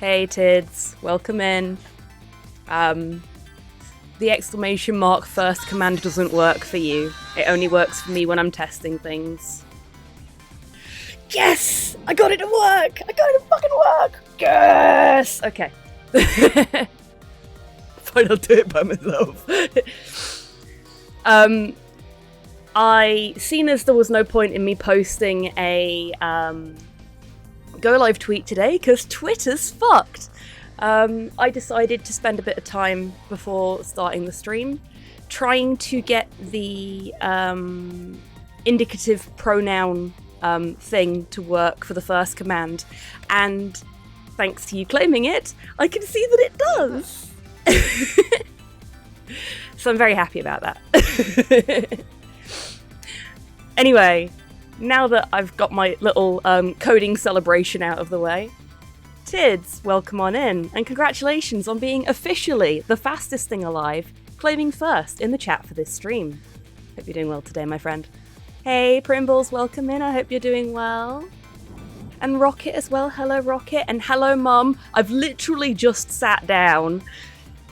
Hey Tids, welcome in. The exclamation mark first command doesn't work for you. It only works for me when I'm testing things. Yes! I got it to work! I got it to fucking work! Yes! Okay. Fine, I'll do it by myself. I seen as there was no point in me posting a go live tweet today because Twitter's fucked. I decided to spend a bit of time before starting the stream trying to get the indicative pronoun thing to work for the first command, and thanks to you claiming it, I can see that it does. So I'm very happy about that. Anyway, now that I've got my little coding celebration out of the way, Tids, welcome on in, and congratulations on being officially the fastest thing alive, claiming first in the chat for this stream. Hope you're doing well today, my friend. Hey, Primbles, welcome in, I hope you're doing well. And Rocket as well, hello Rocket, and hello Mum. I've literally just sat down,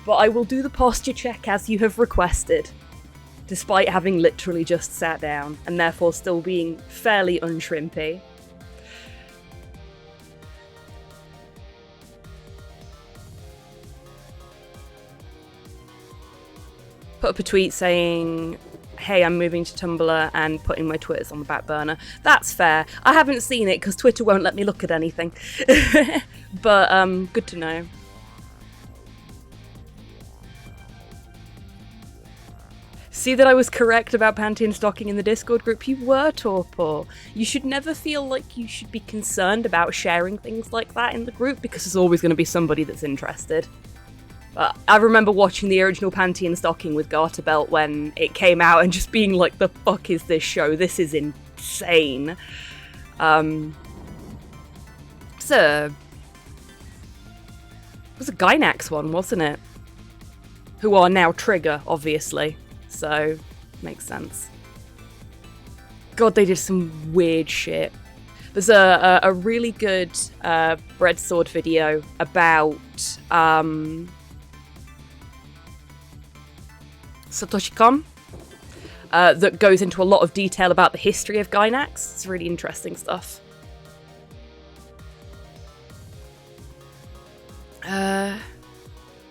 but I will do the posture check as you have requested, despite having literally just sat down, and therefore still being fairly unshrimpy. Put up a tweet saying, hey, I'm moving to Tumblr and putting my Twitters on the back burner. That's fair. I haven't seen it because Twitter won't let me look at anything. But good to know. See that I was correct about panty and stocking in the Discord group? You were, Torpor. You should never feel like you should be concerned about sharing things like that in the group because there's always going to be somebody that's interested. But I remember watching the original Panty and Stocking with Garter Belt when it came out and just being like, the fuck is this show? This is insane. It was a Gynax one, wasn't it? Who are now Trigger, obviously. So, makes sense. God, they did some weird shit. There's a really good Breadsword video about Satoshi Kon that goes into a lot of detail about the history of Gynax. It's really interesting stuff.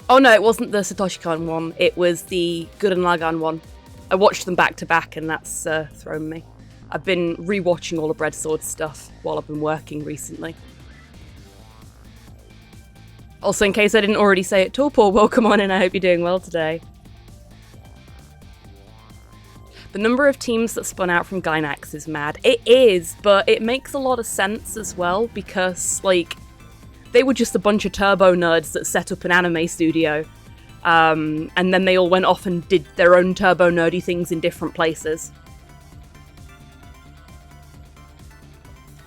Oh no, it wasn't the Satoshi Kon one, it was the Gurren Lagann one. I watched them back to back and that's thrown me. I've been rewatching all the Breadsword stuff while I've been working recently. Also, in case I didn't already say it, Torpor, welcome on in, I hope you're doing well today. The number of teams that spun out from Gynax is mad. It is, but it makes a lot of sense as well because, like, they were just a bunch of turbo nerds that set up an anime studio, and then they all went off and did their own turbo nerdy things in different places.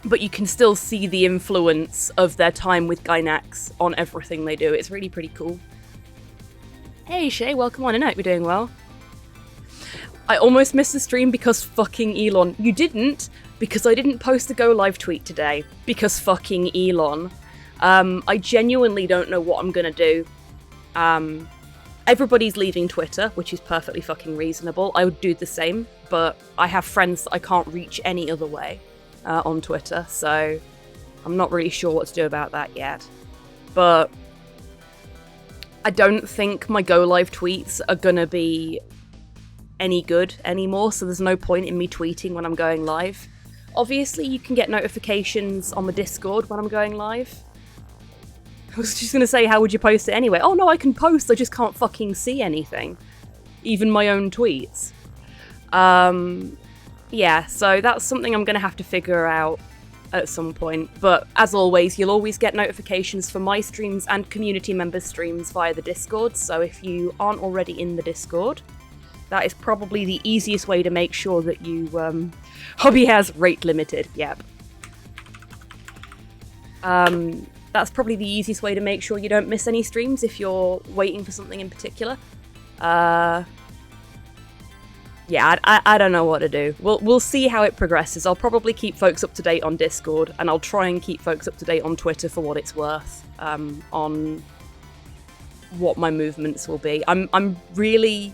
But you can still see the influence of their time with Gynax on everything they do. It's really pretty cool. Hey Shay, welcome on in, I hope you're doing well. I almost missed the stream because fucking Elon. You didn't, because I didn't post a go live tweet today, because fucking Elon. I genuinely don't know what I'm gonna do. Everybody's leaving Twitter, which is perfectly fucking reasonable. I would do the same, but I have friends that I can't reach any other way on Twitter, so I'm not really sure what to do about that yet. But I don't think my go live tweets are gonna be any good anymore, so there's no point in me tweeting when I'm going live. Obviously, you can get notifications on the Discord when I'm going live. I was just gonna say, how would you post it anyway? Oh no, I can post, I just can't fucking see anything. Even my own tweets. Yeah, so that's something I'm gonna have to figure out at some point. But as always, you'll always get notifications for my streams and community members' streams via the Discord, so if you aren't already in the Discord, that is probably the easiest way to make sure that you, Hobby has rate limited, yep. That's probably the easiest way to make sure you don't miss any streams if you're waiting for something in particular. yeah, I don't know what to do. We'll see how it progresses. I'll probably keep folks up to date on Discord, and I'll try and keep folks up to date on Twitter for what it's worth, on what my movements will be. I'm really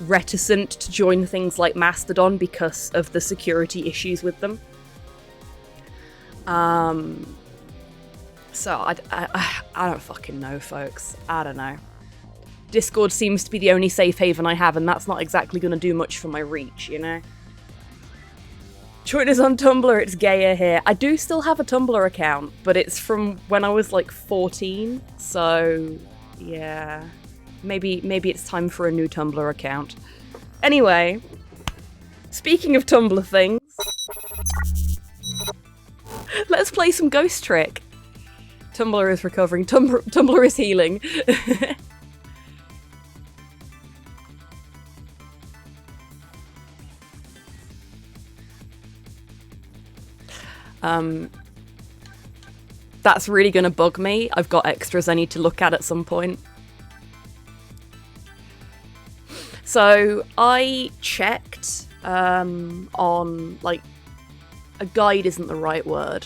reticent to join things like Mastodon because of the security issues with them. So I don't fucking know, folks. I don't know. Discord seems to be the only safe haven I have, and that's not exactly going to do much for my reach, you know? Join us on Tumblr, it's gayer here. I do still have a Tumblr account, but it's from when I was like 14, so yeah. Maybe it's time for a new Tumblr account. Anyway, speaking of Tumblr things, let's play some Ghost Trick. Tumblr is recovering. Tumblr is healing. That's really gonna bug me. I've got extras I need to look at some point. So I checked on, like, a guide isn't the right word.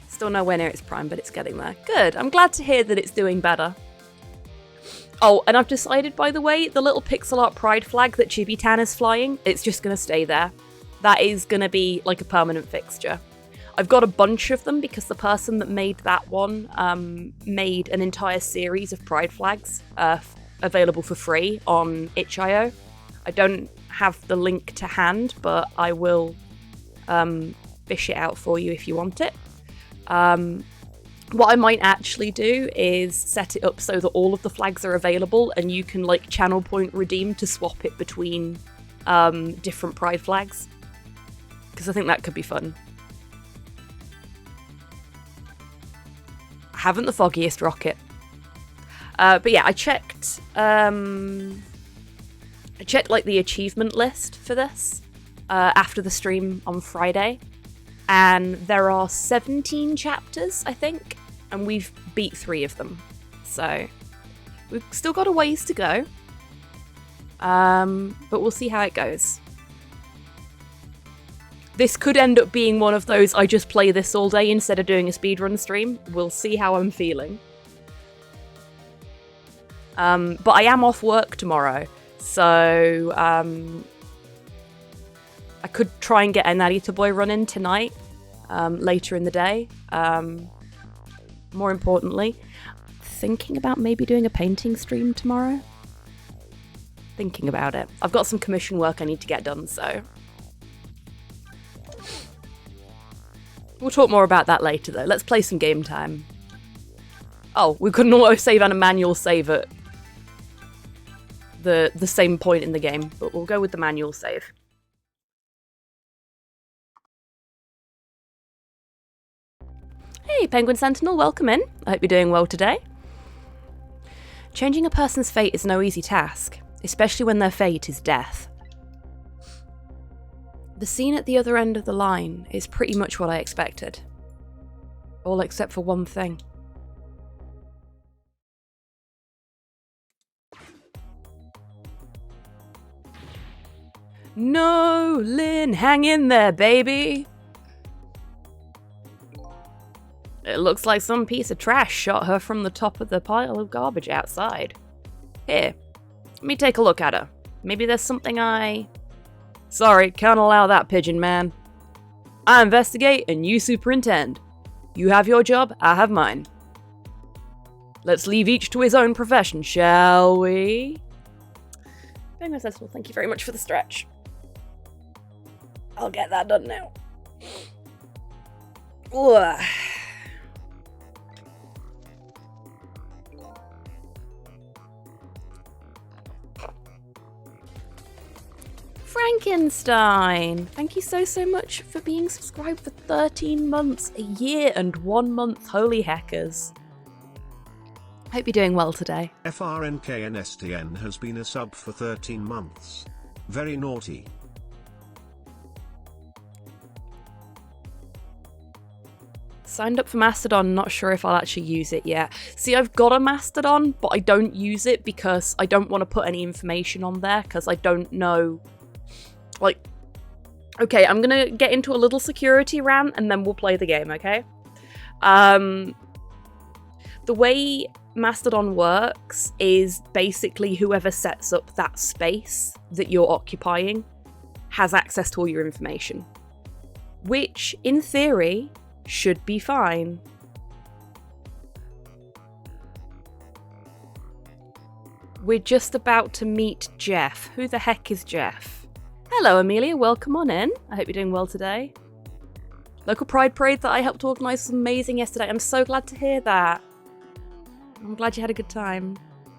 Still nowhere near its prime, but it's getting there. Good. I'm glad to hear that it's doing better. Oh, and I've decided, by the way, the little pixel art pride flag that HobbyTan is flying, it's just going to stay there. That is going to be like a permanent fixture. I've got a bunch of them because the person that made that one made an entire series of pride flags available for free on itch.io. I don't have the link to hand, but I will fish it out for you if you want it. What I might actually do is set it up so that all of the flags are available and you can, like, channel point redeem to swap it between different pride flags. Because I think that could be fun. I haven't the foggiest rocket. But yeah, I checked like the achievement list for this after the stream on Friday, and there are 17 chapters, I think, and we've beat 3 of them. So we've still got a ways to go, but we'll see how it goes. This could end up being one of those I just play this all day instead of doing a speedrun stream. We'll see how I'm feeling. But I am off work tomorrow, so I could try and get a Natty to Boy run in tonight, later in the day. More importantly, thinking about maybe doing a painting stream tomorrow. Thinking about it. I've got some commission work I need to get done, so we'll talk more about that later, though. Let's play some game time. Oh, we couldn't auto-save and a manual save at the same point in the game, but we'll go with the manual save. Hey, Penguin Sentinel, welcome in. I hope you're doing well today. Changing a person's fate is no easy task, especially when their fate is death. The scene at the other end of the line is pretty much what I expected. All except for one thing. No, Lynn, hang in there, baby! It looks like some piece of trash shot her from the top of the pile of garbage outside. Here, let me take a look at her. Maybe there's something Sorry, can't allow that, pigeon man. I investigate and you superintend. You have your job, I have mine. Let's leave each to his own profession, shall we? Very much sensible, thank you very much for the stretch. I'll get that done now. Ugh. Frankenstein! Thank you so much for being subscribed for 13 months, a year and 1 month. Holy heckers. Hope you're doing well today. FRNKNSTN has been a sub for 13 months. Very naughty. Signed up for Mastodon, not sure if I'll actually use it yet. See, I've got a Mastodon, but I don't use it because I don't want to put any information on there because I don't know. Like, okay, I'm gonna get into a little security rant and then we'll play the game, okay? The way Mastodon works is basically whoever sets up that space that you're occupying has access to all your information, which, in theory, should be fine. We're just about to meet Jeff. Who the heck is Jeff? Hello, Amelia. Welcome on in. I hope you're doing well today. Local Pride Parade that I helped organise was amazing yesterday. I'm so glad to hear that. I'm glad you had a good time.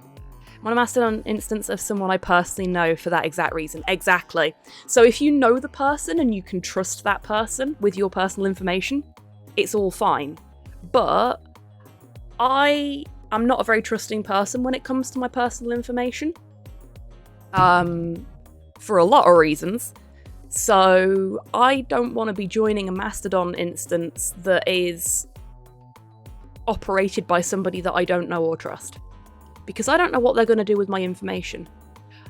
I want to master an instance of someone I personally know for that exact reason. Exactly. So if you know the person and you can trust that person with your personal information, it's all fine. But I'm not a very trusting person when it comes to my personal information. For a lot of reasons. So I don't want to be joining a Mastodon instance that is operated by somebody that I don't know or trust. Because I don't know what they're going to do with my information.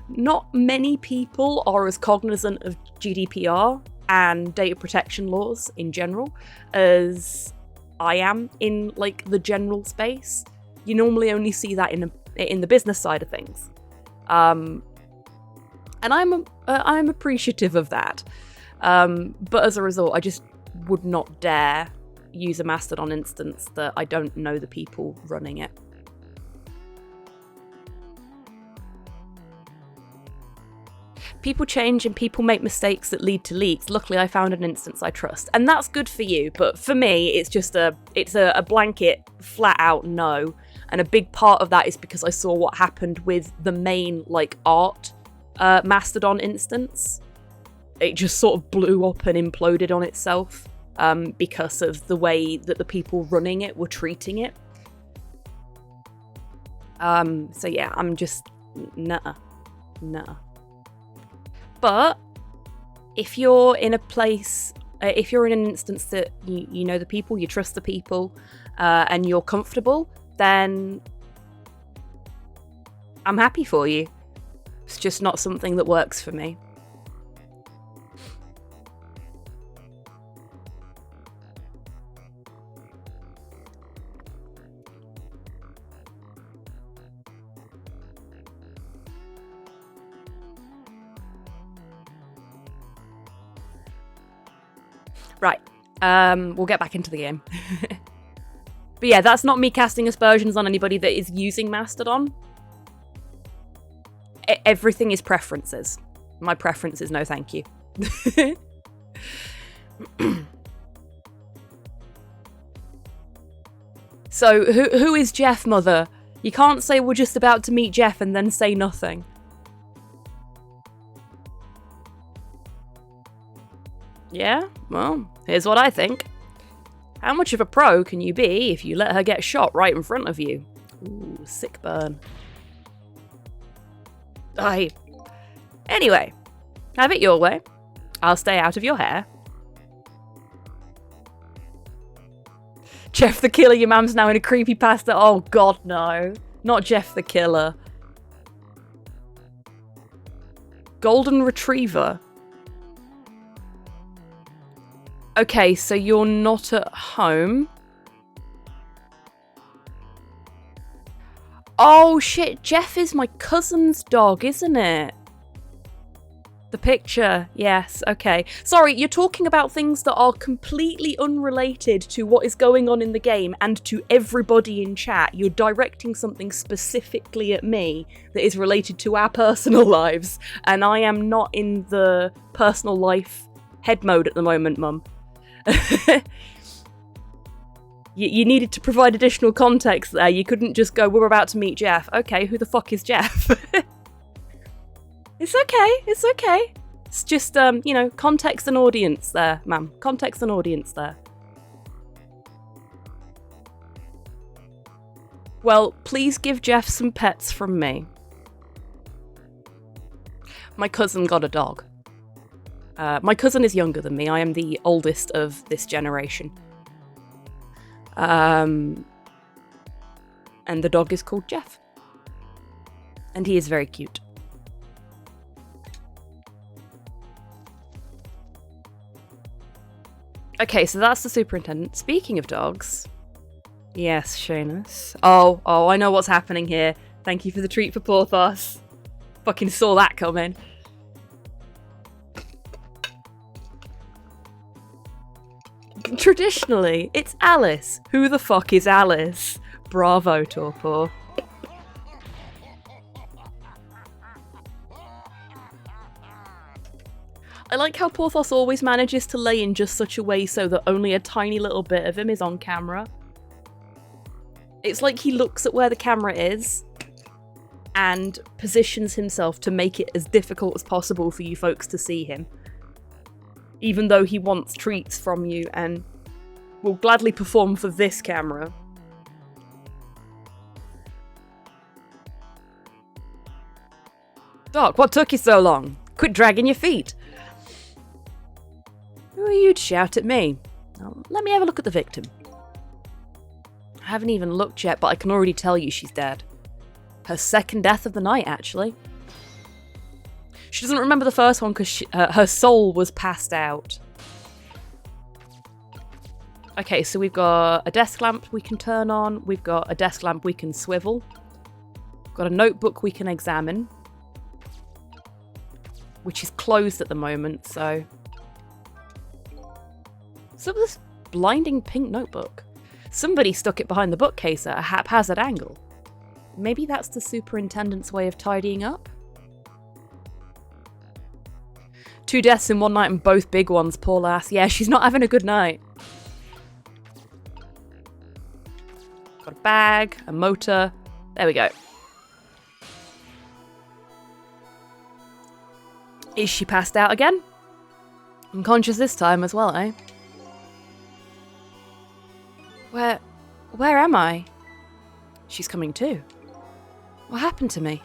Not many people are as cognizant of GDPR and data protection laws in general as I am in like the general space. You normally only see that in the business side of things. And I'm appreciative of that. But as a result, I just would not dare use a Mastodon instance that I don't know the people running it. People change and people make mistakes that lead to leaks. Luckily, I found an instance I trust. And that's good for you, but for me, it's just a blanket, flat out no. And a big part of that is because I saw what happened with the main, like, art Mastodon instance. It just sort of blew up and imploded on itself because of the way that the people running it were treating it. So yeah, I'm just, nah. But if you're in a place, if you're in an instance that you know the people, you trust the people, and you're comfortable, then I'm happy for you. It's just not something that works for me. Right, we'll get back into the game. But yeah, that's not me casting aspersions on anybody that is using Mastodon. Everything is preferences. My preference is no thank you. So, who is Jeff, mother? You can't say we're just about to meet Jeff and then say nothing. Yeah? Well, here's what I think. How much of a pro can you be if you let her get shot right in front of you? Ooh, sick burn. Anyway, have it your way. I'll stay out of your hair. Jeff the Killer, your mum's now in a creepypasta. Oh god, no. Not Jeff the Killer. Golden Retriever. Okay, so you're not at home. Oh shit, Jeff is my cousin's dog, isn't it? The picture, yes, okay. Sorry, you're talking about things that are completely unrelated to what is going on in the game and to everybody in chat. You're directing something specifically at me that is related to our personal lives, and I am not in the personal life head mode at the moment, Mum. You needed to provide additional context there. You couldn't just go, we're about to meet Jeff. Okay, who the fuck is Jeff? It's okay. It's just, you know, context and audience there, ma'am. Context and audience there. Well, please give Jeff some pets from me. My cousin got a dog. My cousin is younger than me. I am the oldest of this generation. And the dog is called Jeff. And he is very cute. Okay, so that's the superintendent. Speaking of dogs... Yes, Seamus. Oh, I know what's happening here. Thank you for the treat for Porthos. Fucking saw that coming. Traditionally, it's Alice. Who the fuck is Alice? Bravo, Torpor. I like how Porthos always manages to lay in just such a way so that only a tiny little bit of him is on camera. It's like he looks at where the camera is and positions himself to make it as difficult as possible for you folks to see him. Even though he wants treats from you and will gladly perform for this camera. Doc, what took you so long? Quit dragging your feet. Who are you to shout at me? Now, let me have a look at the victim. I haven't even looked yet, but I can already tell you she's dead. Her second death of the night, actually. She doesn't remember the first one because her soul was passed out. Okay, so we've got a desk lamp we can turn on. We've got a desk lamp we can swivel. We've got a notebook we can examine. Which is closed at the moment, so... So this blinding pink notebook. Somebody stuck it behind the bookcase at a haphazard angle. Maybe that's the superintendent's way of tidying up? 2 deaths in one night and both big ones, poor lass. Yeah, she's not having a good night. Got a bag, a motor. There we go. Is she passed out again? Unconscious this time as well, eh? Where am I? She's coming too. What happened to me?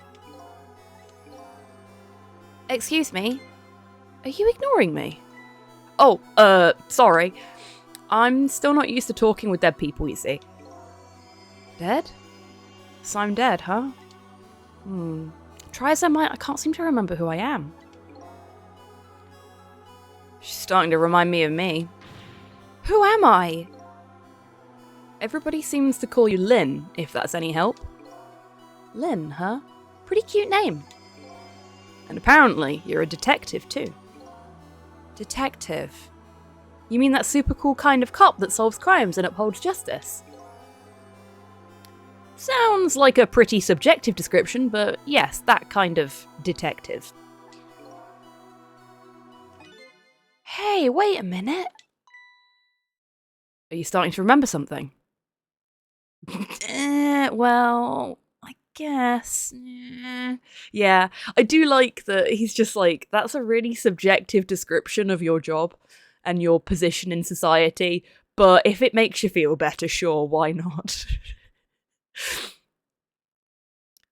Excuse me? Are you ignoring me? Oh, sorry. I'm still not used to talking with dead people, you see. Dead? So I'm dead, huh? Try as I might, I can't seem to remember who I am. She's starting to remind me of me. Who am I? Everybody seems to call you Lynn, if that's any help. Lynn, huh? Pretty cute name. And apparently, you're a detective too. Detective? You mean that super cool kind of cop that solves crimes and upholds justice? Sounds like a pretty subjective description, but yes, that kind of detective. Hey, wait a minute. Are you starting to remember something? Well, I guess. Yeah, I do like that he's just like, that's a really subjective description of your job and your position in society, but if it makes you feel better, sure, why not?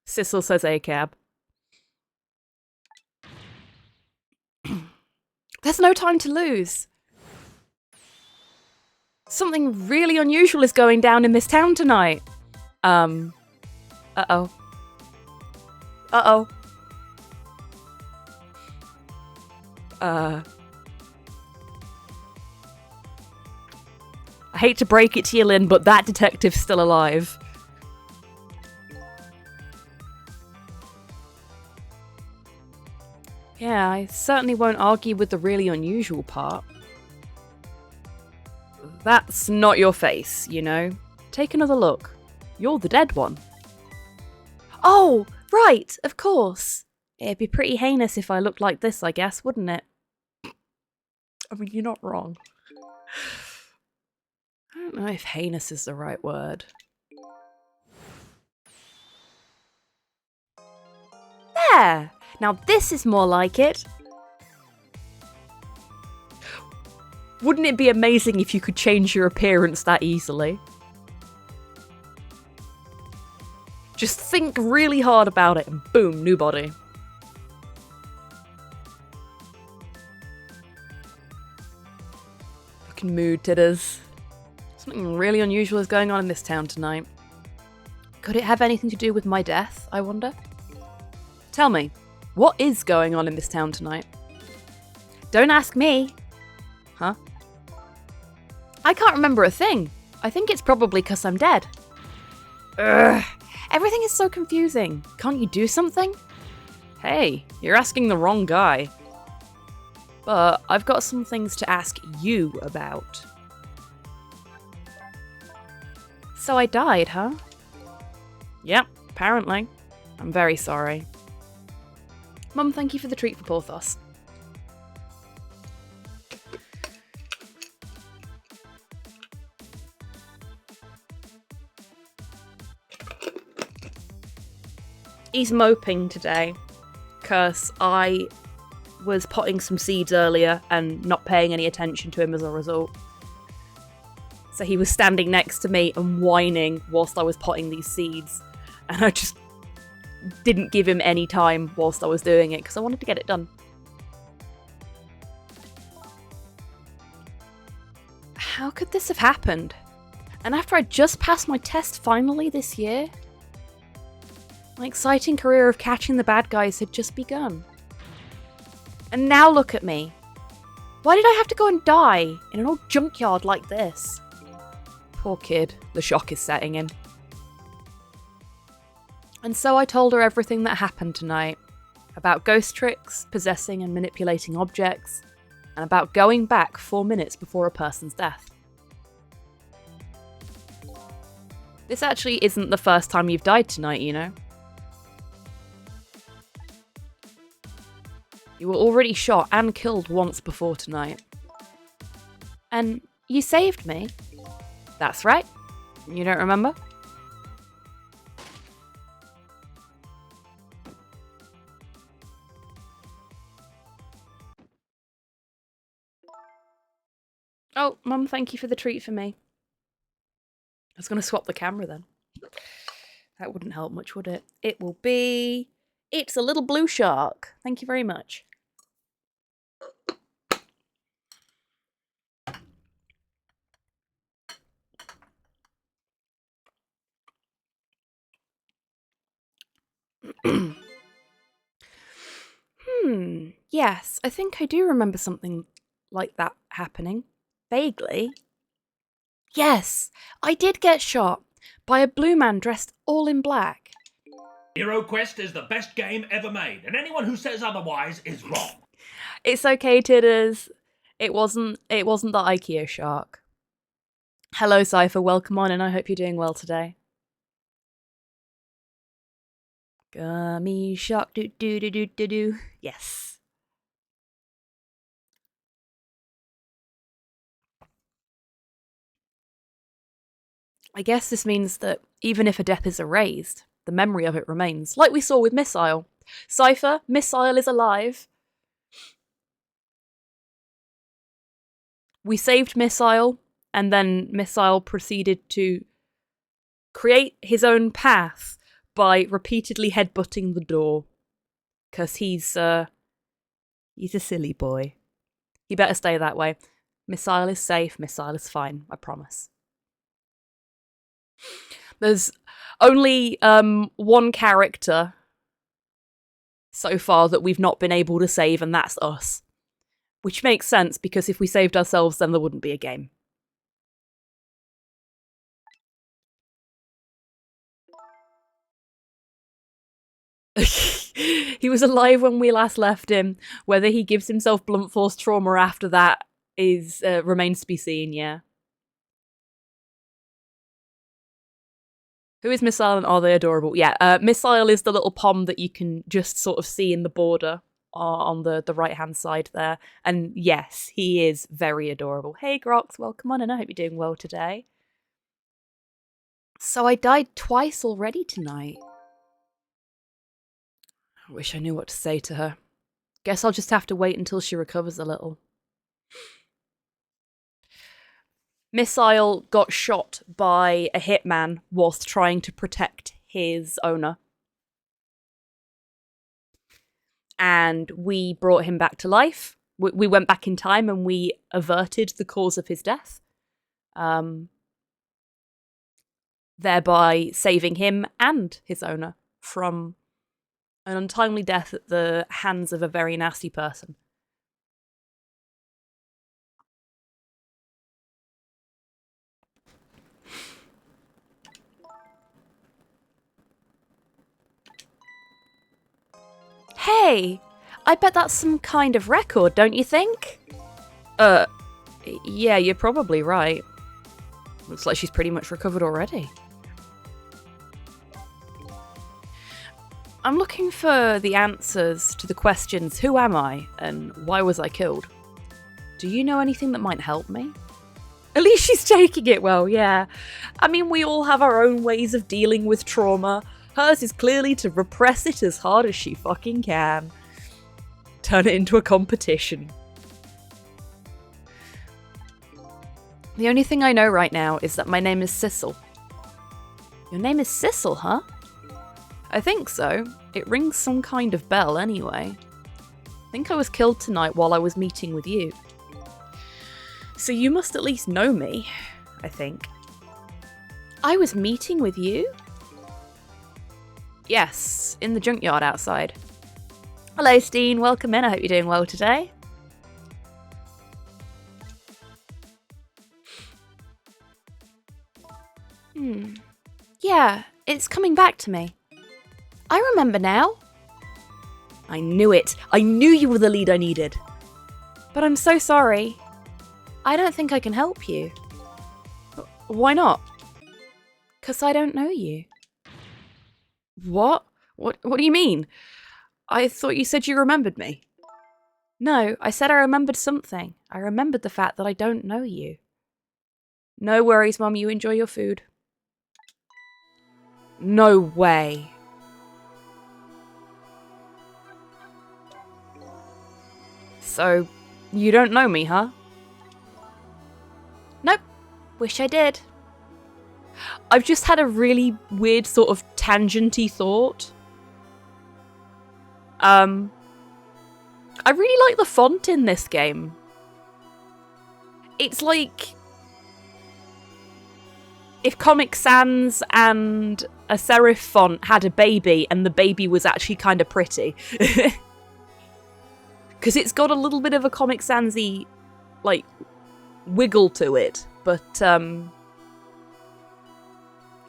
Sissel says A-cab. There's no time to lose. Something really unusual is going down in this town tonight. Uh-oh. Uh-oh. I hate to break it to you, Lynn, but that detective's still alive. Yeah, I certainly won't argue with the really unusual part. That's not your face, you know. Take another look. You're the dead one. Oh, right, of course. It'd be pretty heinous if I looked like this, I guess, wouldn't it? I mean, you're not wrong. I don't know if heinous is the right word. There! Now this is more like it. Wouldn't it be amazing if you could change your appearance that easily? Just think really hard about it and boom, new body. Fucking mood titters. Something really unusual is going on in this town tonight. Could it have anything to do with my death, I wonder? Tell me, what is going on in this town tonight? Don't ask me. Huh? I can't remember a thing. I think it's probably because I'm dead. Ugh. Everything is so confusing. Can't you do something? Hey, you're asking the wrong guy. But I've got some things to ask you about. So I died, huh? Yep, apparently. I'm very sorry. Mum, thank you for the treat for Porthos. He's moping today because I was potting some seeds earlier and not paying any attention to him as a result. So he was standing next to me and whining whilst I was potting these seeds. And I just didn't give him any time whilst I was doing it because I wanted to get it done. How could this have happened? And after I just passed my test finally this year? My exciting career of catching the bad guys had just begun. And now look at me. Why did I have to go and die in an old junkyard like this? Poor kid, the shock is setting in. And so I told her everything that happened tonight. About ghost tricks, possessing and manipulating objects, and about going back 4 minutes before a person's death. This actually isn't the first time you've died tonight, you know. You were already shot and killed once before tonight. And you saved me. That's right. You don't remember? Oh, Mum, thank you for the treat for me. I was going to swap the camera then. That wouldn't help much, would it? It will be... It's a little blue shark. Thank you very much. Yes, I think I do remember something like that happening. Vaguely. Yes, I did get shot by a blue man dressed all in black. Hero Quest is the best game ever made, and anyone who says otherwise is wrong. It's okay, Tidders. It wasn't the IKEA shark. Hello, Cypher. Welcome on, and I hope you're doing well today. Gummy shark, do do do do do do. Yes. I guess this means that even if a death is erased, the memory of it remains, like we saw with Missile. Cypher, Missile is alive. We saved Missile, and then Missile proceeded to create his own path by repeatedly headbutting the door. Because he's a silly boy. He better stay that way. Missile is safe, Missile is fine, I promise. There's only one character so far that we've not been able to save, and that's us. Which makes sense, because if we saved ourselves, then there wouldn't be a game. He was alive when we last left him. Whether he gives himself blunt force trauma after that is remains to be seen, yeah. Who is Missile and are they adorable? Yeah, Missile is the little pom that you can just sort of see in the border on the right-hand side there. And yes, he is very adorable. Hey, Grox, welcome on, and I hope you're doing well today. So I died twice already tonight. I wish I knew what to say to her. Guess I'll just have to wait until she recovers a little. Missile got shot by a hitman whilst trying to protect his owner. And we brought him back to life. We went back in time and we averted the cause of his death. thereby saving him and his owner from an untimely death at the hands of a very nasty person. Hey, I bet that's some kind of record, don't you think? Yeah, you're probably right. Looks like she's pretty much recovered already. I'm looking for the answers to the questions, who am I, and why was I killed? Do you know anything that might help me? At least she's taking it well, yeah. I mean, we all have our own ways of dealing with trauma. Hers is clearly to repress it as hard as she fucking can. Turn it into a competition. The only thing I know right now is that my name is Sissel. Your name is Sissel, huh? I think so. It rings some kind of bell anyway. I think I was killed tonight while I was meeting with you. So you must at least know me, I think. I was meeting with you? Yes, in the junkyard outside. Hello, Steen. Welcome in. I hope you're doing well today. Yeah, it's coming back to me. I remember now. I knew it. I knew you were the lead I needed. But I'm so sorry. I don't think I can help you. Why not? 'Cause I don't know you. What? What do you mean? I thought you said you remembered me. No, I said I remembered something. I remembered the fact that I don't know you. No worries, Mum. You enjoy your food. No way. So, you don't know me, huh? Nope. Wish I did. I've just had a really weird sort of tangenty thought. I really like the font in this game. It's like if Comic Sans and a serif font had a baby and the baby was actually kind of pretty. Because it's got a little bit of a Comic Sans-y, like, wiggle to it, but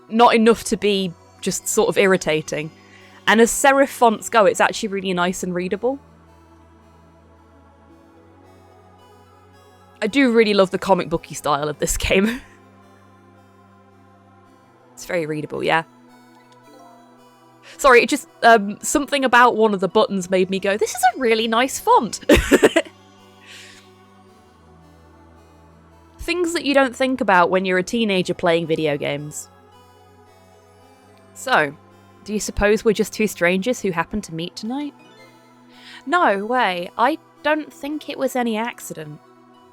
not enough to be just sort of irritating. And as serif fonts go, it's actually really nice and readable. I do really love the comic booky style of this game. It's very readable, yeah. Sorry, it just, something about one of the buttons made me go, this is a really nice font. Things that you don't think about when you're a teenager playing video games. So, do you suppose we're just two strangers who happened to meet tonight? No way, I don't think it was any accident.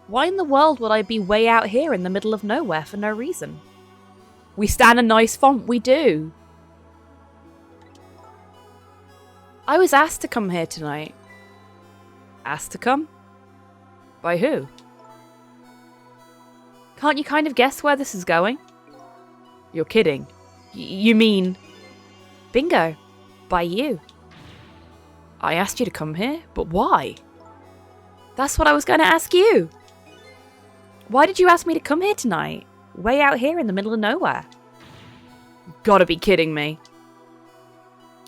Why in the world would I be way out here in the middle of nowhere for no reason? We stand a nice font, we do. I was asked to come here tonight. Asked to come? By who? Can't you kind of guess where this is going? You're kidding. You mean... Bingo. By you. I asked you to come here, but why? That's what I was going to ask you. Why did you ask me to come here tonight? Way out here in the middle of nowhere. Gotta be kidding me.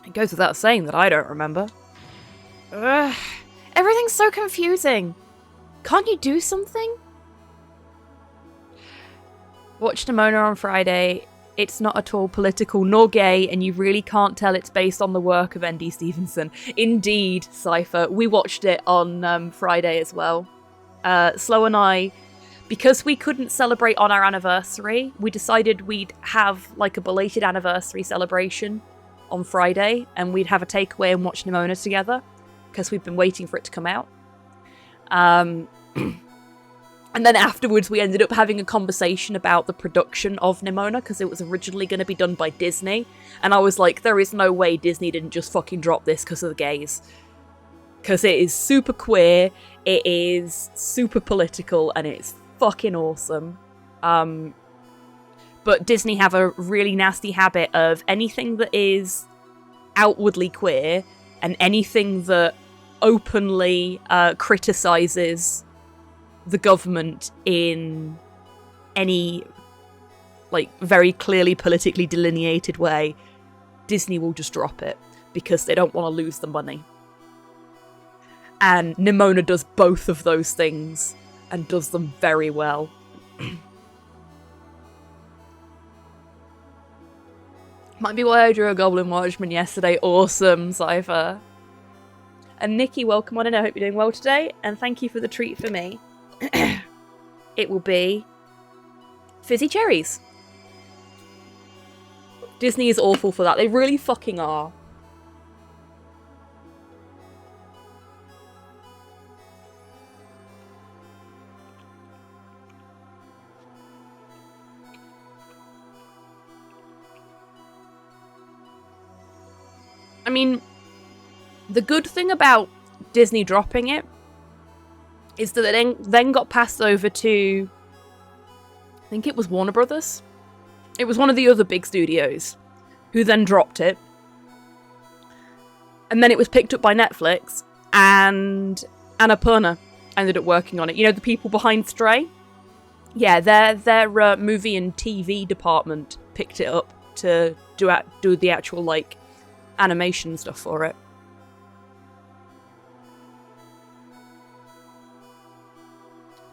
It goes without saying that I don't remember. Ugh, everything's so confusing. Can't you do something? Watched Nimona on Friday. It's not at all political nor gay, and you really can't tell it's based on the work of N.D. Stevenson. Indeed, Cypher. We watched it on Friday as well. Slow and I, because we couldn't celebrate on our anniversary, we decided we'd have like a belated anniversary celebration on Friday, and we'd have a takeaway and watch Nimona together, because we've been waiting for it to come out. And then afterwards we ended up having a conversation about the production of Nimona, because it was originally going to be done by Disney, and I was like, there is no way Disney didn't just fucking drop this because of the gays. Because it is super queer, it is super political, and it's fucking awesome. But Disney have a really nasty habit of anything that is outwardly queer and anything that openly criticizes the government in any like very clearly politically delineated way, Disney will just drop it because they don't want to lose the money. And Nimona does both of those things and does them very well. Might be why I drew a Goblin Watchman yesterday. Awesome, Cypher. And Nikki, welcome on in. I hope you're doing well today. And thank you for the treat for me. It will be fizzy cherries. Disney is awful for that. They really fucking are. I mean, the good thing about Disney dropping it is that it then got passed over to, I think it was Warner Brothers. It was one of the other big studios who then dropped it. And then it was picked up by Netflix, and Annapurna ended up working on it. You know, the people behind Stray? Yeah, their movie and TV department picked it up to do the actual, like, animation stuff for it.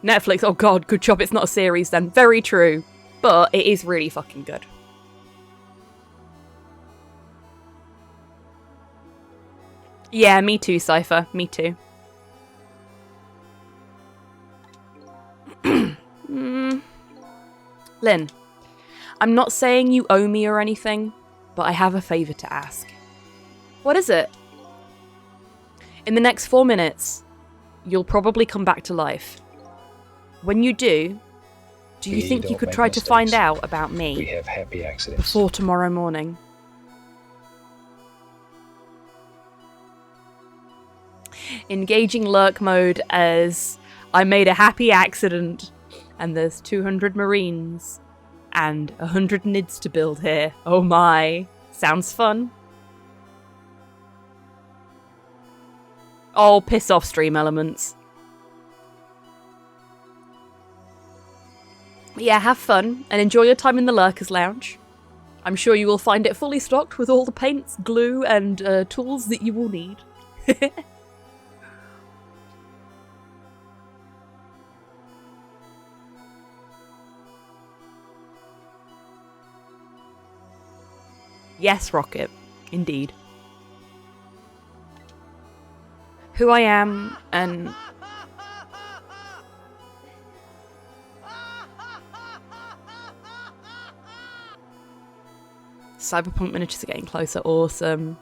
Netflix, oh god, good job it's not a series then. Very true. But it is really fucking good. Yeah, me too, Cypher. Me too. Lynn, I'm not saying you owe me or anything, but I have a favour to ask. What is it? In the next 4 minutes, you'll probably come back to life. When you do you think you could try to find out about me we have happy accidents before tomorrow morning? Engaging lurk mode as I made a happy accident and there's 200 Marines and 100 NIDs to build here. Oh my. Sounds fun. Oh, piss off, stream elements. Yeah, have fun and enjoy your time in the Lurkers Lounge. I'm sure you will find it fully stocked with all the paints, glue, and tools that you will need. Yes, Rocket. Indeed. Who I am and... Cyberpunk miniatures are getting closer. Awesome.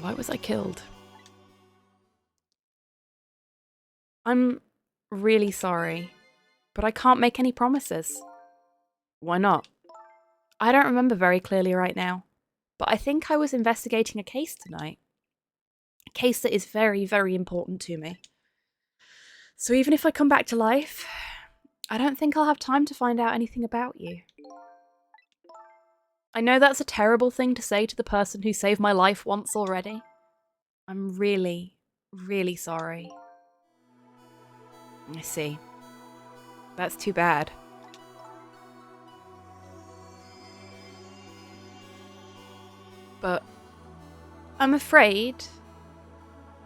Why was I killed? I'm really sorry, but I can't make any promises. Why not? I don't remember very clearly right now, but I think I was investigating a case tonight. A case that is very, very important to me. So even if I come back to life, I don't think I'll have time to find out anything about you. I know that's a terrible thing to say to the person who saved my life once already. I'm really, really sorry. I see. That's too bad. But I'm afraid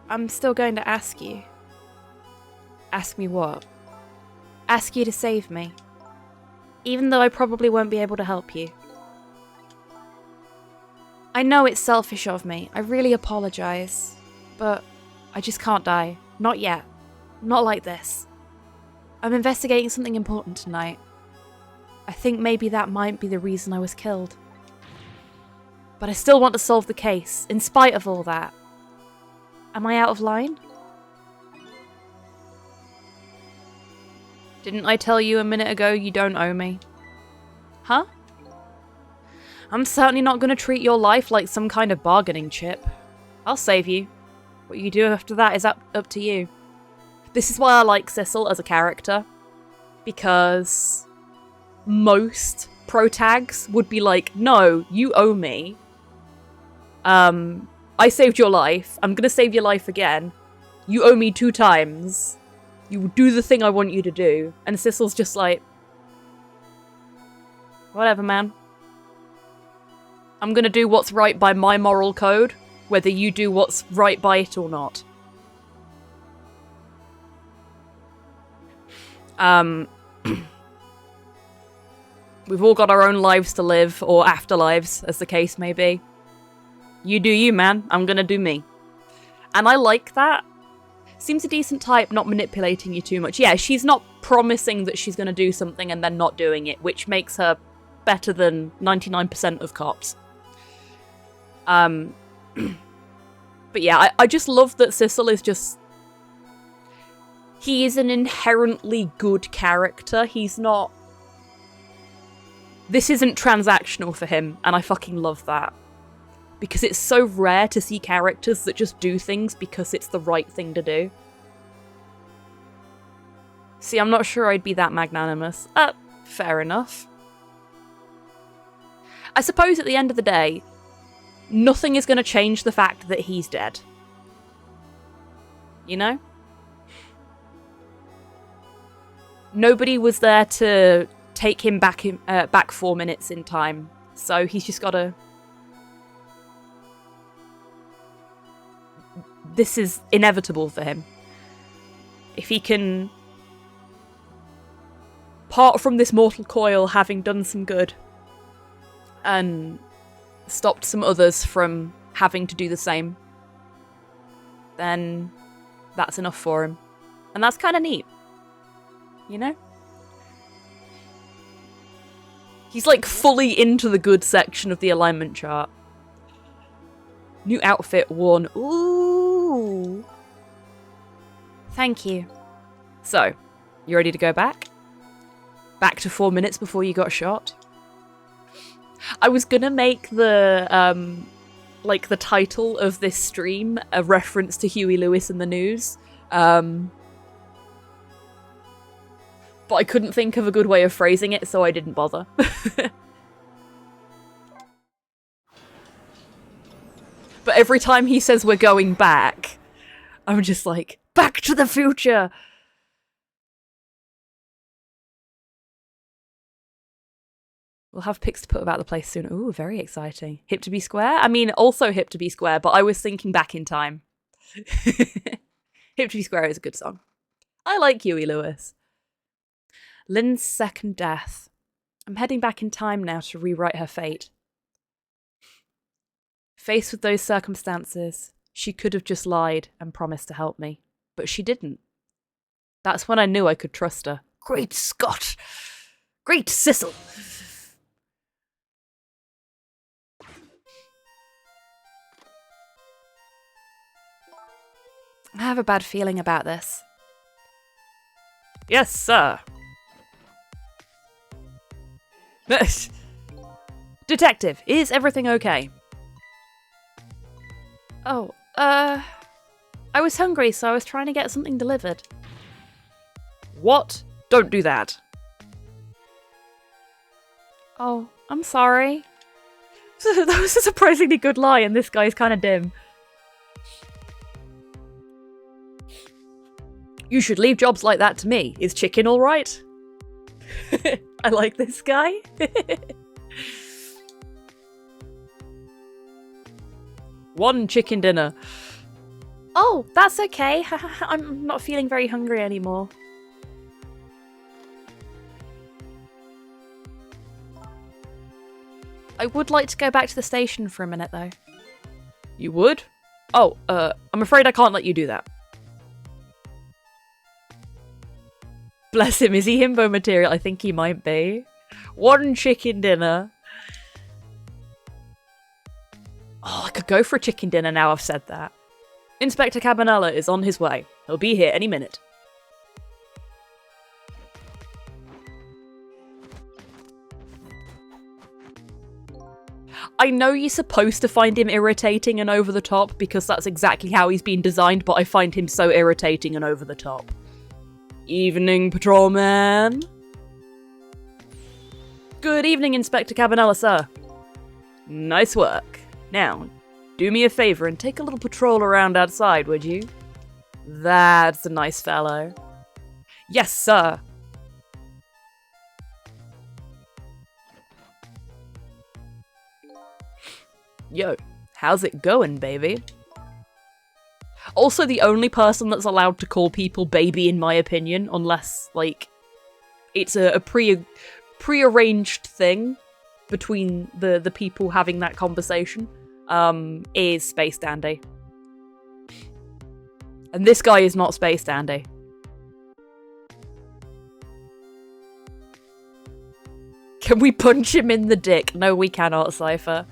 I'm still going to ask you. Ask me what? Ask you to save me. Even though I probably won't be able to help you. I know it's selfish of me. I really apologise. But I just can't die. Not yet. Not like this. I'm investigating something important tonight. I think maybe that might be the reason I was killed. But I still want to solve the case, in spite of all that. Am I out of line? Didn't I tell you a minute ago you don't owe me? Huh? I'm certainly not going to treat your life like some kind of bargaining chip. I'll save you. What you do after that is up to you. This is why I like Sissel as a character. because most pro-tags would be like, no, you owe me. I saved your life. I'm gonna save your life again. You owe me 2 times. You do the thing I want you to do. And Sissel's just like, whatever, man. I'm gonna do what's right by my moral code, whether you do what's right by it or not. We've all got our own lives to live, or afterlives, as the case may be. You do you, man. I'm gonna do me. And I like that. Seems a decent type, not manipulating you too much. Yeah, she's not promising that she's gonna do something and then not doing it, which makes her better than 99% of cops. But yeah, I just love that Sissel is just... He is an inherently good character. He's not... This isn't transactional for him, and I fucking love that. Because it's so rare to see characters that just do things because it's the right thing to do. See, I'm not sure I'd be that magnanimous. Fair enough. I suppose at the end of the day, nothing is going to change the fact that he's dead. You know? Nobody was there to take him back 4 minutes in time, so he's just got to... This is inevitable for him. If he can part from this mortal coil having done some good and stopped some others from having to do the same, then that's enough for him. And that's kind of neat. You know? He's like fully into the good section of the alignment chart. New outfit worn. Ooh. Thank you. So, you ready to go back? Back to 4 minutes before you got shot? I was gonna make the, like the title of this stream a reference to Huey Lewis and the News. But I couldn't think of a good way of phrasing it, so I didn't bother. But every time he says we're going back, I'm just like, Back to the Future! We'll have pics to put about the place soon. Ooh, very exciting. Hip to be square? I mean, also Hip to be square, but I was thinking Back in Time. Hip to be square is a good song. I like Huey Lewis. Lynn's second death. I'm heading back in time now to rewrite her fate. Faced with those circumstances, she could have just lied and promised to help me, but she didn't. That's when I knew I could trust her. Great Scott! Great Sissel! I have a bad feeling about this. Yes, sir. Detective, is everything okay? Oh, I was hungry, so I was trying to get something delivered. What? Don't do that. Oh, I'm sorry. That was a surprisingly good lie, and this guy's kind of dim. You should leave jobs like that to me. Is chicken all right? I like this guy. One chicken dinner. Oh, that's okay. I'm not feeling very hungry anymore. I would like to go back to the station for a minute, though. You would? Oh, I'm afraid I can't let you do that. Bless him, is he himbo material? I think he might be. One chicken dinner. Oh, I could go for a chicken dinner now I've said that. Inspector Cabanella is on his way. He'll be here any minute. I know you're supposed to find him irritating and over the top because that's exactly how he's been designed, but I find him so irritating and over the top. Evening, patrolman. Good evening, Inspector Cabanella, sir. Nice work. Now, do me a favour and take a little patrol around outside, would you? That's a nice fellow. Yes, sir. Yo, how's it going, baby? Also the only person that's allowed to call people baby, in my opinion, unless, like, it's a pre-arranged thing between the people having that conversation, is Space Dandy. And this guy is not Space Dandy. Can we punch him in the dick? No, we cannot, Cypher.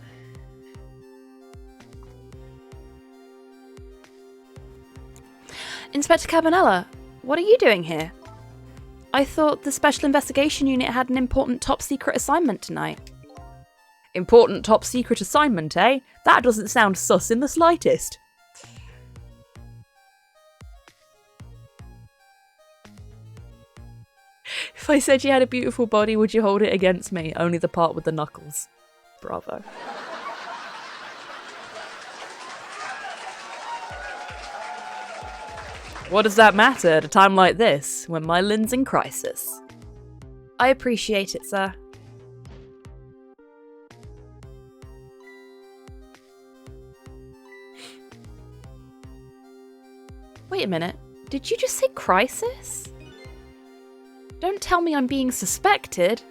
Inspector Cabanella, what are you doing here? I thought the Special Investigation Unit had an important top-secret assignment tonight. Important top-secret assignment, eh? That doesn't sound sus in the slightest. If I said you had a beautiful body, would you hold it against me? Only the part with the knuckles. Bravo. What does that matter at a time like this, when my Lynn's in crisis? I appreciate it, sir. Wait a minute, did you just say crisis? Don't tell me I'm being suspected.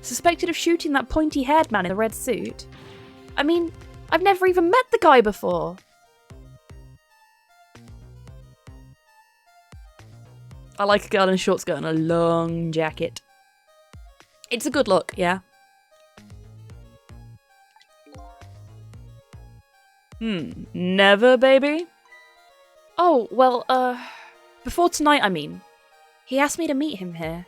Suspected of shooting that pointy-haired man in the red suit? I mean, I've never even met the guy before. I like a girl in a short skirt and a long jacket. It's a good look, yeah. Never, baby? Oh, well, before tonight, I mean. He asked me to meet him here.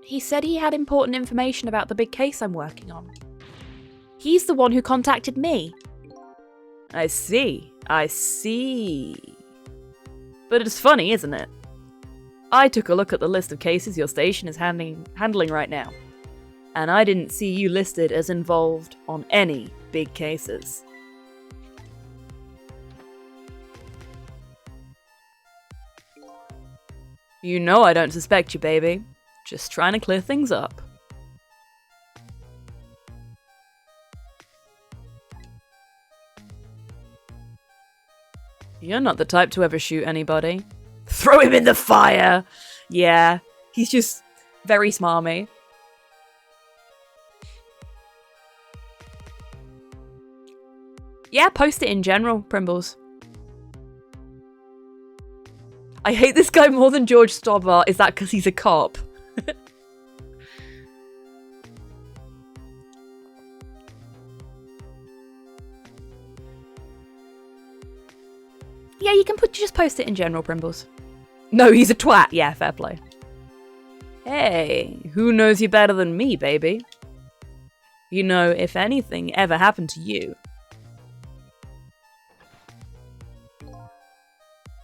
He said he had important information about the big case I'm working on. He's the one who contacted me. I see. But it's funny, isn't it? I took a look at the list of cases your station is handling right now, and I didn't see you listed as involved on any big cases. You know I don't suspect you, baby. Just trying to clear things up. You're not the type to ever shoot anybody. Throw him in the fire! Yeah, he's just very smarmy. Yeah, post it in general, Primbles. I hate this guy more than George Stobart. Is that because he's a cop? Yeah, you can just post it in general, Primbles. No, he's a twat. Yeah, fair play. Hey, who knows you better than me, baby? You know, if anything ever happened to you,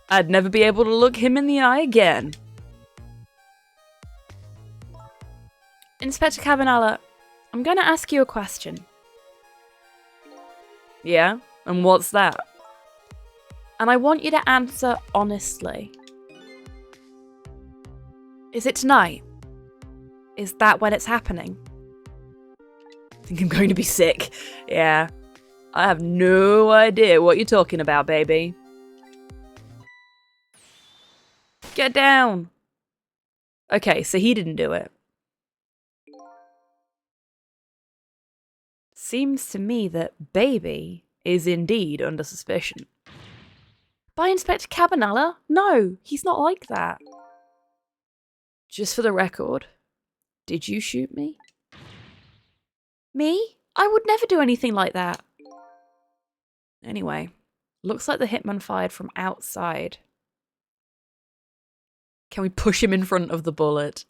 I'd never be able to look him in the eye again. Inspector Cabanella, I'm going to ask you a question. Yeah? And what's that? And I want you to answer honestly. Is it tonight? Is that when it's happening? I think I'm going to be sick. Yeah. I have no idea what you're talking about, baby. Get down! Okay, so he didn't do it. Seems to me that baby is indeed under suspicion. By Inspector Cabanella? No, he's not like that. Just for the record, did you shoot me? Me? I would never do anything like that. Anyway, looks like the hitman fired from outside. Can we push him in front of the bullet?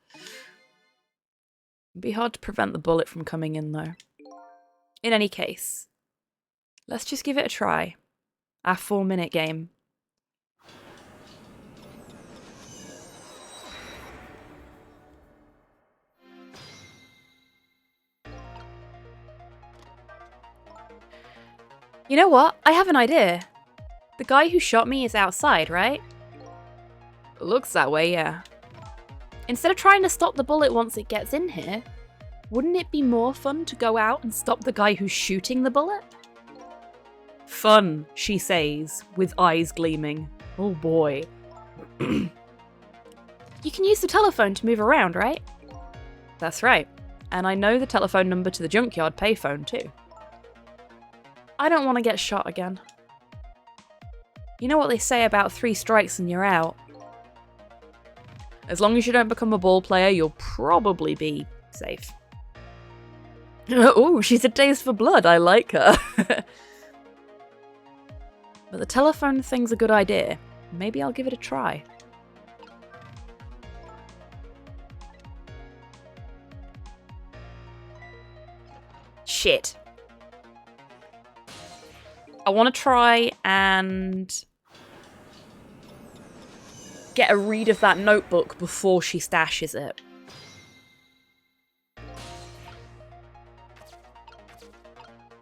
It'd be hard to prevent the bullet from coming in, though. In any case, let's just give it a try. Our 4-minute game. You know what? I have an idea. The guy who shot me is outside, right? Looks that way, yeah. Instead of trying to stop the bullet once it gets in here, wouldn't it be more fun to go out and stop the guy who's shooting the bullet? Fun, she says, with eyes gleaming. Oh boy. You can use the telephone to move around, right? That's right. And I know the telephone number to the junkyard payphone too. I don't want to get shot again. You know what they say about 3 strikes and you're out. As long as you don't become a ball player, you'll probably be safe. Oh, she's a taste for blood. I like her. But the telephone thing's a good idea. Maybe I'll give it a try. Shit. I want to try and get a read of that notebook before she stashes it.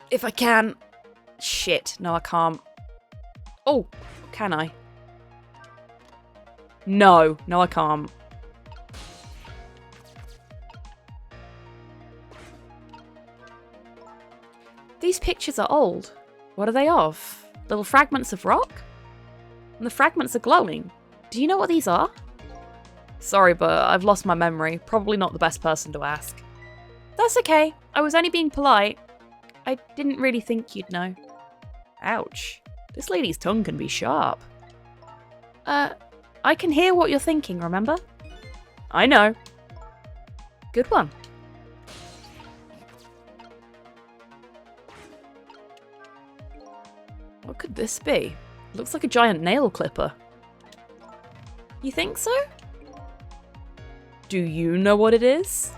If I can. Shit, no I can't. Oh, can I? No, I can't. These pictures are old. What are they of? Little fragments of rock? And the fragments are glowing. Do you know what these are? Sorry, but I've lost my memory. Probably not the best person to ask. That's okay. I was only being polite. I didn't really think you'd know. Ouch. This lady's tongue can be sharp. I can hear what you're thinking, remember? I know. Good one. What could this be? Looks like a giant nail clipper. You think so? Do you know what it is?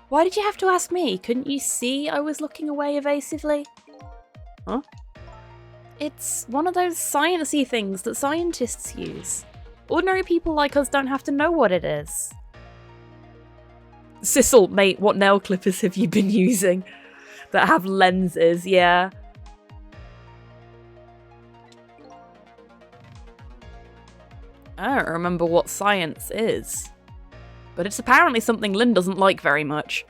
Why did you have to ask me? Couldn't you see I was looking away evasively? Huh? It's one of those sciencey things that scientists use. Ordinary people like us don't have to know what it is. Sissel, mate, what nail clippers have you been using that have lenses? Yeah. I don't remember what science is. But it's apparently something Lynn doesn't like very much.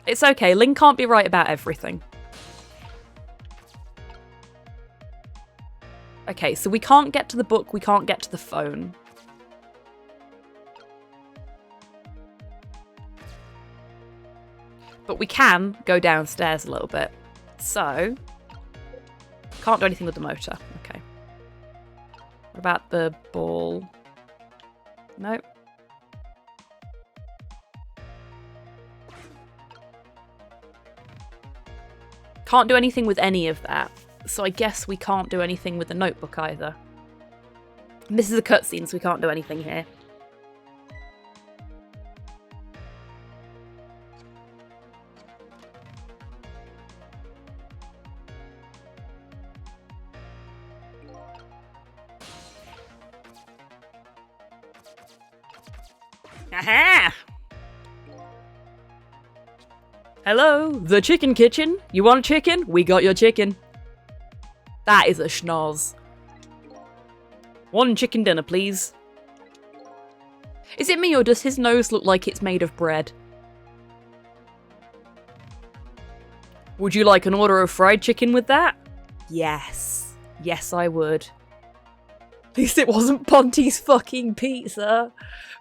It's okay, Lynn can't be right about everything. Okay, so we can't get to the book, we can't get to the phone. But we can go downstairs a little bit. So, can't do anything with the motor. Okay. What about the ball? Nope. Can't do anything with any of that. So I guess we can't do anything with the notebook either. And this is a cutscene, so we can't do anything here. Aha! Hello, the chicken kitchen. You want chicken? We got your chicken. That is a schnoz. 1 chicken dinner, please. Is it me or does his nose look like it's made of bread? Would you like an order of fried chicken with that? Yes. Yes, I would. At least it wasn't Ponty's fucking pizza.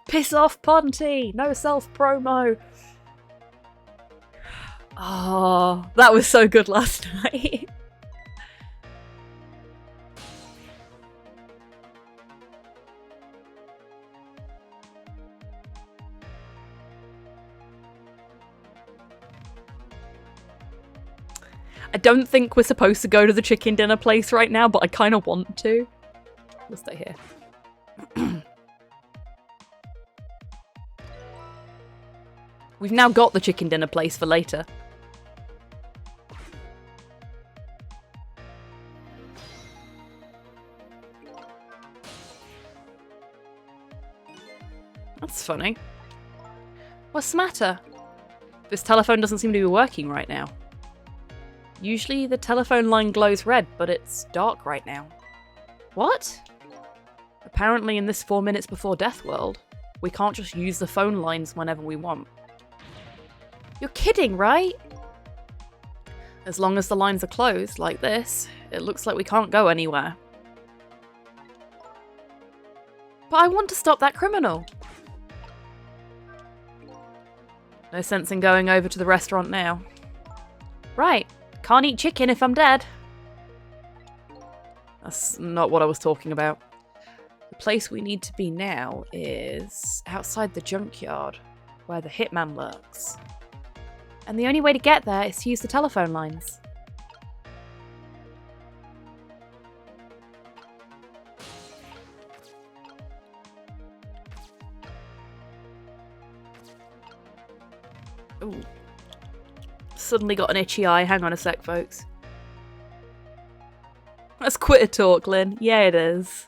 Piss off, Ponty. No self-promo. Oh, that was so good last night. I don't think we're supposed to go to the chicken dinner place right now, but I kind of want to. We'll stay here. We've now got the chicken dinner place for later. That's funny. What's the matter? This telephone doesn't seem to be working right now. Usually the telephone line glows red, but it's dark right now. What? Apparently in this 4 minutes before death world, we can't just use the phone lines whenever we want. You're kidding, right? As long as the lines are closed, like this, it looks like we can't go anywhere. But I want to stop that criminal. No sense in going over to the restaurant now. Right, can't eat chicken if I'm dead. That's not what I was talking about. The place we need to be now is outside the junkyard, where the hitman lurks. And the only way to get there is to use the telephone lines. Ooh. Suddenly got an itchy eye. Hang on a sec, folks. That's quitter talk, Lynn. Yeah, it is.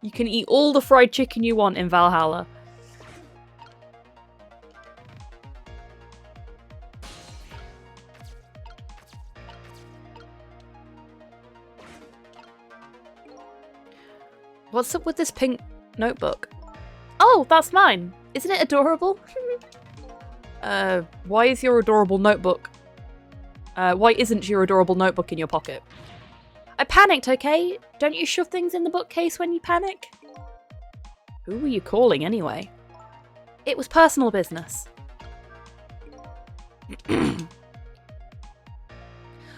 You can eat all the fried chicken you want in Valhalla. What's up with this pink notebook? Oh, that's mine. Isn't it adorable? Why is your adorable notebook? Why isn't your adorable notebook in your pocket? I panicked, okay? Don't you shove things in the bookcase when you panic? Who were you calling anyway? It was personal business.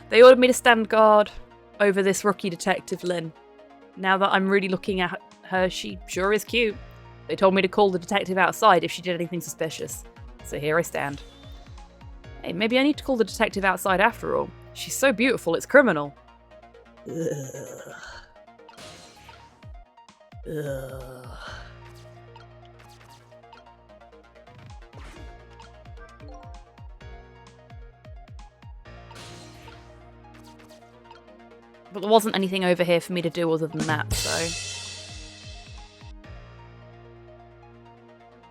They ordered me to stand guard over this rookie detective, Lynn. Now that I'm really looking at her, she sure is cute. They told me to call the detective outside if she did anything suspicious. So here I stand. Hey, maybe I need to call the detective outside after all. She's so beautiful, it's criminal. Ugh. Ugh. But there wasn't anything over here for me to do other than that, so...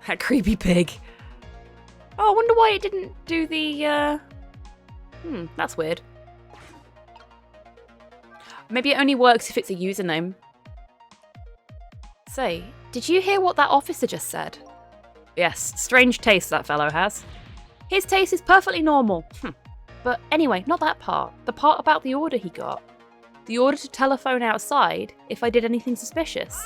That creepy pig. Oh, I wonder why it didn't do the, that's weird. Maybe it only works if it's a username. Say, did you hear what that officer just said? Yes, strange taste that fellow has. His taste is perfectly normal. But anyway, not that part. The part about the order he got. The order to telephone outside if I did anything suspicious.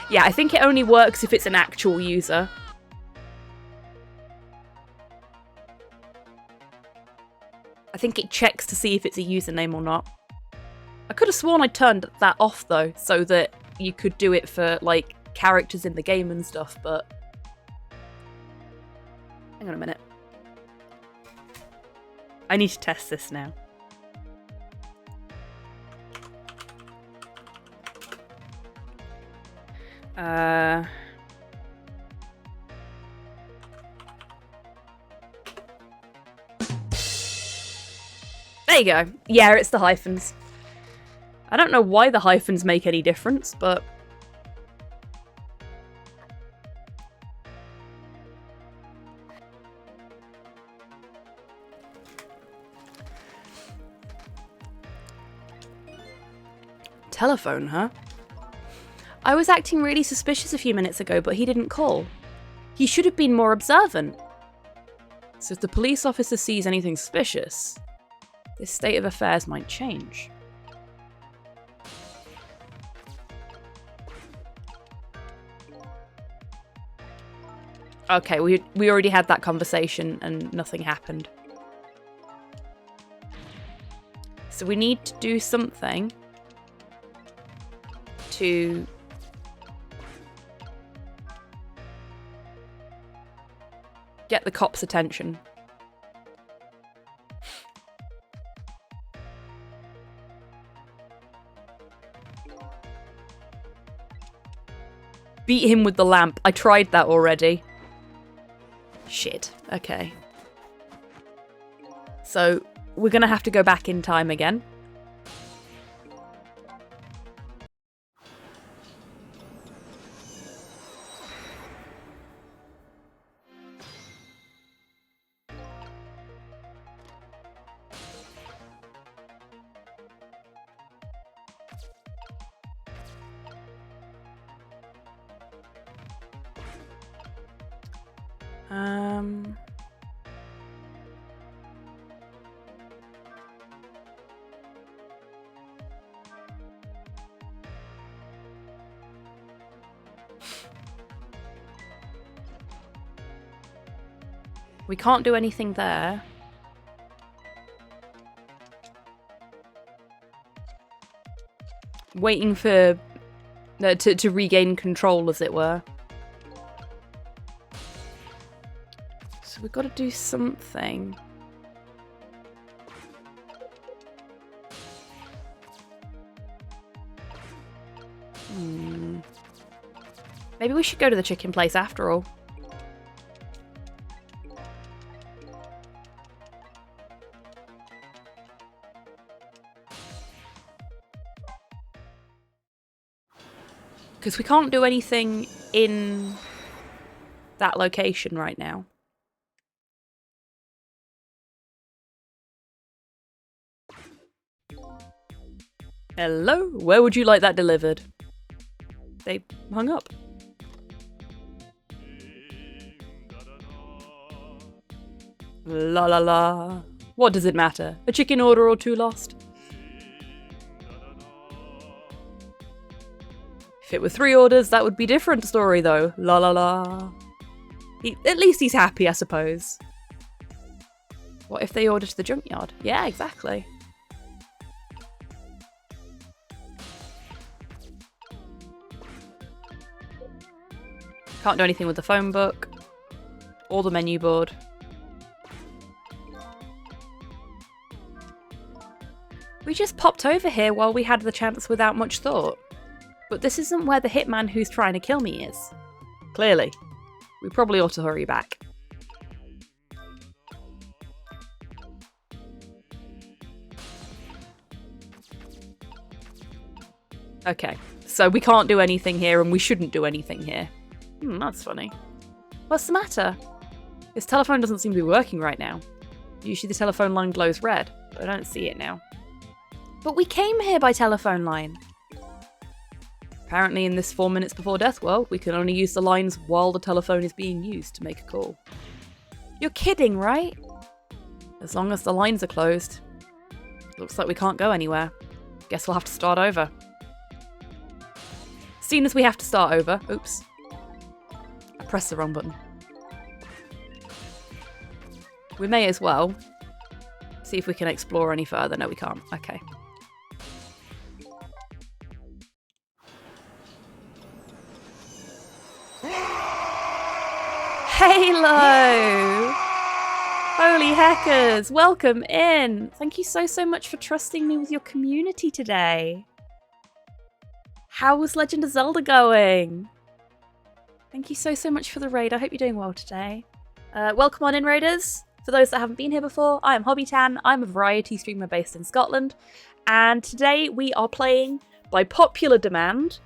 Yeah, I think it only works if it's an actual user. I think it checks to see if it's a username or not. I could have sworn I turned that off though, so that you could do it for like characters in the game and stuff, but... Hang on a minute. I need to test this now. There you go. Yeah, it's the hyphens. I don't know why the hyphens make any difference, but... Telephone, huh? I was acting really suspicious a few minutes ago, but he didn't call. He should have been more observant. So if the police officer sees anything suspicious, this state of affairs might change. Okay, we already had that conversation and nothing happened. So we need to do something to get the cops' attention. Beat him with the lamp. I tried that already. Shit. Okay. So, we're gonna have to go back in time again. We can't do anything there. Waiting for to regain control, as it were. So we've got to do something. Maybe we should go to the chicken place after all. Because we can't do anything in that location right now. Hello? Where would you like that delivered? They hung up. La la la. What does it matter? A chicken order or two lost? If it were 3 orders, that would be a different story, though. La la la. At least he's happy, I suppose. What if they order to the junkyard? Yeah, exactly. Can't do anything with the phone book. Or the menu board. We just popped over here while we had the chance without much thought. But this isn't where the hitman who's trying to kill me is. Clearly. We probably ought to hurry back. Okay, so we can't do anything here and we shouldn't do anything here. That's funny. What's the matter? His telephone doesn't seem to be working right now. Usually the telephone line glows red, but I don't see it now. But we came here by telephone line. Apparently in this 4 minutes before death world, we can only use the lines while the telephone is being used to make a call. You're kidding, right? As long as the lines are closed. Looks like we can't go anywhere. Guess we'll have to start over. Seeing as we have to start over... Oops. I pressed the wrong button. We may as well see if we can explore any further. No, we can't. Okay. Halo! Holy heckers! Welcome in! Thank you so much for trusting me with your community today. How was Legend of Zelda going? Thank you so much for the raid. I hope you're doing well today. Welcome on in, raiders. For those that haven't been here before, I am HobbyTan. I'm a variety streamer based in Scotland. And today we are playing, by popular demand,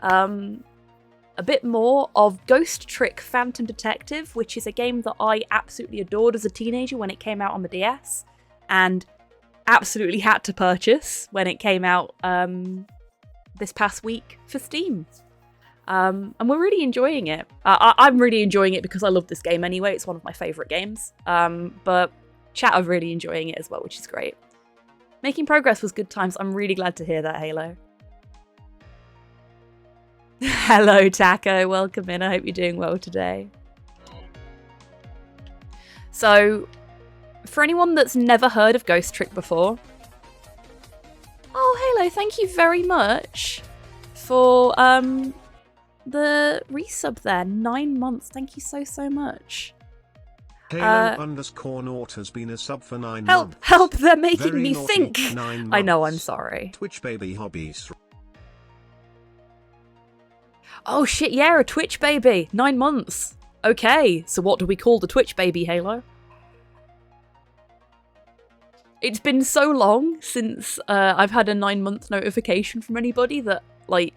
a bit more of Ghost Trick Phantom Detective, which is a game that I absolutely adored as a teenager when it came out on the DS, and absolutely had to purchase when it came out this past week for Steam. And we're really enjoying it. I'm really enjoying it because I love this game anyway. It's one of my favourite games. But chat are really enjoying it as well, which is great. Making progress was good times. I'm really glad to hear that, Halo. Hello, Taco. Welcome in. I hope you're doing well today. So, for anyone that's never heard of Ghost Trick before... Oh, Halo, thank you very much for the resub there. 9 months. Thank you so much. Halo_Naught has been a sub for 9 months. Help, they're making Very me naughty, think. 9 I know, I'm months. sorry. Twitch baby hobbies. Oh shit, yeah, a Twitch baby. 9 months. Okay, so what do we call the Twitch baby, Halo? It's been so long since I've had a 9-month notification from anybody that, like,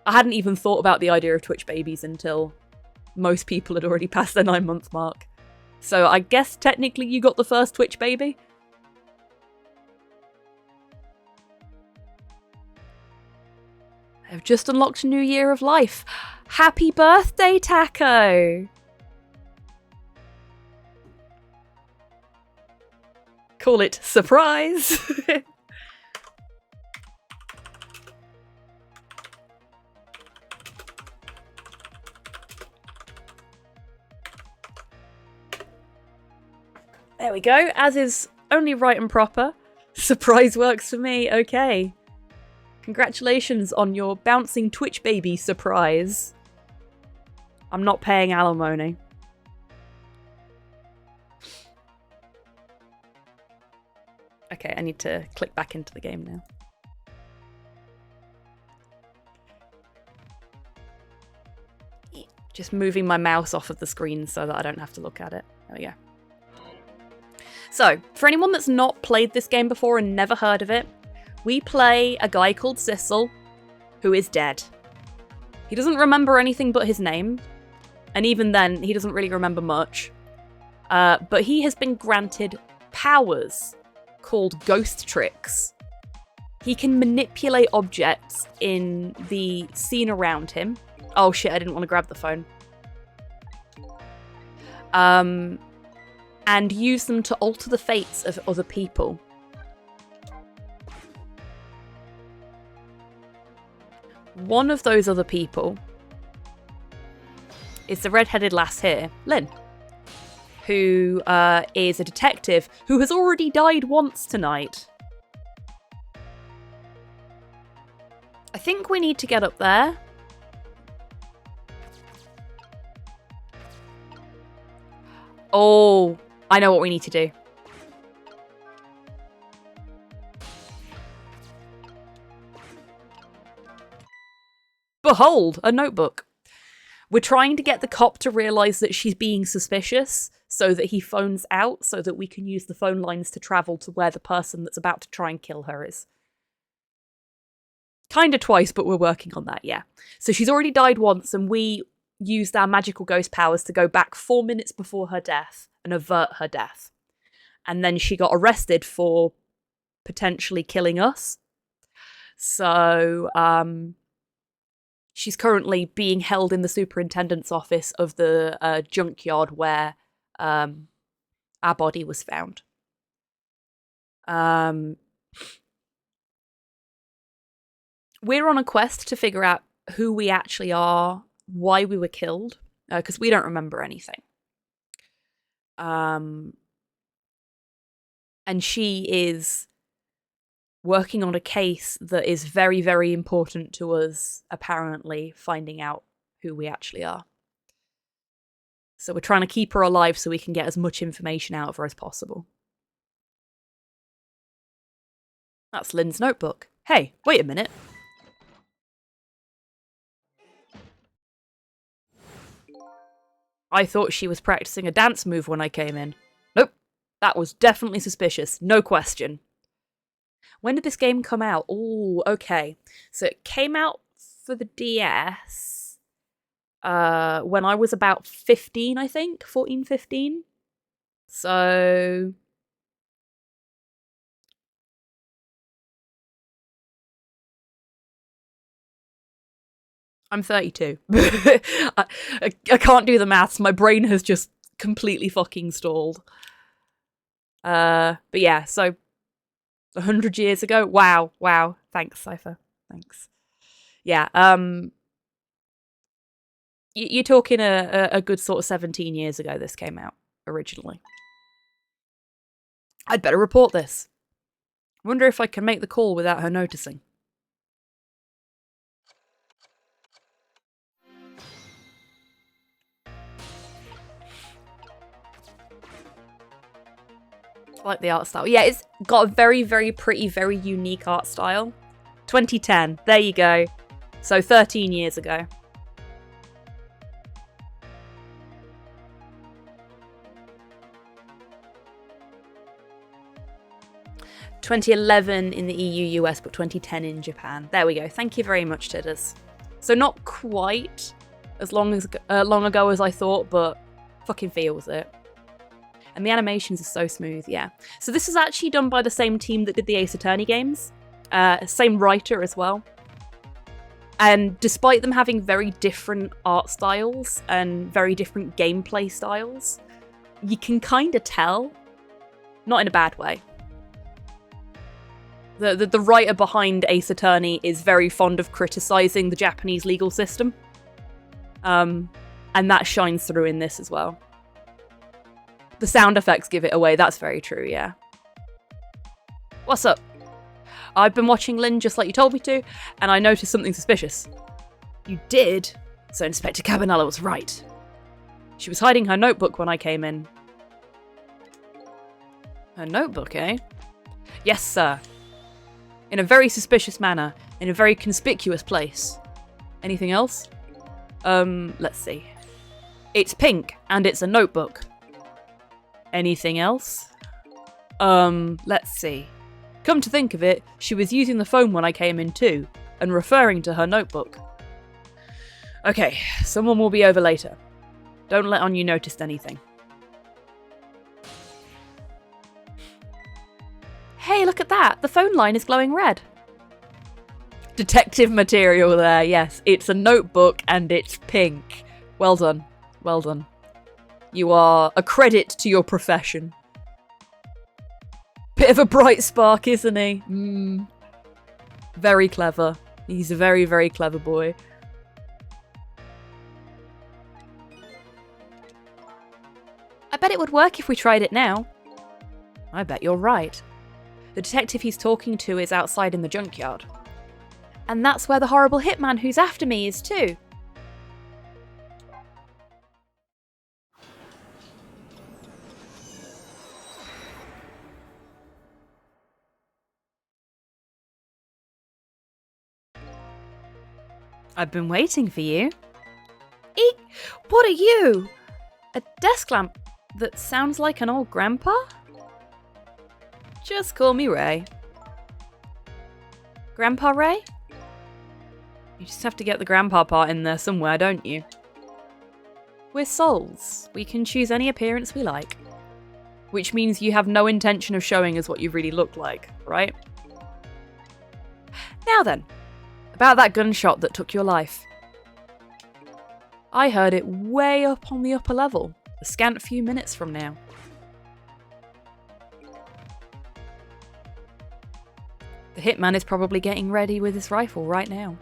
I hadn't even thought about the idea of Twitch babies until most people had already passed their 9-month mark. So I guess technically you got the first Twitch baby. I've just unlocked a new year of life. Happy birthday, Taco! call it surprise. There we go, as is only right and proper. Surprise works for me, okay. Congratulations on your bouncing Twitch baby surprise. I'm not paying alimony. Okay, I need to click back into the game now. Just moving my mouse off of the screen so that I don't have to look at it. There we go. So, for anyone that's not played this game before and never heard of it, we play a guy called Sissel, who is dead. He doesn't remember anything but his name, and even then, he doesn't really remember much. But he has been granted powers called ghost tricks. He can manipulate objects in the scene around him. Oh shit, I didn't want to grab the phone. And use them to alter the fates of other people. One of those other people is the red-headed lass here, Lynn, who is a detective who has already died once tonight. I think we need to get up there. Oh, I know what we need to do. Behold, a notebook. We're trying to get the cop to realise that she's being suspicious so that he phones out so that we can use the phone lines to travel to where the person that's about to try and kill her is. Kinda twice, but we're working on that, yeah. So she's already died once and we used our magical ghost powers to go back 4 minutes before her death and avert her death. And then she got arrested for potentially killing us. So, she's currently being held in the superintendent's office of the junkyard where our body was found. We're on a quest to figure out who we actually are, why we were killed, because we don't remember anything. And she is working on a case that is very, very important to us, apparently, finding out who we actually are. So we're trying to keep her alive so we can get as much information out of her as possible. That's Lynn's notebook. Hey, wait a minute. I thought she was practicing a dance move when I came in. Nope, that was definitely suspicious, no question. When did this game come out? Oh, okay. So it came out for the DS when I was about 15, I think. 14, 15. So... I'm 32. I can't do the maths. My brain has just completely fucking stalled. But yeah, so 100 years ago. Wow. Thanks, Cypher. Thanks. Yeah. You're talking a good sort of 17 years ago. This came out originally. I'd better report this. Wonder if I can make the call without her noticing. I like the art style. Yeah, it's got a very, very pretty, very unique art style. 2010. There you go. So 13 years ago. ...2011 in the EU, US, but 2010 in Japan. There we go. Thank you very much, Tidders. So not quite as long ago as I thought, but fucking feels it. And the animations are so smooth, yeah. So this is actually done by the same team that did the Ace Attorney games. Same writer as well. And despite them having very different art styles and very different gameplay styles, you can kind of tell, not in a bad way, The writer behind Ace Attorney is very fond of criticising the Japanese legal system. And that shines through in this as well. The sound effects give it away, that's very true, yeah. What's up? I've been watching Lynn just like you told me to, and I noticed something suspicious. You did? So Inspector Cabanella was right. She was hiding her notebook when I came in. Her notebook, eh? Yes, sir. In a very suspicious manner, in a very conspicuous place. Anything else? Let's see. It's pink, and it's a notebook. Anything else? Let's see. Come to think of it, she was using the phone when I came in too, and referring to her notebook. Okay, someone will be over later. Don't let on you noticed anything. Hey, look at that! The phone line is glowing red. Detective material there, yes. It's a notebook and it's pink. Well done. Well done. You are a credit to your profession. Bit of a bright spark, isn't he? Very clever. He's a very, very clever boy. I bet it would work if we tried it now. I bet you're right. The detective he's talking to is outside in the junkyard. And that's where the horrible hitman who's after me is too. I've been waiting for you. Eek! What are you? A desk lamp that sounds like an old grandpa? Just call me Ray. Grandpa Ray? You just have to get the grandpa part in there somewhere, don't you? We're souls. We can choose any appearance we like. Which means you have no intention of showing us what you really look like, right? Now then, about that gunshot that took your life. I heard it way up on the upper level, a scant few minutes from now. The hitman is probably getting ready with his rifle right now.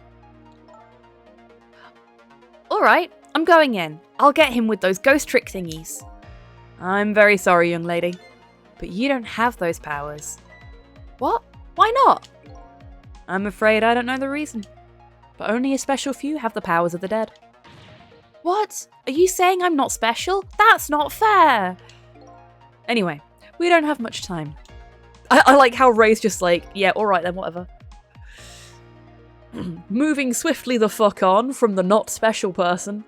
Alright, I'm going in. I'll get him with those ghost trick thingies. I'm very sorry, young lady, but you don't have those powers. What? Why not? I'm afraid I don't know the reason, but only a special few have the powers of the dead. What? Are you saying I'm not special? That's not fair! Anyway, we don't have much time. I like how Ray's just like, yeah, alright then, whatever. Moving swiftly the fuck on from the not special person.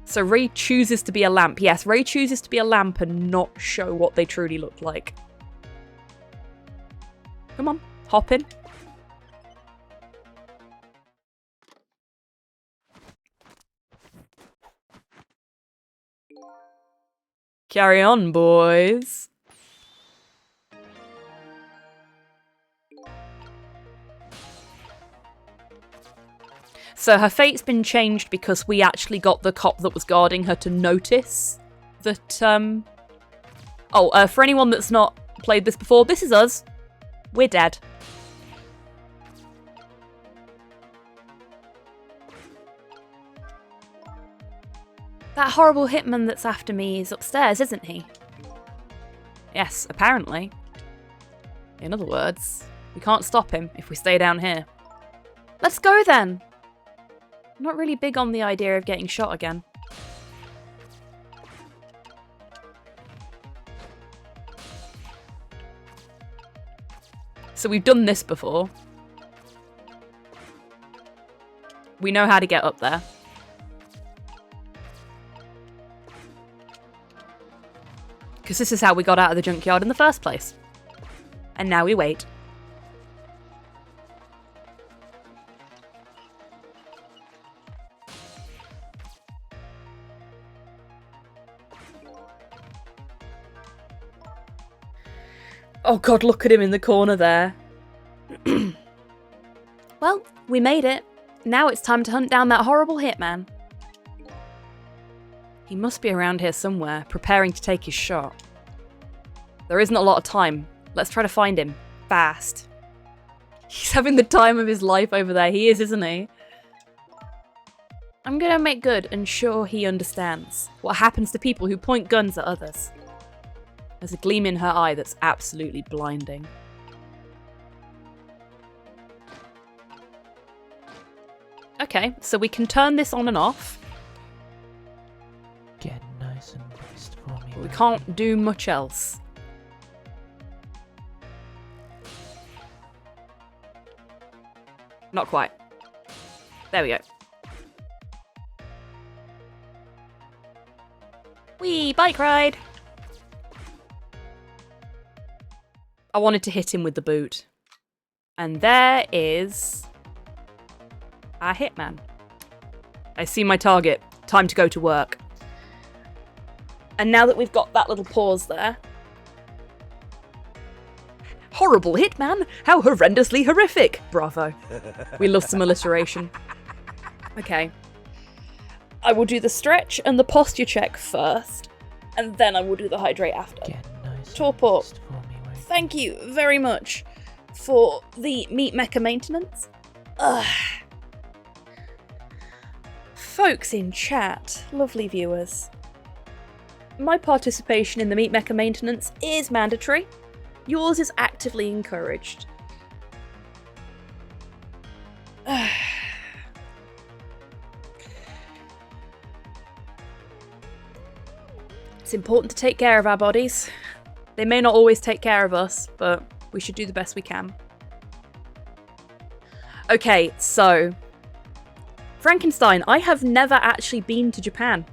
So Ray chooses to be a lamp. Yes, Ray chooses to be a lamp and not show what they truly look like. Come on, hop in. Carry on, boys. So her fate's been changed because we actually got the cop that was guarding her to notice that, for anyone that's not played this before, this is us. We're dead. That horrible hitman that's after me is upstairs, isn't he? Yes, apparently. In other words, we can't stop him if we stay down here. Let's go then! I'm not really big on the idea of getting shot again. So we've done this before. We know how to get up there. Because this is how we got out of the junkyard in the first place. And now we wait. Oh god, look at him in the corner there. Well, we made it. Now it's time to hunt down that horrible hitman. He must be around here somewhere, preparing to take his shot. There isn't a lot of time, Let's try to find him. Fast. He's having the time of his life over there. He is, isn't he? I'm gonna make good and sure he understands what happens to people who point guns at others. There's a gleam in her eye that's absolutely blinding. Okay, so we can turn this on and off. Get nice and moist for me. But we can't do much else. Not quite. There we go. Whee! Bike ride! I wanted to hit him with the boot. And there is... our hitman. I see my target. Time to go to work. And now that we've got that little pause there... horrible hitman! How horrendously horrific! Bravo. We love some alliteration. Okay. I will do the stretch and the posture check first, and then I will do the hydrate after. Get nice Torpor, for me, thank you very much for the meat mecha maintenance. Ugh. Folks in chat, lovely viewers. My participation in the meat mecha maintenance is mandatory. Yours is actively encouraged. It's important to take care of our bodies. They may not always take care of us, but we should do the best we can. Okay, so Frankenstein. I have never actually been to Japan.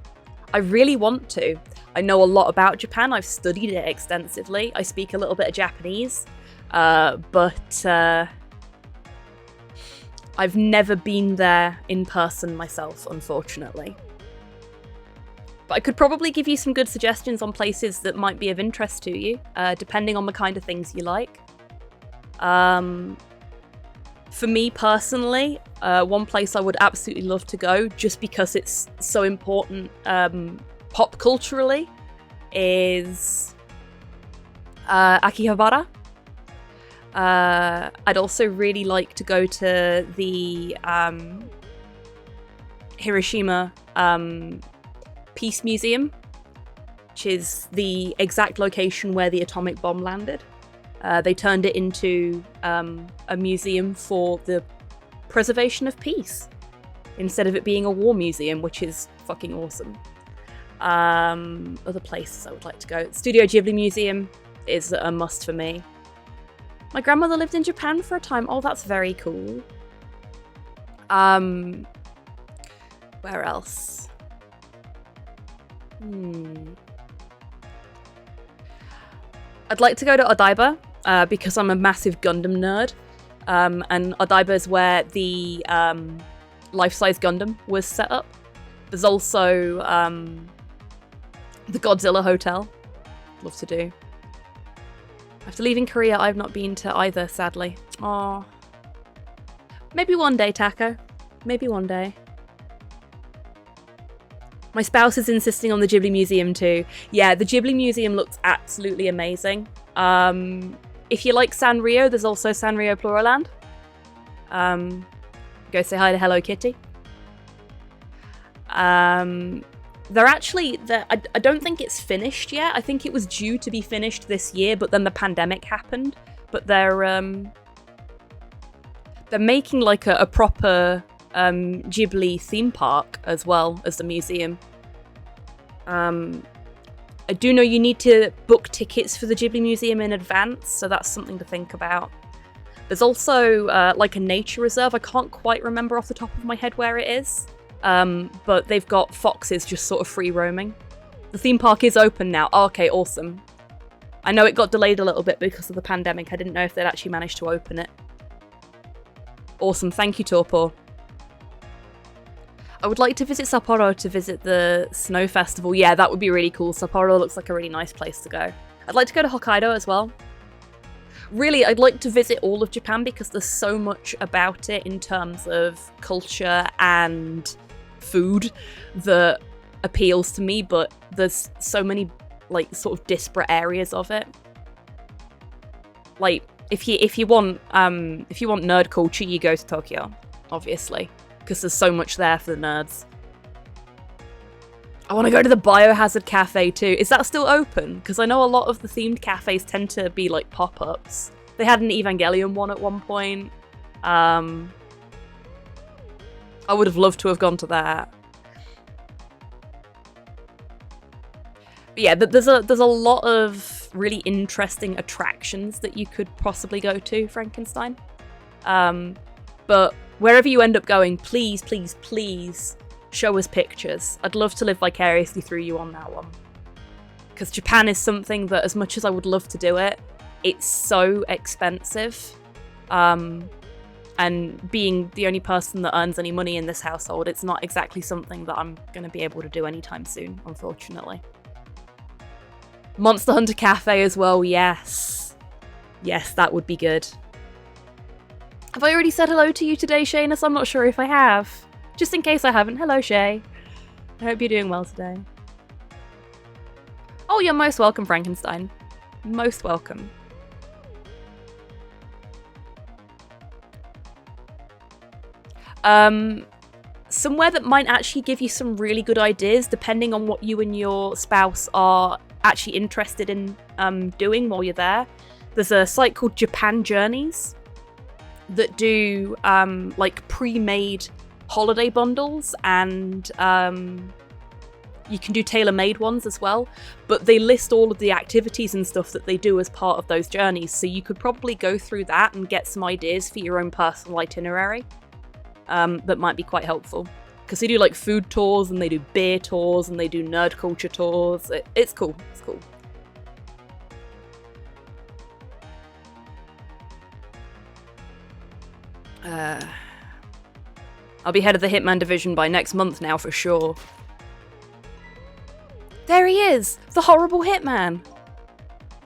I really want to. I know a lot about Japan. I've studied it extensively. I speak a little bit of Japanese, but I've never been there in person myself, unfortunately. But I could probably give you some good suggestions on places that might be of interest to you, depending on the kind of things you like. For me personally, one place I would absolutely love to go, just because it's so important pop culturally, is Akihabara. I'd also really like to go to the Hiroshima Peace Museum, which is the exact location where the atomic bomb landed. They turned it into a museum for the preservation of peace, instead of it being a war museum, which is fucking awesome. Other places I would like to go. Studio Ghibli Museum is a must for me. My grandmother lived in Japan for a time. Oh, that's very cool. Where else? I'd like to go to Odaiba, because I'm a massive Gundam nerd. And Odaiba is where the life-size Gundam was set up. There's also the Godzilla Hotel. Love to do. After leaving Korea, I've not been to either, sadly. Aww. Maybe one day, Taco. Maybe one day. My spouse is insisting on the Ghibli Museum too. Yeah, the Ghibli Museum looks absolutely amazing. If you like Sanrio, there's also Sanrio Pluraland. Go say hi to Hello Kitty. I don't think it's finished yet. I think it was due to be finished this year, but then the pandemic happened. But they're making like a proper Ghibli theme park as well as the museum. I do know you need to book tickets for the Ghibli Museum in advance, so that's something to think about. There's also like a nature reserve. I can't quite remember off the top of my head where it is, but they've got foxes just sort of free roaming. The theme park is open now. Oh, okay, awesome. I know it got delayed a little bit because of the pandemic. I didn't know if they'd actually managed to open it. Awesome, thank you, Torpor. I would like to visit Sapporo to visit the snow festival. Yeah, that would be really cool. Sapporo looks like a really nice place to go. I'd like to go to Hokkaido as well. Really, I'd like to visit all of Japan because there's so much about it in terms of culture and food that appeals to me, but there's so many like sort of disparate areas of it. like, if you want nerd culture, you go to Tokyo, obviously, because there's so much there for the nerds. I want to go to the Biohazard Cafe too. Is that still open? Because I know a lot of the themed cafes tend to be like pop-ups. They had an Evangelion one at one point. I would have loved to have gone to that. But yeah, there's a lot of really interesting attractions that you could possibly go to, Frankenstein. But wherever you end up going, please, please, please show us pictures. I'd love to live vicariously through you on that one. Because Japan is something that, as much as I would love to do it, it's so expensive. And being the only person that earns any money in this household, it's not exactly something that I'm going to be able to do anytime soon, unfortunately. Monster Hunter Cafe as well, yes. Yes, that would be good. Have I already said hello to you today, Shayness? I'm not sure if I have. Just in case I haven't. Hello, Shay. I hope you're doing well today. Oh, you're most welcome, Frankenstein. Most welcome. Somewhere that might actually give you some really good ideas, depending on what you and your spouse are actually interested in doing while you're there. There's a site called Japan Journeys that do like pre-made holiday bundles, and you can do tailor-made ones as well, but they list all of the activities and stuff that they do as part of those journeys, so you could probably go through that and get some ideas for your own personal itinerary that might be quite helpful, because they do like food tours and they do beer tours and they do nerd culture tours. It's cool. It's cool. I'll be head of the Hitman division by next month now for sure. There he is! The horrible Hitman!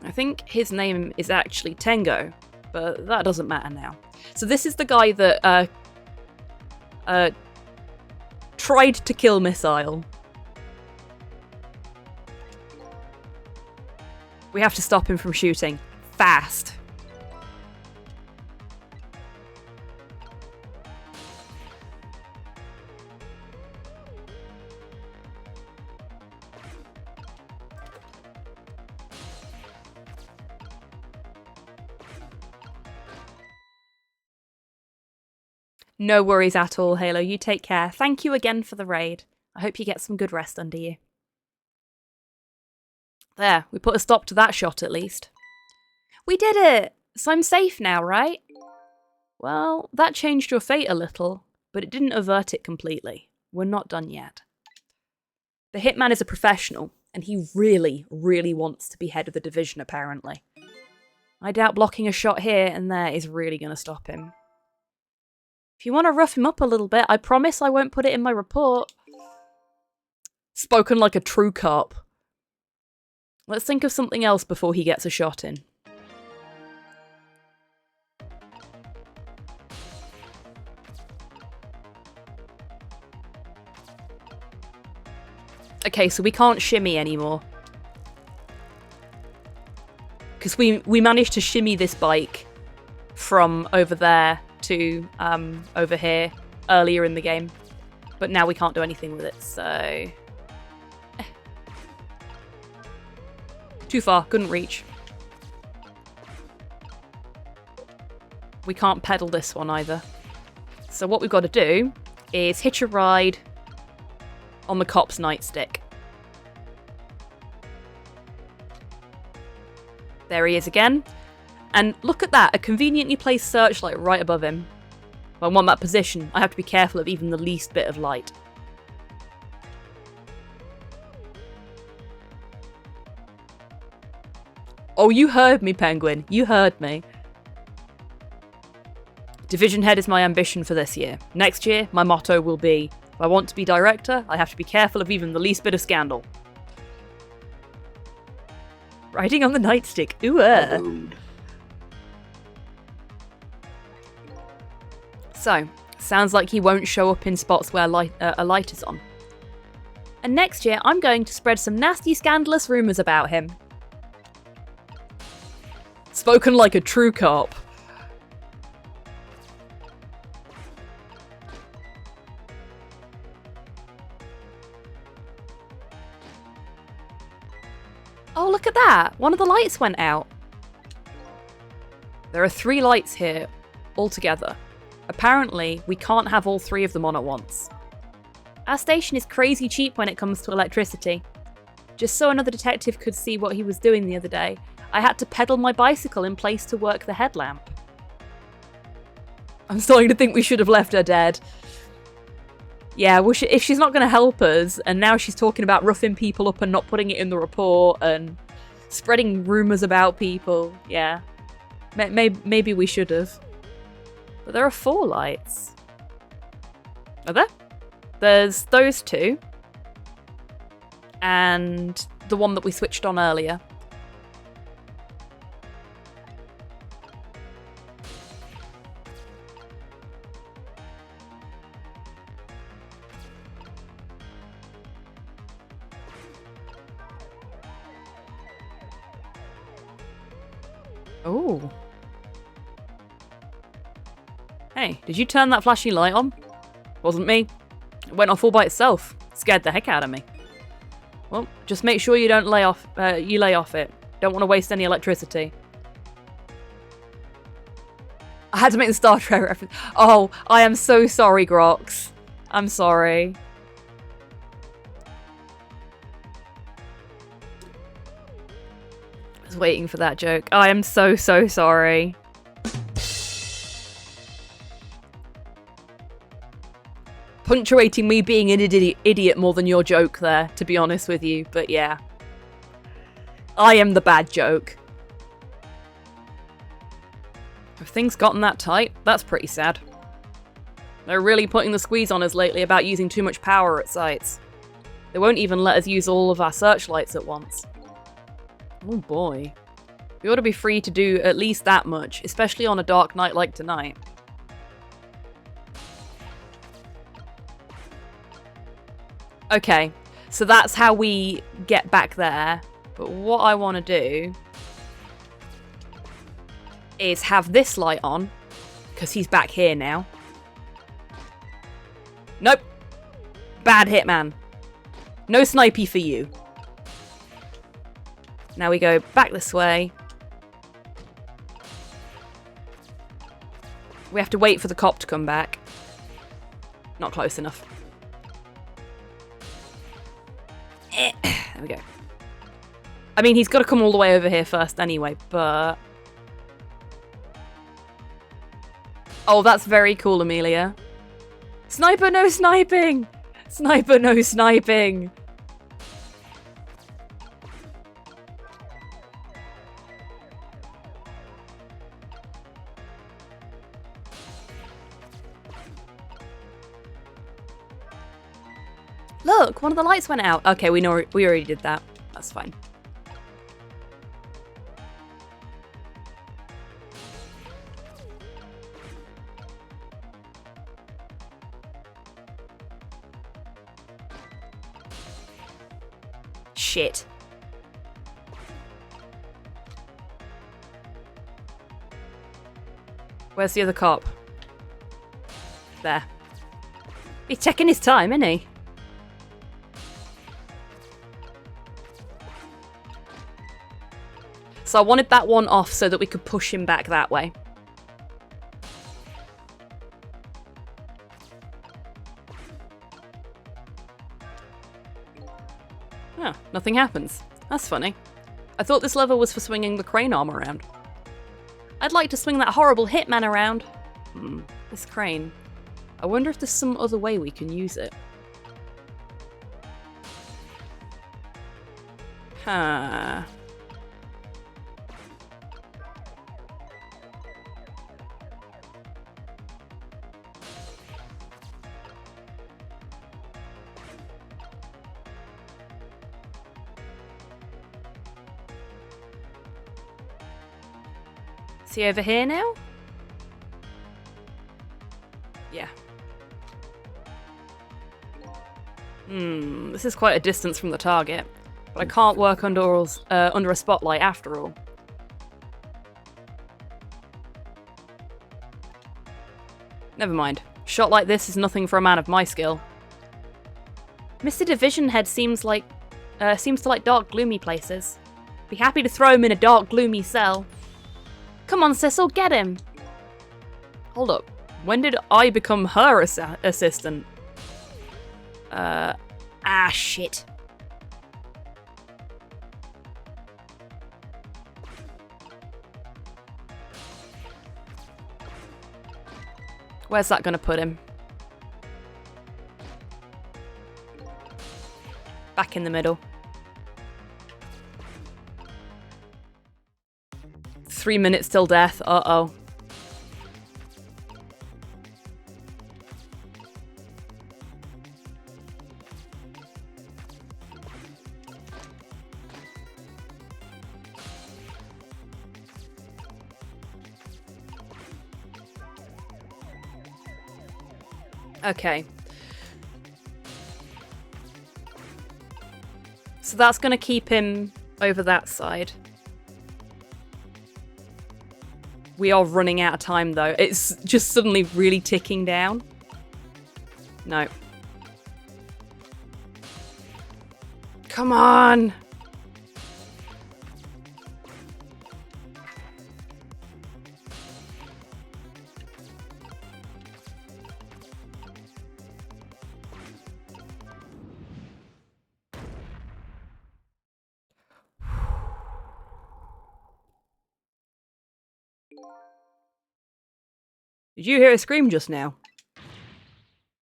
I think his name is actually Tengo, but that doesn't matter now. So this is the guy that tried to kill Missile. We have to stop him from shooting. Fast. No worries at all, Halo. You take care. Thank you again for the raid. I hope you get some good rest under you. There, we put a stop to that shot at least. We did it! So I'm safe now, right? Well, that changed your fate a little, but it didn't avert it completely. We're not done yet. The Hitman is a professional, and he really, really wants to be head of the division, apparently. I doubt blocking a shot here and there is really going to stop him. If you want to rough him up a little bit, I promise I won't put it in my report. Spoken like a true cop. Let's think of something else before he gets a shot in. Okay, so we can't shimmy anymore. Because we managed to shimmy this bike from over there to over here earlier in the game, but now we can't do anything with it, so too far, couldn't reach. We can't pedal this one either, so what we've got to do is hitch a ride on the cop's nightstick. There he is again. And look at that, a conveniently placed searchlight right above him. If I want that position, I have to be careful of even the least bit of light. Oh, you heard me, Penguin. You heard me. Division head is my ambition for this year. Next year, my motto will be, if I want to be director, I have to be careful of even the least bit of scandal. Riding on the nightstick. Ooh. So, sounds like he won't show up in spots where a light is on. And next year, I'm going to spread some nasty, scandalous rumours about him. Spoken like a true cop. Oh, look at that! One of the lights went out. There are 3 lights here, all together. Apparently, we can't have all 3 of them on at once. Our station is crazy cheap when it comes to electricity. Just so another detective could see what he was doing the other day, I had to pedal my bicycle in place to work the headlamp. I'm starting to think we should have left her dead. Yeah, well, if she's not going to help us, and now she's talking about roughing people up and not putting it in the report, and spreading rumours about people, yeah. Maybe we should have. But there are 4 lights. Are there? There's those 2. And the one that we switched on earlier. Oh. Hey, did you turn that flashing light on? Wasn't me. It went off all by itself. Scared the heck out of me. Well, just make sure you don't lay off it. Don't want to waste any electricity. I had to make the Star Trek reference. Oh, I am so sorry, Grox. I'm sorry. I was waiting for that joke. I am so sorry. Punctuating me being an idiot more than your joke there, to be honest with you, but yeah. I am the bad joke. Have things gotten that tight? That's pretty sad. They're really putting the squeeze on us lately about using too much power at sites. They won't even let us use all of our searchlights at once. Oh boy. We ought to be free to do at least that much, especially on a dark night like tonight. Okay, so that's how we get back there. But what I want to do is have this light on, because he's back here now. Nope. Bad hitman. No snipey for you. Now we go back this way. We have to wait for the cop to come back. Not close enough. There we go. I mean, he's got to come all the way over here first anyway, but... Oh, that's very cool, Amelia. Sniper, no sniping! Sniper, no sniping! Look, one of the lights went out. Okay, we already did that. That's fine. Shit. Where's the other cop? There. He's checking his time, isn't he? So I wanted that one off so that we could push him back that way. Ah, nothing happens. That's funny. I thought this lever was for swinging the crane arm around. I'd like to swing that horrible hitman around. This crane. I wonder if there's some other way we can use it. Huh. Is he over here now? Yeah. This is quite a distance from the target, but I can't work under a spotlight after all. Never mind. Shot like this is nothing for a man of my skill. Mr. Division Head seems to like dark, gloomy places. Be happy to throw him in a dark, gloomy cell. Come on, Sissel, get him! Hold up. When did I become her assistant? Shit. Where's that gonna put him? Back in the middle. 3 minutes till death. Uh-oh. Okay. So that's going to keep him over that side. We are running out of time, though. It's just suddenly really ticking down. No. Come on! Did you hear a scream just now?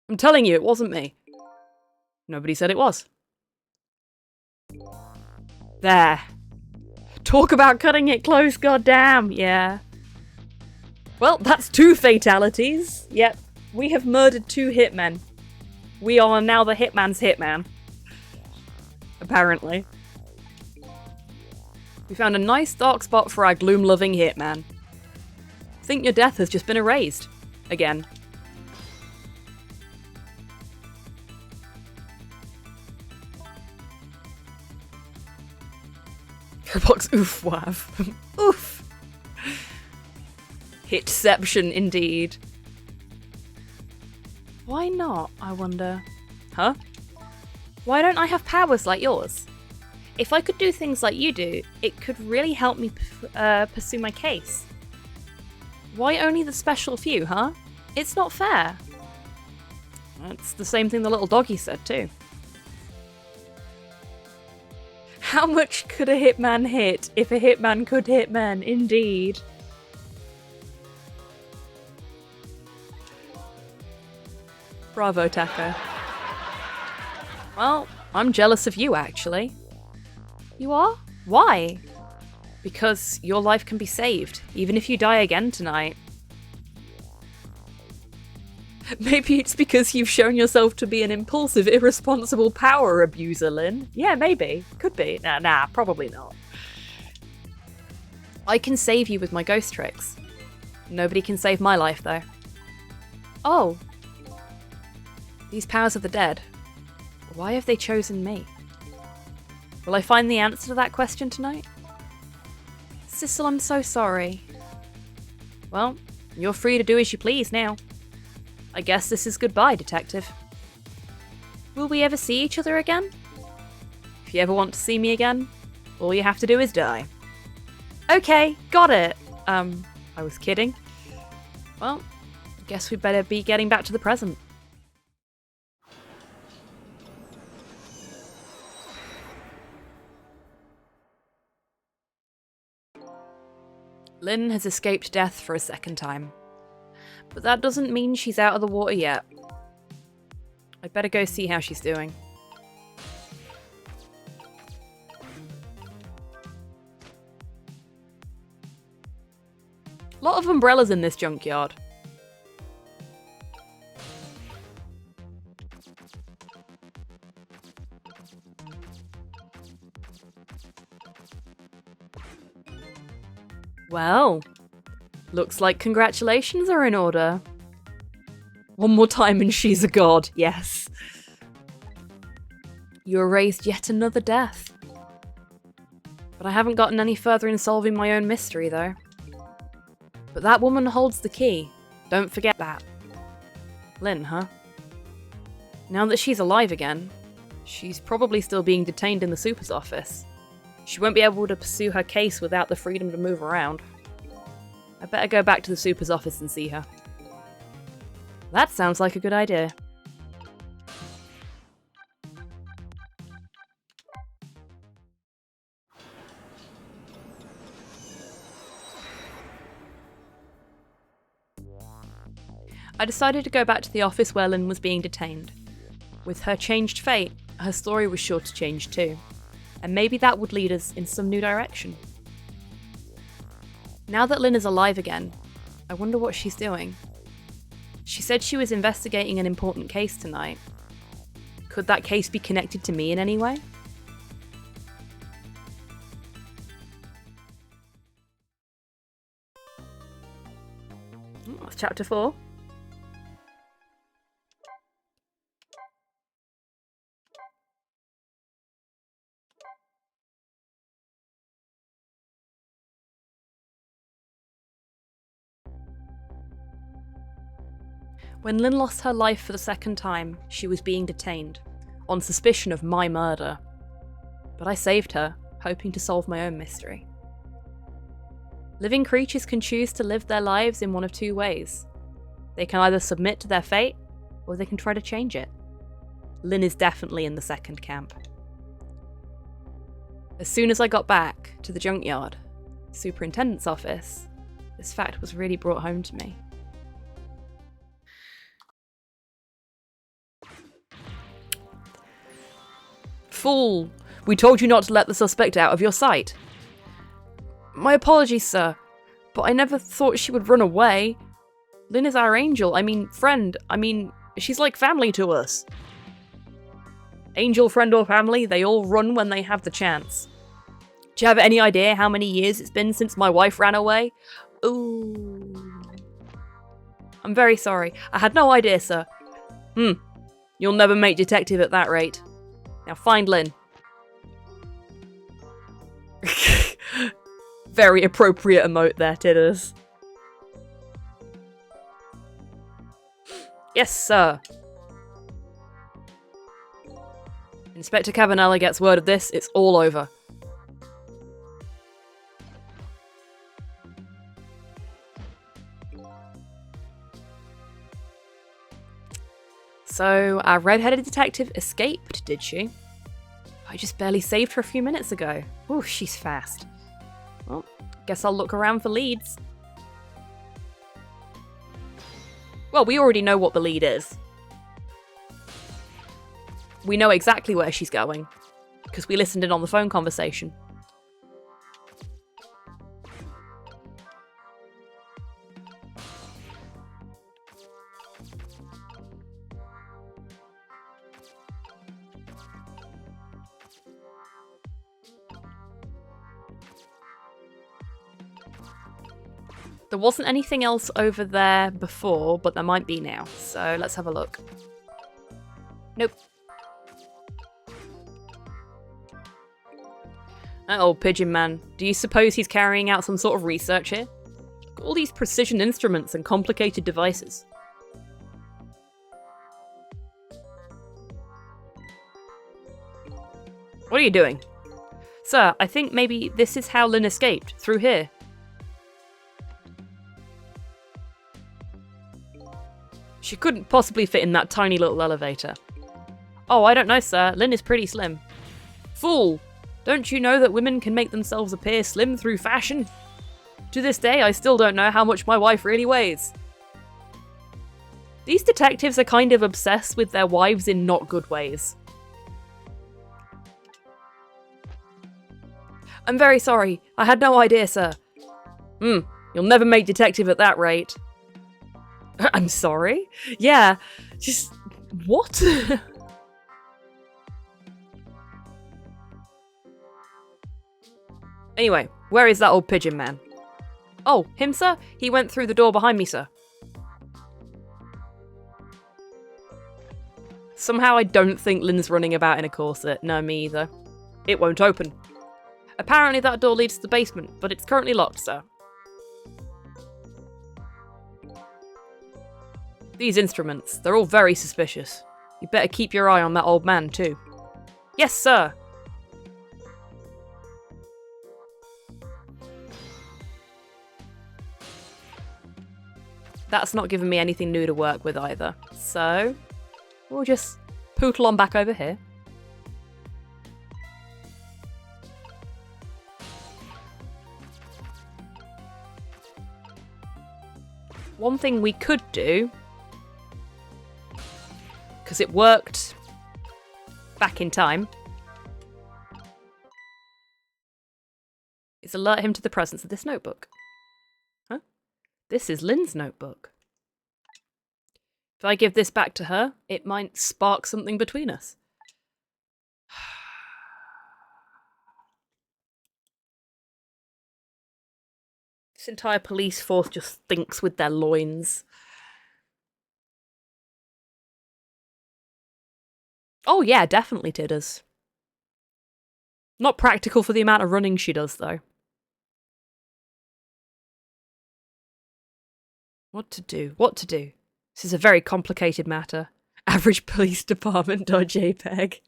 I'm telling you, it wasn't me. Nobody said it was. There. Talk about cutting it close, goddamn. Yeah. Well, that's 2 fatalities. Yep. We have murdered 2 hitmen. We are now the hitman's hitman. Apparently. We found a nice dark spot for our gloom-loving hitman. Think your death has just been erased. Again. Box oof wav. Oof. Hitception indeed. Why not, I wonder? Huh? Why don't I have powers like yours? If I could do things like you do, it could really help me pursue my case. Why only the special few, huh? It's not fair. That's the same thing the little doggy said too. How much could a hitman hit if a hitman could hit men? Indeed. Bravo, Taco. Well, I'm jealous of you, actually. You are? Why? Because your life can be saved, even if you die again tonight. Maybe it's because you've shown yourself to be an impulsive, irresponsible power abuser, Lynn. Yeah, maybe. Could be. Nah, probably not. I can save you with my ghost tricks. Nobody can save my life, though. Oh. These powers of the dead. Why have they chosen me? Will I find the answer to that question tonight? Sissel, I'm so sorry. Well, you're free to do as you please now. I guess this is goodbye, Detective. Will we ever see each other again? If you ever want to see me again, all you have to do is die. Okay, got it. I was kidding. Well, I guess we better be getting back to the present. Lynn has escaped death for a second time. But that doesn't mean she's out of the water yet. I'd better go see how she's doing. A lot of umbrellas in this junkyard. Well, looks like congratulations are in order. One more time and she's a god, yes. You erased yet another death. But I haven't gotten any further in solving my own mystery, though. But that woman holds the key. Don't forget that. Lynn, huh? Now that she's alive again, she's probably still being detained in the super's office. She won't be able to pursue her case without the freedom to move around. I better go back to the super's office and see her. That sounds like a good idea. I decided to go back to the office where Lynn was being detained. With her changed fate, her story was sure to change too, and maybe that would lead us in some new direction. Now that Lynn is alive again, I wonder what she's doing. She said she was investigating an important case tonight. Could that case be connected to me in any way? That's chapter 4. When Lynn lost her life for the second time, she was being detained, on suspicion of my murder. But I saved her, hoping to solve my own mystery. Living creatures can choose to live their lives in one of two ways. They can either submit to their fate, or they can try to change it. Lynn is definitely in the second camp. As soon as I got back to the junkyard, superintendent's office, this fact was really brought home to me. Fool! We told you not to let the suspect out of your sight. My apologies, sir, but I never thought she would run away. Lynn is our angel, friend. She's like family to us. Angel, friend, or family, they all run when they have the chance. Do you have any idea how many years it's been since my wife ran away? Ooh. I'm very sorry. I had no idea, sir. You'll never make detective at that rate. Now find Lynn. Very appropriate emote there, Tidders. Yes, sir. Inspector Cavanella gets word of this, it's all over. So, our red-headed detective escaped, did she? I just barely saved her a few minutes ago. Ooh, she's fast. Well, guess I'll look around for leads. Well, we already know what the lead is. We know exactly where she's going, because we listened in on the phone conversation. There wasn't anything else over there before, but there might be now, so let's have a look. Nope. That old pigeon man. Do you suppose he's carrying out some sort of research here? All these precision instruments and complicated devices. What are you doing? Sir, I think maybe this is how Lynn escaped, through here. She couldn't possibly fit in that tiny little elevator. Oh, I don't know, sir. Lynn is pretty slim. Fool! Don't you know that women can make themselves appear slim through fashion? To this day, I still don't know how much my wife really weighs. These detectives are kind of obsessed with their wives in not good ways. I'm very sorry. I had no idea, sir. You'll never make detective at that rate. I'm sorry? Yeah, just... what? Anyway, where is that old pigeon man? Oh, him, sir? He went through the door behind me, sir. Somehow I don't think Lynn's running about in a corset. No, me either. It won't open. Apparently that door leads to the basement, but it's currently locked, sir. These instruments, they're all very suspicious. You better keep your eye on that old man, too. Yes, sir! That's not giving me anything new to work with either. So, we'll just pootle on back over here. One thing we could do, because it worked back in time, is alert him to the presence of this notebook. Huh? This is Lynn's notebook. If I give this back to her, it might spark something between us. This entire police force just thinks with their loins. Oh yeah, definitely titters. Not practical for the amount of running she does, though. What to do? What to do? This is a very complicated matter. Average police department.jpg.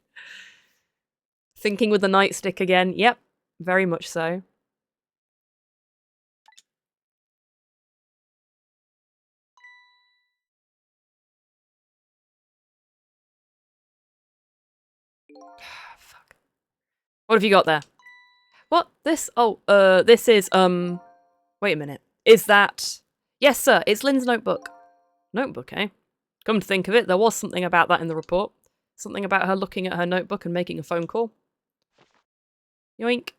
Thinking with the nightstick again. Yep, very much so. Fuck. What have you got there? What? This? Oh, this is, wait a minute. Is that... Yes, sir, it's Lynn's notebook. Notebook, eh? Come to think of it, there was something about that in the report. Something about her looking at her notebook and making a phone call. Yoink.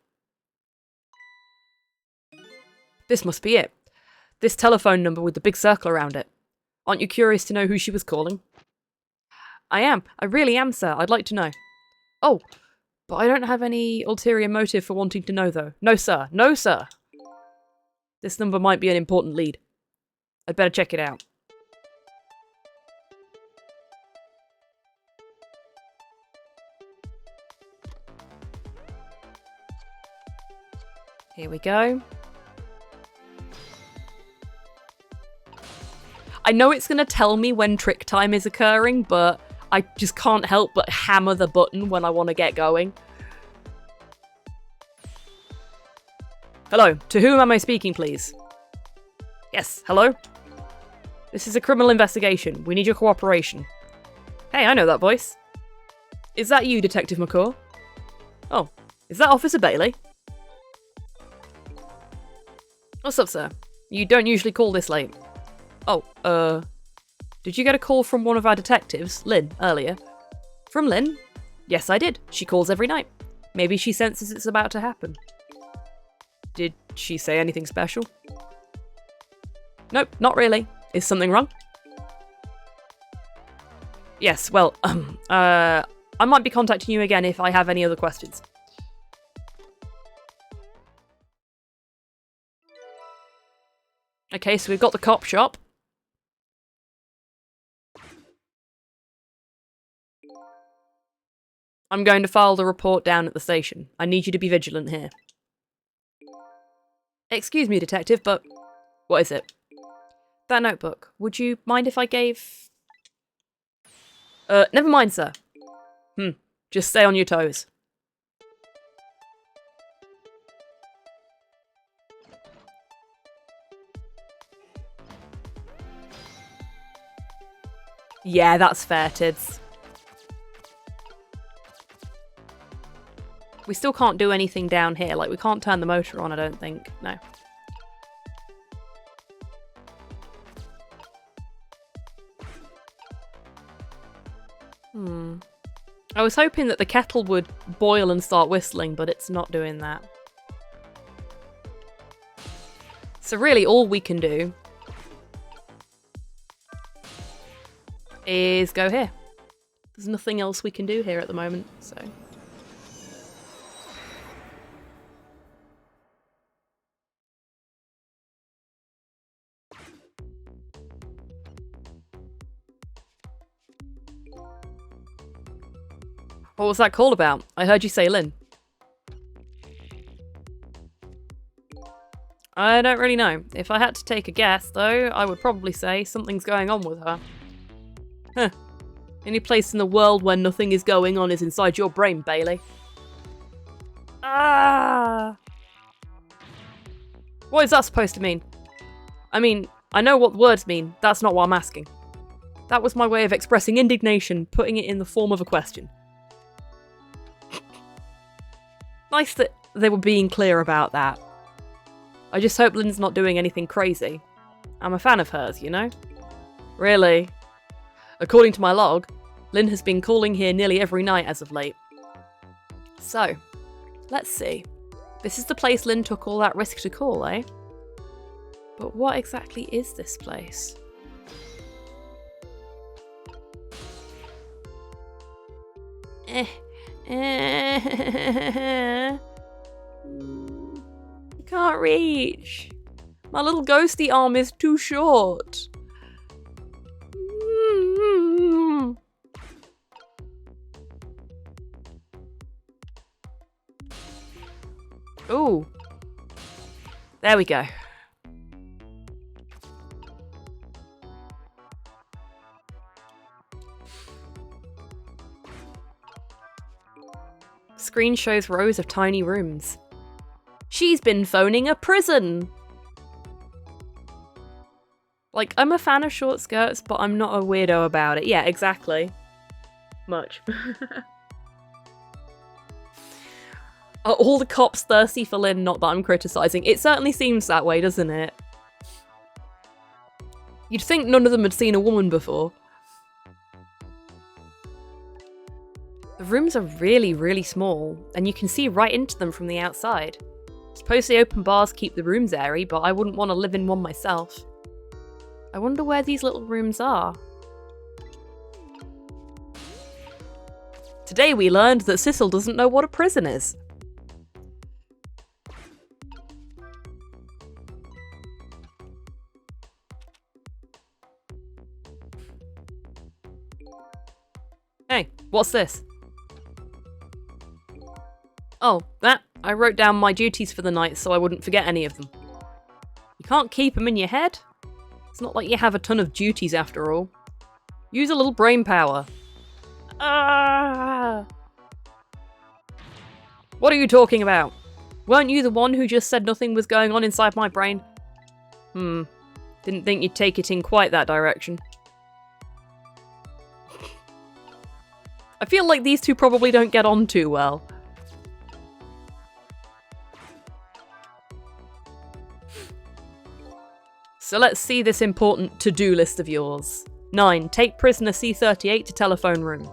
This must be it. This telephone number with the big circle around it. Aren't you curious to know who she was calling? I am. I really am, sir. I'd like to know. Oh, but I don't have any ulterior motive for wanting to know, though. No, sir. No, sir. This number might be an important lead. I'd better check it out. Here we go. I know it's going to tell me when trick time is occurring, but I just can't help but hammer the button when I want to get going. Hello, to whom am I speaking, please? Yes, hello? This is a criminal investigation. We need your cooperation. Hey, I know that voice. Is that you, Detective McCaw? Oh, is that Officer Bailey? What's up, sir? You don't usually call this late. Oh, did you get a call from one of our detectives, Lynn, earlier? From Lynn? Yes, I did. She calls every night. Maybe she senses it's about to happen. Did she say anything special? Nope, not really. Is something wrong? Yes, well, I might be contacting you again if I have any other questions. Okay, so we've got the cop shop. I'm going to file the report down at the station. I need you to be vigilant here. Excuse me, detective, but... What is it? That notebook. Would you mind if I gave... never mind, sir. Just stay on your toes. Yeah, that's fair, Tids. We still can't do anything down here. Like, we can't turn the motor on, I don't think. No. I was hoping that the kettle would boil and start whistling, but it's not doing that. So really, all we can do is go here. There's nothing else we can do here at the moment, so... What was that call about? I heard you say Lynn. I don't really know. If I had to take a guess, though, I would probably say something's going on with her. Huh. Any place in the world where nothing is going on is inside your brain, Bailey. Ah! What is that supposed to mean? I mean, I know what words mean. That's not what I'm asking. That was my way of expressing indignation, putting it in the form of a question. Nice that they were being clear about that. I just hope Lynn's not doing anything crazy. I'm a fan of hers, you know? Really? According to my log, Lynn has been calling here nearly every night as of late. So, let's see. This is the place Lynn took all that risk to call, eh? But what exactly is this place? I can't reach. My little ghosty arm is too short. Ooh. There we go. Screen shows rows of tiny rooms. She's been phoning a prison! Like, I'm a fan of short skirts, but I'm not a weirdo about it. Yeah, exactly. Much. Are all the cops thirsty for Lynn? Not that I'm criticising. It certainly seems that way, doesn't it? You'd think none of them had seen a woman before. The rooms are really, really small, and you can see right into them from the outside. Suppose the open bars keep the rooms airy, but I wouldn't want to live in one myself. I wonder where these little rooms are. Today we learned that Sissel doesn't know what a prison is. Hey, what's this? Oh, that. I wrote down my duties for the night so I wouldn't forget any of them. You can't keep them in your head? It's not like you have a ton of duties after all. Use a little brain power. Ah! What are you talking about? Weren't you the one who just said nothing was going on inside my brain? Didn't think you'd take it in quite that direction. I feel like these two probably don't get on too well. So let's see this important to-do list of yours. 9. Take prisoner C-38 to telephone room.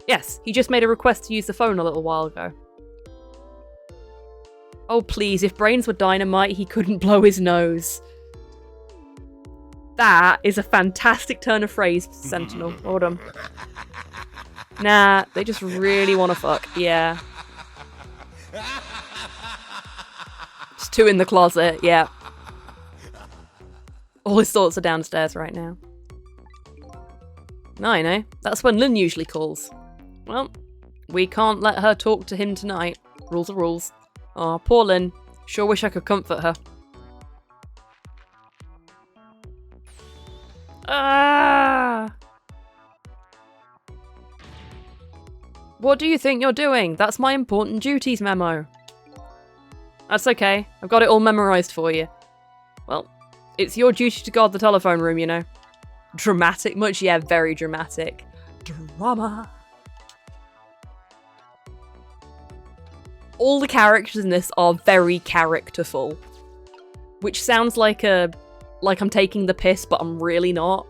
Yes, he just made a request to use the phone a little while ago. Oh please, if brains were dynamite, he couldn't blow his nose. That is a fantastic turn of phrase, Sentinel. Hold on. Nah, they just really want to fuck. Yeah. Just two in the closet, yeah. All his thoughts are downstairs right now. 9, eh? That's when Lynn usually calls. Well, we can't let her talk to him tonight. Rules are rules. Aw, poor Lynn. Sure wish I could comfort her. Ah! What do you think you're doing? That's my important duties memo. That's okay. I've got it all memorised for you. Well, it's your duty to guard the telephone room, you know. Dramatic much? Yeah, very dramatic. Drama. All the characters in this are very characterful. Which sounds like I'm taking the piss, but I'm really not.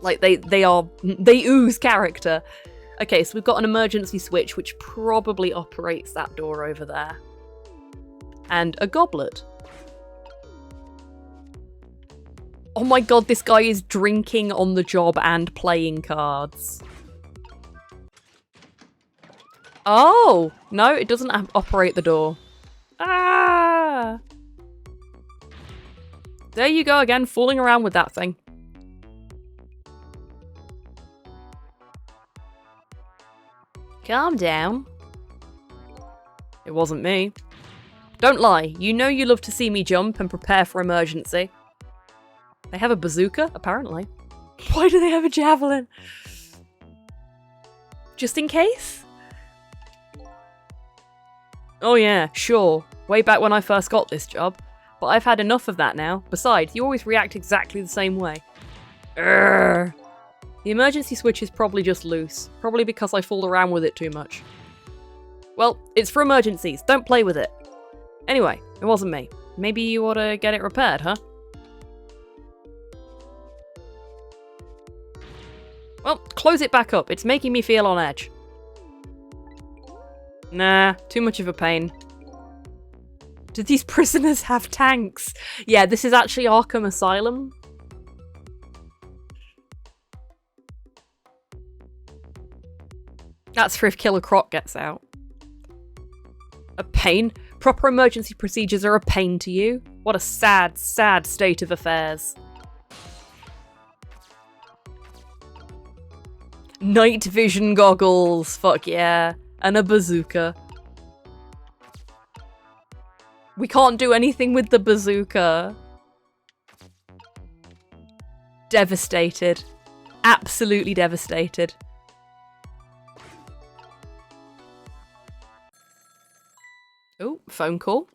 Like, they ooze character. Okay, so we've got an emergency switch, which probably operates that door over there. And a goblet. Oh my god, this guy is drinking on the job and playing cards. Oh! No, it doesn't operate the door. Ah! There you go again, fooling around with that thing. Calm down. It wasn't me. Don't lie, you know you love to see me jump and prepare for emergency. They have a bazooka, apparently. Why do they have a javelin? Just in case? Oh yeah, sure. Way back when I first got this job. But I've had enough of that now. Besides, you always react exactly the same way. Urgh. The emergency switch is probably just loose. Probably because I fooled around with it too much. Well, it's for emergencies. Don't play with it. Anyway, it wasn't me. Maybe you ought to get it repaired, huh? Well, close it back up. It's making me feel on edge. Nah, too much of a pain. Do these prisoners have tanks? Yeah, this is actually Arkham Asylum. That's for if Killer Croc gets out. A pain? Proper emergency procedures are a pain to you? What a sad, sad state of affairs. Night vision goggles, fuck yeah. And a bazooka. We can't do anything with the bazooka. Devastated. Absolutely devastated. Oh, phone call.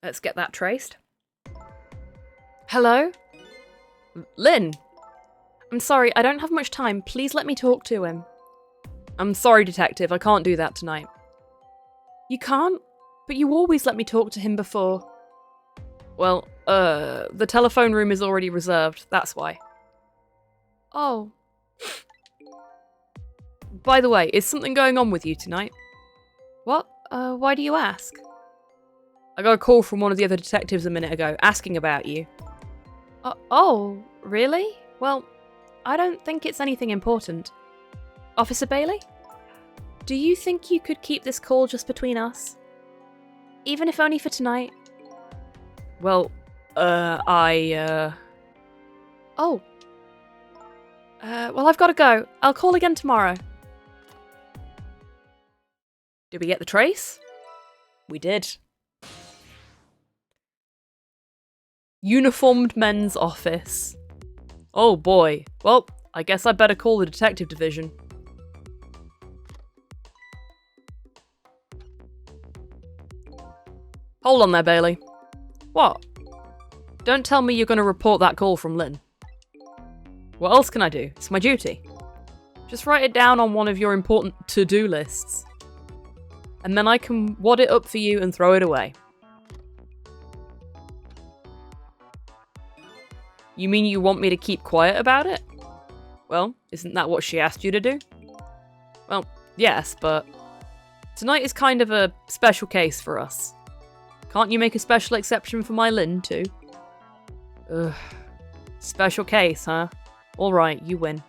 Let's get that traced. Hello? Lynn? I'm sorry, I don't have much time. Please let me talk to him. I'm sorry, Detective. I can't do that tonight. You can't? But you always let me talk to him before. Well, the telephone room is already reserved. That's why. Oh. By the way, is something going on with you tonight? What? Why do you ask? I got a call from one of the other detectives a minute ago, asking about you. Oh, really? Well, I don't think it's anything important. Officer Bailey? Do you think you could keep this call just between us? Even if only for tonight? Well, Oh. Well, I've got to go. I'll call again tomorrow. Did we get the trace? We did. Uniformed men's office. Oh boy. Well, I guess I'd better call the detective division. Hold on there, Bailey. What? Don't tell me you're going to report that call from Lynn. What else can I do? It's my duty. Just write it down on one of your important to-do lists. And then I can wad it up for you and throw it away. You mean you want me to keep quiet about it? Well, isn't that what she asked you to do? Well, yes, but tonight is kind of a special case for us. Can't you make a special exception for my Lynn, too? Ugh. Special case, huh? Alright, you win.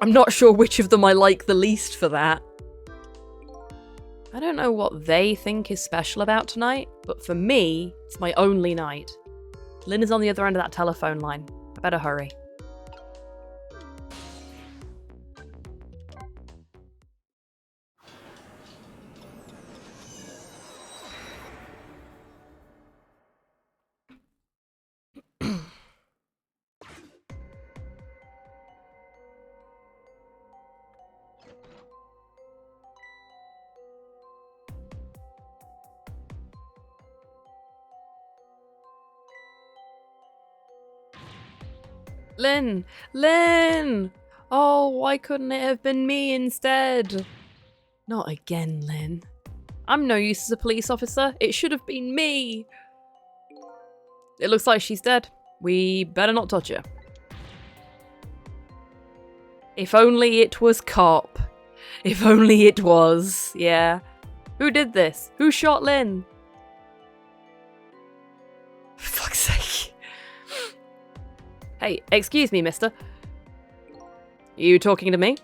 I'm not sure which of them I like the least for that. I don't know what they think is special about tonight, but for me, it's my only night. Lynn is on the other end of that telephone line. I better hurry. Lynn! Lynn! Oh, why couldn't it have been me instead? Not again, Lynn. I'm no use as a police officer. It should have been me. It looks like she's dead. We better not touch her. If only it was Cop. If only it was. Yeah. Who did this? Who shot Lynn? For fuck's sake. Hey, excuse me, mister. You talking to me?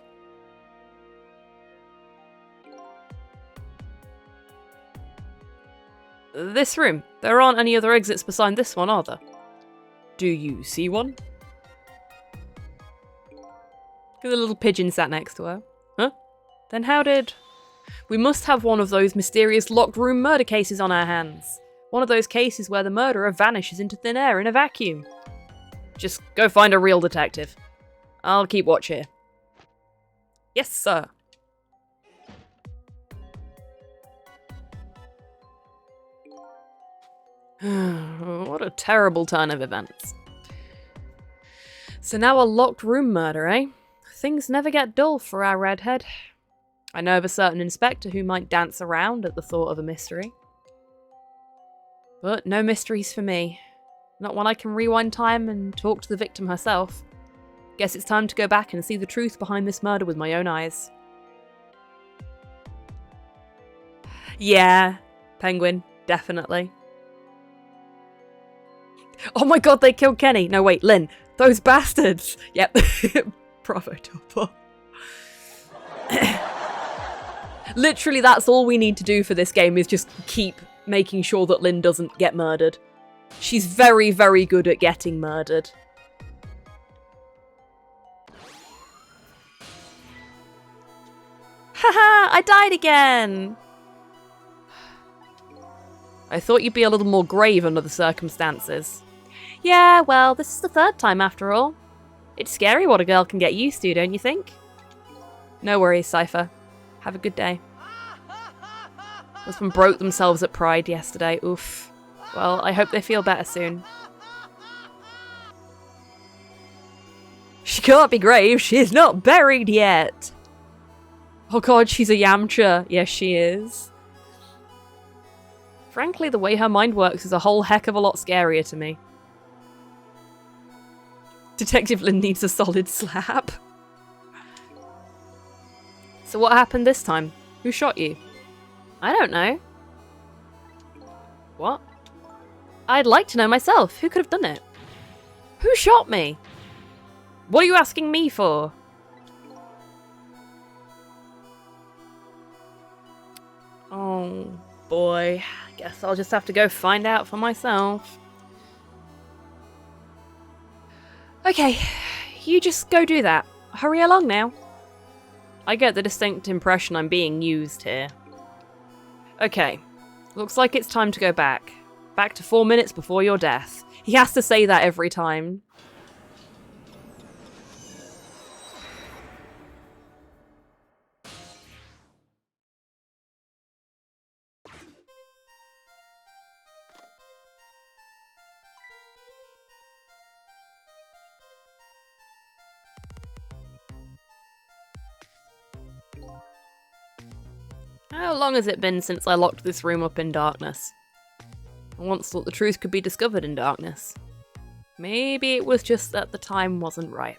This room. There aren't any other exits beside this one, are there? Do you see one? Look at the little pigeon sat next to her. Huh? Then how did... We must have one of those mysterious locked room murder cases on our hands. One of those cases where the murderer vanishes into thin air in a vacuum. Just go find a real detective. I'll keep watch here. Yes, sir. What a terrible turn of events. So now a locked room murder, eh? Things never get dull for our redhead. I know of a certain inspector who might dance around at the thought of a mystery. But no mysteries for me. Not when I can rewind time and talk to the victim herself. Guess it's time to go back and see the truth behind this murder with my own eyes. Yeah, Penguin, definitely. Oh my god, they killed Kenny! No, wait, Lynn. Those bastards! Yep. Bravo, Topper. Literally, that's all we need to do for this game is just keep making sure that Lynn doesn't get murdered. She's very, very good at getting murdered. Haha, I died again! I thought you'd be a little more grave under the circumstances. Yeah, well, this is the third time after all. It's scary what a girl can get used to, don't you think? No worries, Cypher. Have a good day. Husband broke themselves at Pride yesterday. Oof. Well, I hope they feel better soon. She can't be grave. She's not buried yet. Oh god, she's a Yamcha. Yes, she is. Frankly, the way her mind works is a whole heck of a lot scarier to me. Detective Lynn needs a solid slap. So what happened this time? Who shot you? I don't know. What? I'd like to know myself. Who could have done it? Who shot me? What are you asking me for? Oh boy. Guess I'll just have to go find out for myself. Okay, you just go do that. Hurry along now. I get the distinct impression I'm being used here. Okay, looks like it's time to go back. Back to 4 minutes before your death. He has to say that every time. How long has it been since I locked this room up in darkness? I once thought the truth could be discovered in darkness. Maybe it was just that the time wasn't ripe.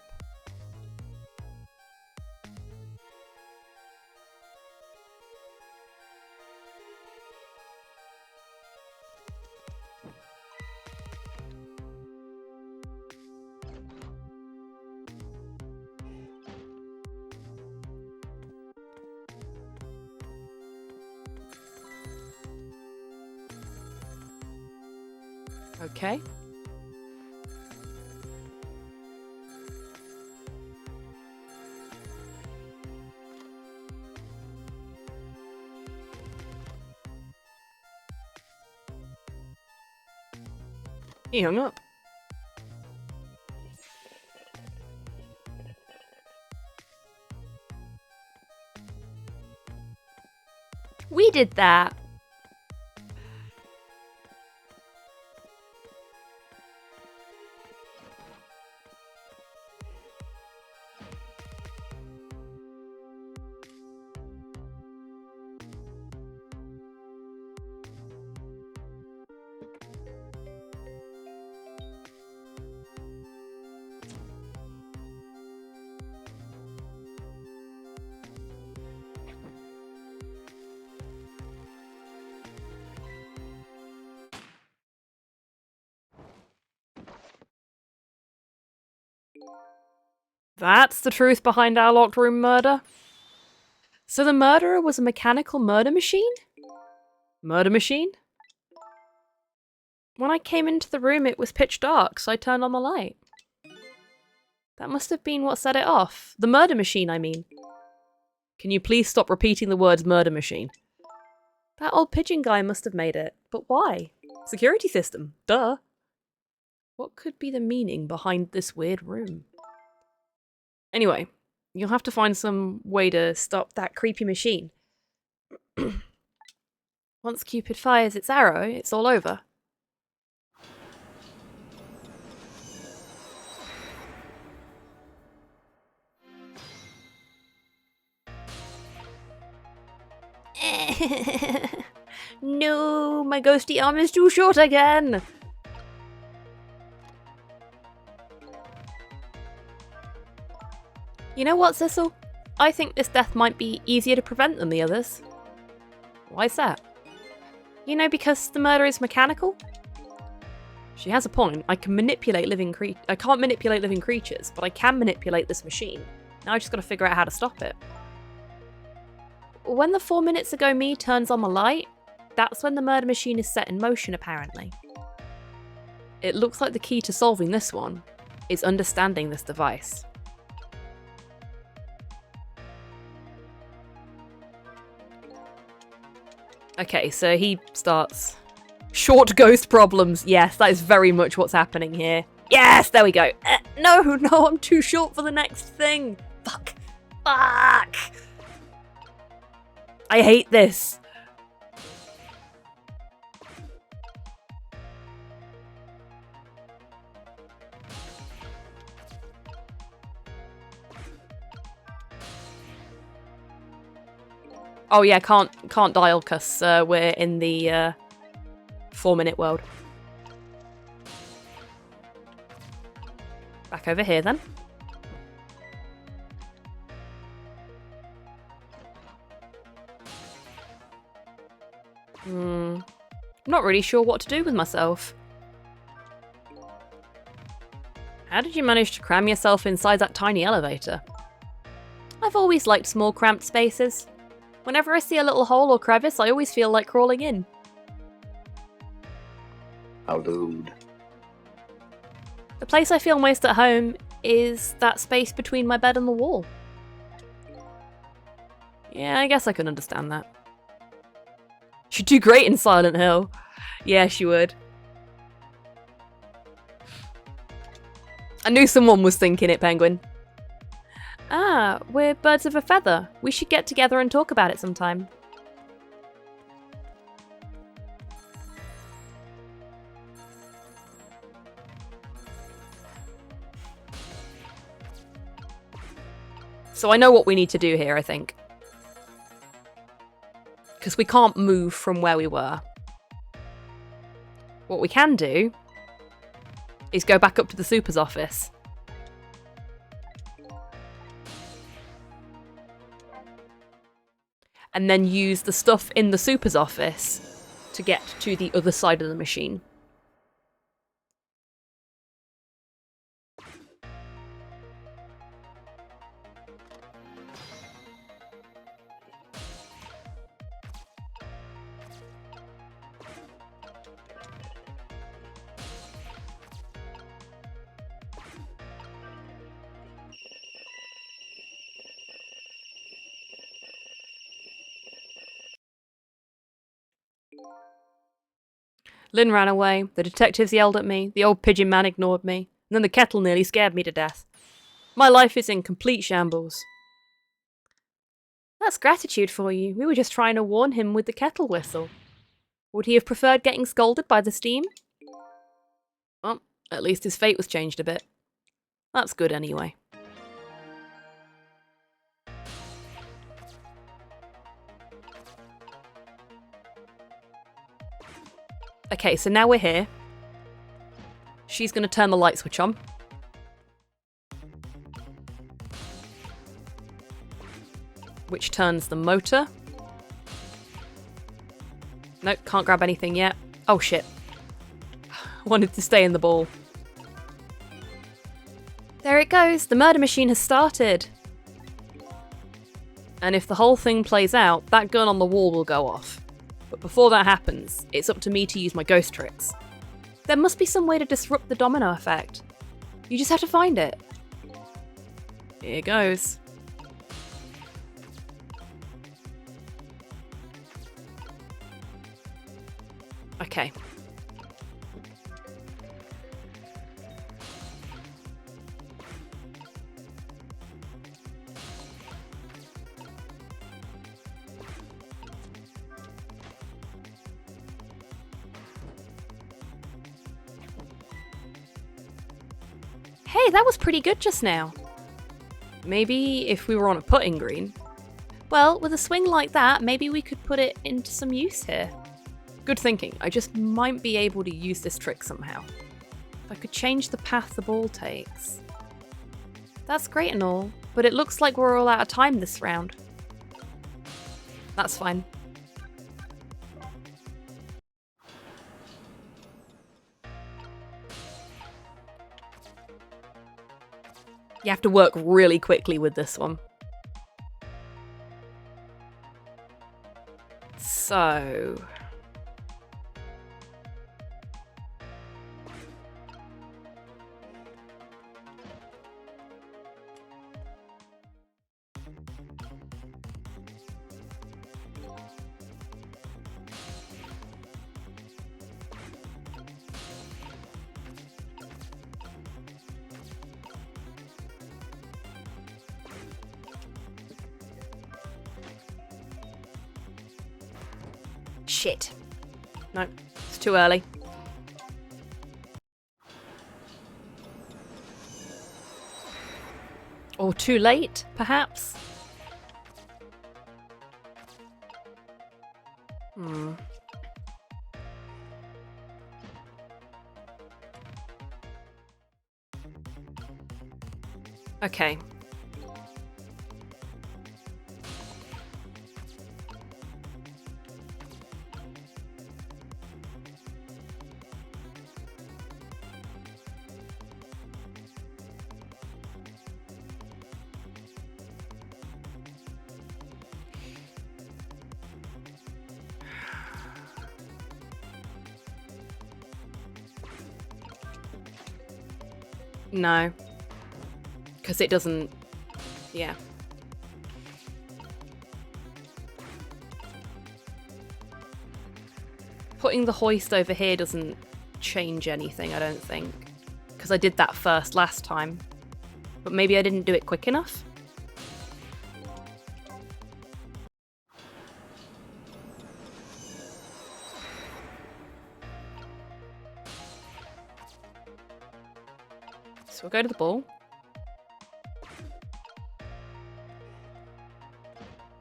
Okay. He hung up. We did that. That's the truth behind our locked room murder. So the murderer was a mechanical murder machine? Murder machine? When I came into the room, it was pitch dark, so I turned on the light. That must have been what set it off. The murder machine, I mean. Can you please stop repeating the words murder machine? That old pigeon guy must have made it. But why? Security system. Duh. What could be the meaning behind this weird room? Anyway, you'll have to find some way to stop that creepy machine. Once Cupid fires its arrow, it's all over. No, my ghosty arm is too short again. You know what, Sissel? I think this death might be easier to prevent than the others. Why's that? You know, because the murder is mechanical? She has a point. I can't manipulate living creatures, but I can manipulate this machine. Now I just gotta figure out how to stop it. When the 4 minutes ago me turns on the light, that's when the murder machine is set in motion, apparently. It looks like the key to solving this one is understanding this device. Okay, so he starts. Short ghost problems. Yes, that is very much what's happening here. Yes, there we go. No, I'm too short for the next thing. Fuck. I hate this. Oh yeah, can't dial because we're in the 4-minute world. Back over here then. I'm not really sure what to do with myself. How did you manage to cram yourself inside that tiny elevator? I've always liked small cramped spaces. Whenever I see a little hole or crevice, I always feel like crawling in. Oh, dude. The place I feel most at home is that space between my bed and the wall. Yeah, I guess I can understand that. She'd do great in Silent Hill. Yeah, she would. I knew someone was thinking it, Penguin. Ah, we're birds of a feather. We should get together and talk about it sometime. So I know what we need to do here, I think. Because we can't move from where we were. What we can do is go back up to the super's office. And then use the stuff in the super's office to get to the other side of the machine. Lynn ran away, the detectives yelled at me, the old pigeon man ignored me, and then the kettle nearly scared me to death. My life is in complete shambles. That's gratitude for you. We were just trying to warn him with the kettle whistle. Would he have preferred getting scolded by the steam? Well, at least his fate was changed a bit. That's good anyway. Okay, so now we're here. She's going to turn the light switch on. Which turns the motor. Nope, can't grab anything yet. Oh shit. Wanted to stay in the ball. There it goes, the murder machine has started. And if the whole thing plays out, that gun on the wall will go off. But before that happens, it's up to me to use my ghost tricks. There must be some way to disrupt the domino effect. You just have to find it. Here goes. Okay. Hey, that was pretty good just now. Maybe if we were on a putting green. Well, with a swing like that, maybe we could put it into some use here. Good thinking. I just might be able to use this trick somehow. If I could change the path the ball takes. That's great and all, but it looks like we're all out of time this round. That's fine. You have to work really quickly with this one. So... Shit. No, it's too early. Or too late, perhaps? Okay. No. Because it doesn't... Yeah. Putting the hoist over here doesn't change anything, I don't think. Because I did that first last time. But maybe I didn't do it quick enough? So we'll go to the ball.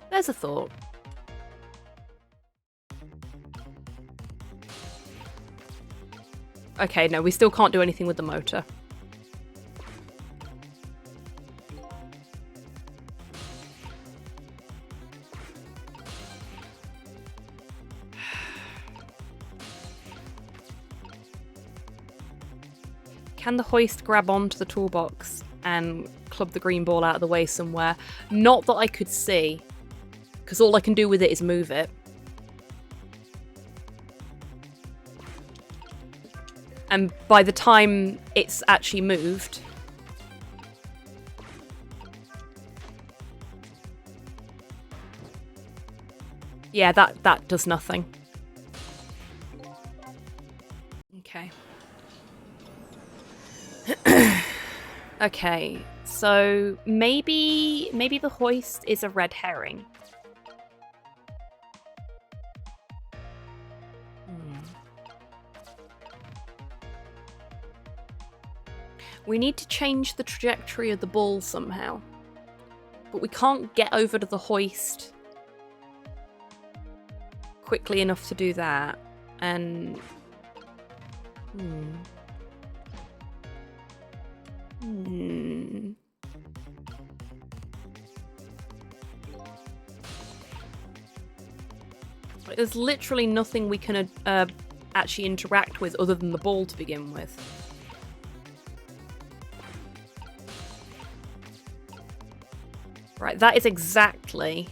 There's a thought. Okay, no, we still can't do anything with the motor. Can the hoist grab onto the toolbox and club the green ball out of the way somewhere? Not that I could see, because all I can do with it is move it. And by the time it's actually moved... Yeah, that does nothing. Okay. Okay, so maybe the hoist is a red herring. We need to change the trajectory of the ball somehow. But we can't get over to the hoist quickly enough to do that. And... There's literally nothing we can actually interact with other than the ball to begin with. Right, that is exactly...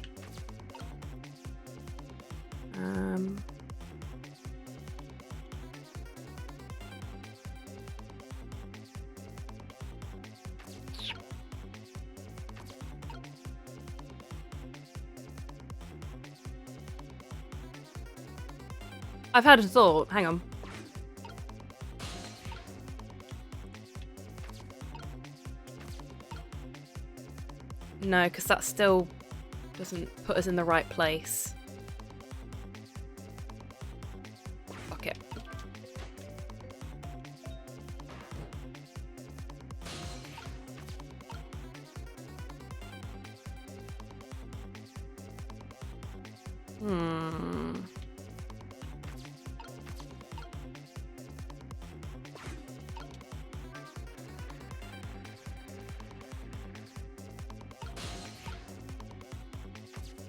I've had a thought. Hang on. No, because that still doesn't put us in the right place. Fuck it.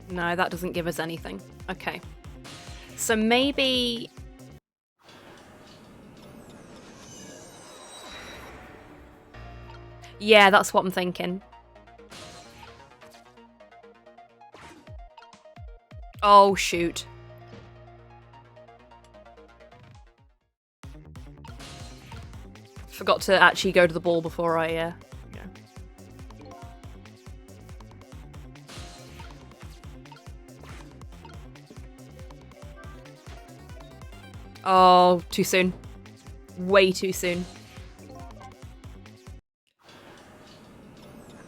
No, that doesn't give us anything. Okay. So maybe... Yeah, that's what I'm thinking. Oh, shoot. Forgot to actually go to the ball before I, yeah. Oh, too soon. Way too soon.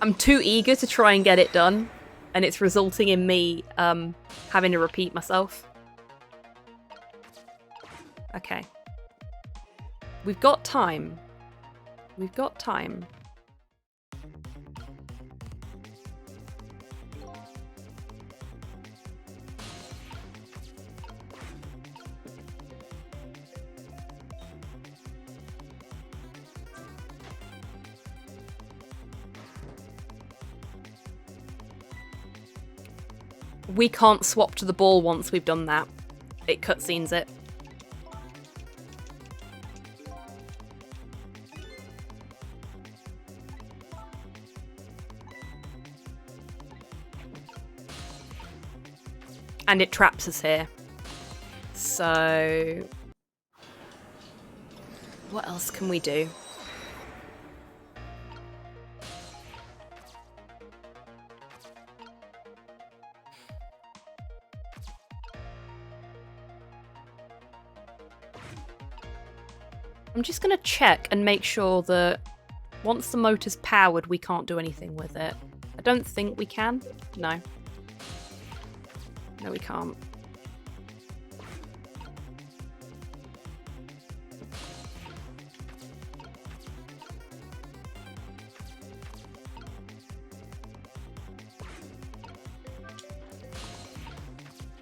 I'm too eager to try and get it done, and it's resulting in me having to repeat myself. Okay. We've got time. We've got time. We can't swap to the ball once we've done that. It cutscenes it. And it traps us here. So... what else can we do? I'm just going to check and make sure that once the motor's powered, we can't do anything with it. I don't think we can. No. No, we can't.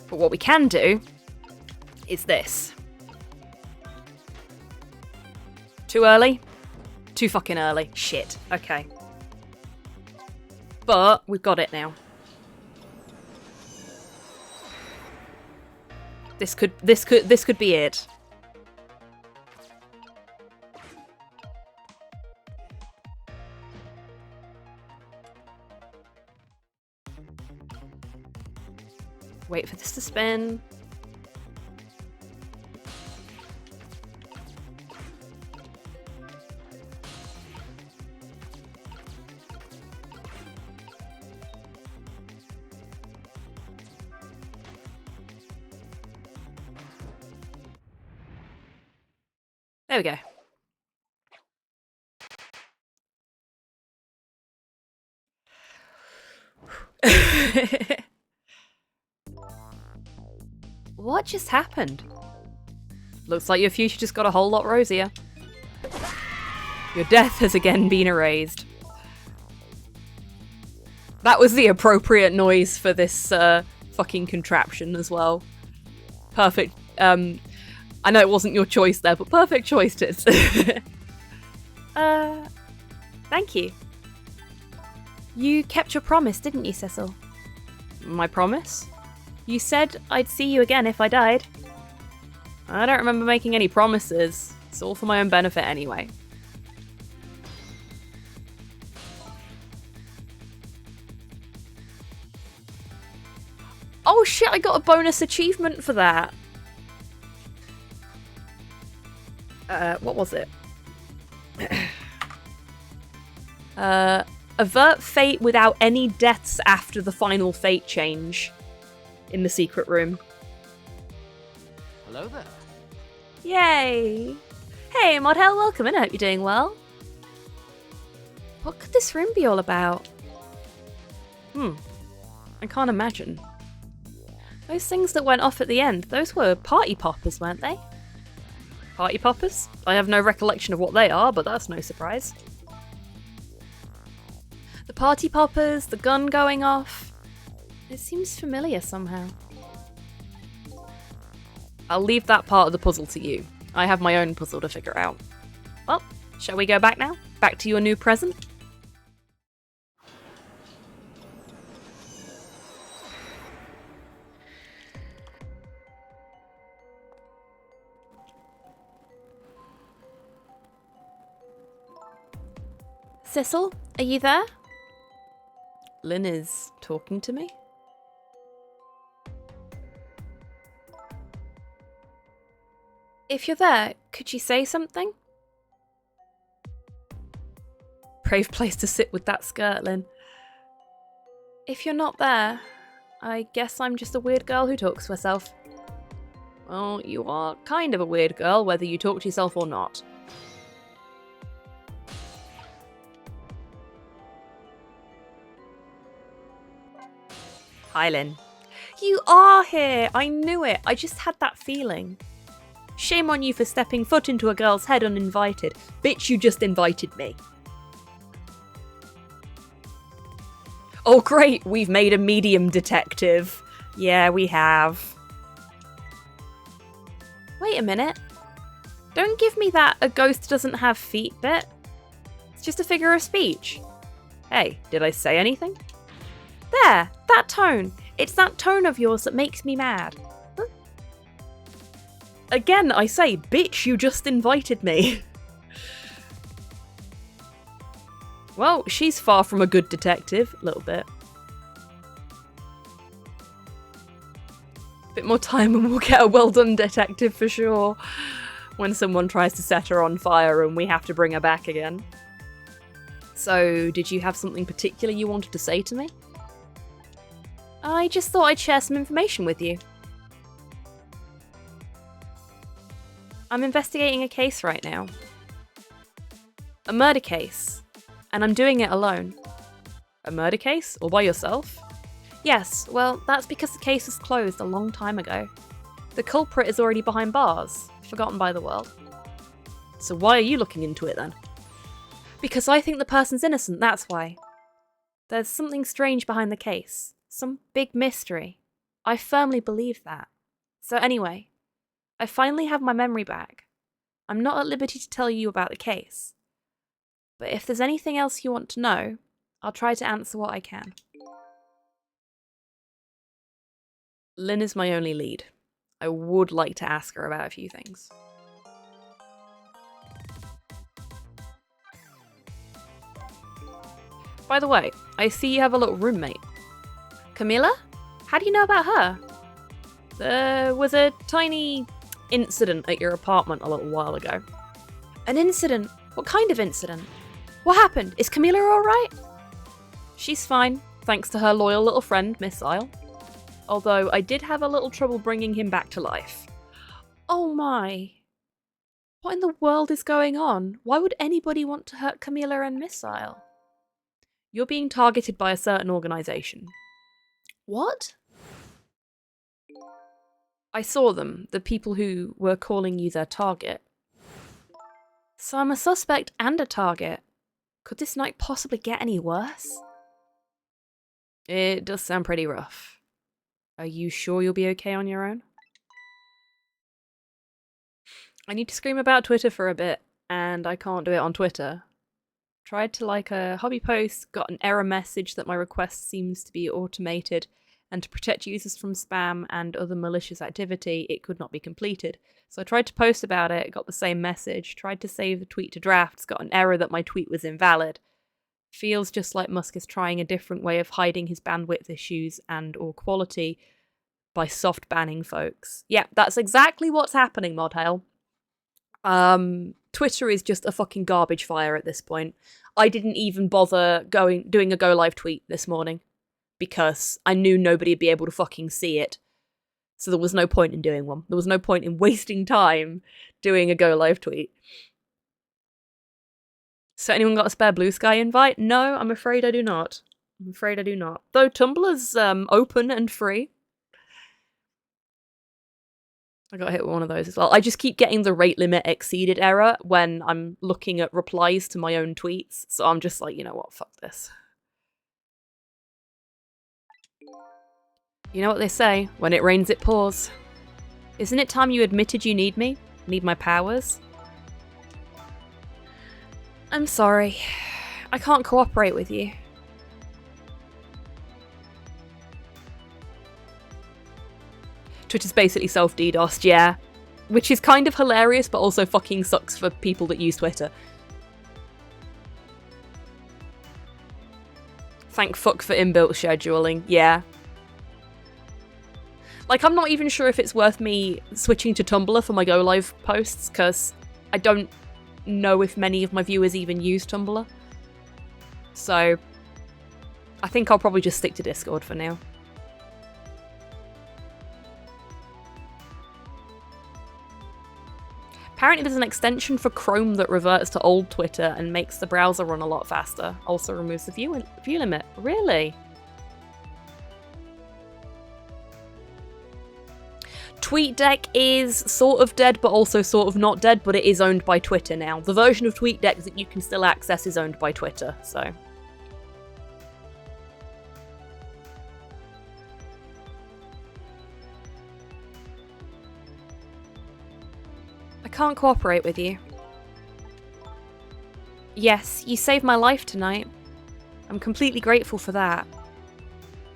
But what we can do is this. Too early? Too fucking early. Shit. Okay. But we've got it now. This could be it. Wait for this to spin. There we go. What just happened? Looks like your future just got a whole lot rosier. Your death has again been erased. That was the appropriate noise for this fucking contraption as well. Perfect. I know it wasn't your choice there, but perfect choice, Tits. Thank you. You kept your promise, didn't you, Sissel? My promise? You said I'd see you again if I died. I don't remember making any promises. It's all for my own benefit anyway. Oh shit, I got a bonus achievement for that. What was it? Avert fate without any deaths after the final fate change in the secret room. Hello there. Yay! Hey, Modhel, welcome in. I hope you're doing well. What could this room be all about? I can't imagine. Those things that went off at the end, those were party poppers, weren't they? Party poppers? I have no recollection of what they are, but that's no surprise. The party poppers, the gun going off. It seems familiar somehow. I'll leave that part of the puzzle to you. I have my own puzzle to figure out. Well, shall we go back now? Back to your new present? Sissel, are you there? Lynn is talking to me? If you're there, could you say something? Brave place to sit with that skirt, Lynn. If you're not there, I guess I'm just a weird girl who talks to herself. Well, you are kind of a weird girl, whether you talk to yourself or not. Hi, Lynn. You are here! I knew it! I just had that feeling. Shame on you for stepping foot into a girl's head uninvited. Bitch, you just invited me. Oh great, we've made a medium detective. Yeah, we have. Wait a minute. Don't give me that a ghost doesn't have feet bit. It's just a figure of speech. Hey, did I say anything? There, that tone. It's that tone of yours that makes me mad. Huh? Again, I say, bitch, you just invited me. Well, she's far from a good detective, a little bit. Bit more time and we'll get a well done detective for sure. When someone tries to set her on fire and we have to bring her back again. So, did you have something particular you wanted to say to me? I just thought I'd share some information with you. I'm investigating a case right now. A murder case. And I'm doing it alone. A murder case? All by yourself? Yes, well, that's because the case was closed a long time ago. The culprit is already behind bars, forgotten by the world. So why are you looking into it then? Because I think the person's innocent, that's why. There's something strange behind the case. Some big mystery. I firmly believe that. So anyway, I finally have my memory back. I'm not at liberty to tell you about the case. But if there's anything else you want to know, I'll try to answer what I can. Lynn is my only lead. I would like to ask her about a few things. By the way, I see you have a little roommate. Camilla? How do you know about her? There was a tiny incident at your apartment a little while ago. An incident? What kind of incident? What happened? Is Camilla alright? She's fine, thanks to her loyal little friend, Miss Isle. Although I did have a little trouble bringing him back to life. Oh my. What in the world is going on? Why would anybody want to hurt Camilla and Miss Isle? You're being targeted by a certain organisation. What? I saw them, the people who were calling you their target. So I'm a suspect and a target. Could this night possibly get any worse? It does sound pretty rough. Are you sure you'll be okay on your own? I need to scream about Twitter for a bit, and I can't do it on Twitter. Tried to like a hobby post, got an error message that my request seems to be automated, and to protect users from spam and other malicious activity, it could not be completed. So I tried to post about it, got the same message, tried to save the tweet to drafts, got an error that my tweet was invalid. Feels just like Musk is trying a different way of hiding his bandwidth issues and or quality by soft banning folks. Yeah, that's exactly what's happening, Modhail. Twitter is just a fucking garbage fire at this point. I didn't even bother doing a go live tweet this morning because I knew nobody would be able to fucking see it. So there was no point in doing one. There was no point in wasting time doing a Go Live tweet. So anyone got a spare Blue Sky invite? No, I'm afraid I do not. I'm afraid I do not. Though Tumblr's open and free. I got hit with one of those as well. I just keep getting the rate limit exceeded error when I'm looking at replies to my own tweets. So I'm just like, you know what, fuck this. You know what they say, when it rains it pours. Isn't it time you admitted you need me? Need my powers? I'm sorry. I can't cooperate with you. Twitter's basically self-DDoSed, yeah. Which is kind of hilarious, but also fucking sucks for people that use Twitter. Thank fuck for inbuilt scheduling, yeah. Like, I'm not even sure if it's worth me switching to Tumblr for my Go Live posts, because I don't know if many of my viewers even use Tumblr. So, I think I'll probably just stick to Discord for now. Apparently there's an extension for Chrome that reverts to old Twitter and makes the browser run a lot faster. Also removes the view limit. Really? TweetDeck is sort of dead, but also sort of not dead, but it is owned by Twitter now. The version of TweetDeck that you can still access is owned by Twitter, so... I can't cooperate with you. Yes, you saved my life tonight. I'm completely grateful for that.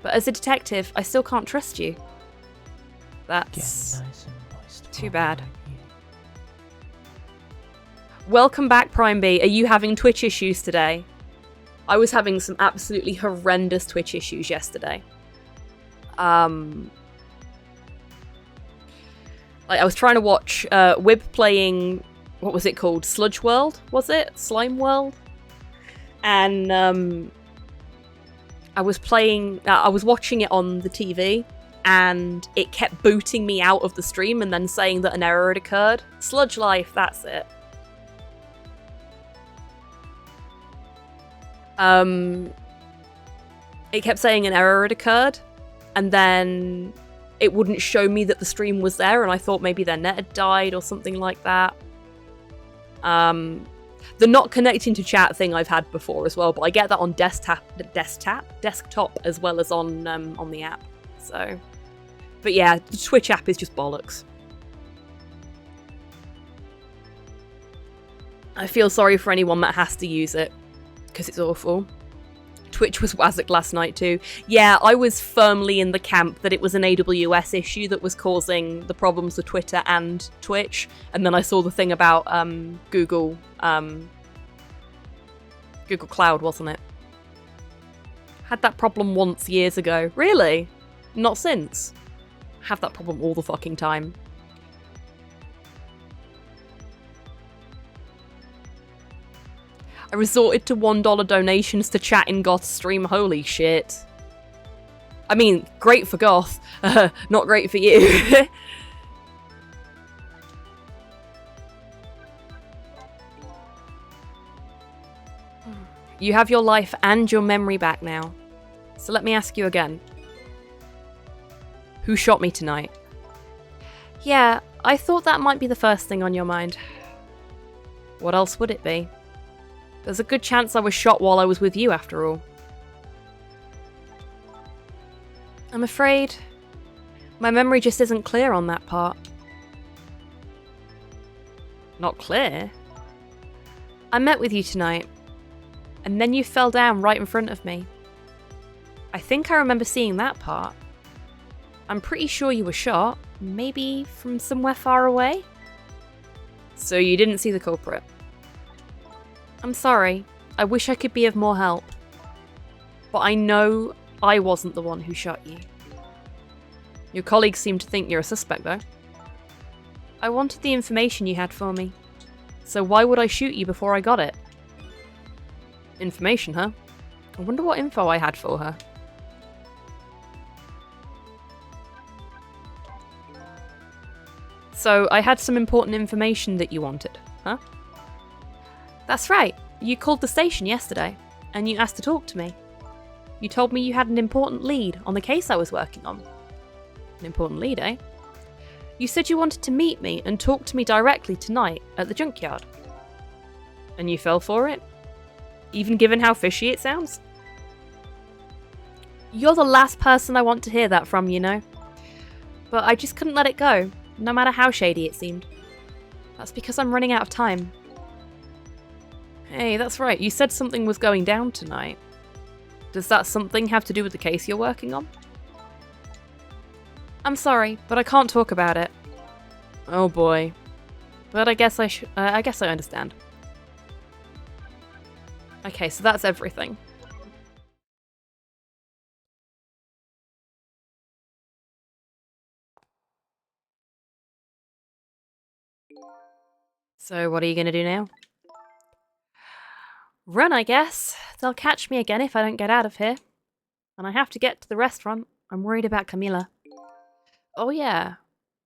But as a detective, I still can't trust you. That's Nice and moist too for bad. me. Welcome back, Prime B. Are you having Twitch issues today? I was having some absolutely horrendous Twitch issues yesterday. Like, I was trying to watch Wib playing, what was it called? Sludge World, was it? Slime World? And I was watching it on the TV, and it kept booting me out of the stream and then saying that an error had occurred. Sludge Life, that's it. It kept saying an error had occurred, and then it wouldn't show me that the stream was there, and I thought maybe their net had died or something like that. The not connecting to chat thing I've had before as well, but I get that on desktop as well as on the app. So, but yeah, the Twitch app is just bollocks. I feel sorry for anyone that has to use it, because it's awful. Twitch was wazzocked last night too. Yeah, I was firmly in the camp that it was an AWS issue that was causing the problems with Twitter and Twitch, and then I saw the thing about Google Cloud, wasn't it? Had that problem once years ago. Really? Not since? Have that problem all the fucking time. I resorted to $1 donations to chat in Goth's stream. Holy shit. I mean, great for Goth. Not great for you. You have your life and your memory back now. So let me ask you again. Who shot me tonight? Yeah, I thought that might be the first thing on your mind. What else would it be? There's a good chance I was shot while I was with you, after all. I'm afraid my memory just isn't clear on that part. Not clear? I met with you tonight, and then you fell down right in front of me. I think I remember seeing that part. I'm pretty sure you were shot, maybe from somewhere far away? So you didn't see the culprit? I'm sorry. I wish I could be of more help. But I know I wasn't the one who shot you. Your colleagues seem to think you're a suspect, though. I wanted the information you had for me. So why would I shoot you before I got it? Information, huh? I wonder what info I had for her. So, I had some important information that you wanted, huh? That's right. You called the station yesterday, and you asked to talk to me. You told me you had an important lead on the case I was working on. An important lead, eh? You said you wanted to meet me and talk to me directly tonight at the junkyard. And you fell for it? Even given how fishy it sounds? You're the last person I want to hear that from, you know? But I just couldn't let it go, no matter how shady it seemed. That's because I'm running out of time. Hey, that's right, you said something was going down tonight. Does that something have to do with the case you're working on? I'm sorry, but I can't talk about it. Oh boy. But I guess I understand. Okay, so that's everything. So what are you gonna do now? Run, I guess. They'll catch me again if I don't get out of here. And I have to get to the restaurant. I'm worried about Camila. Oh yeah.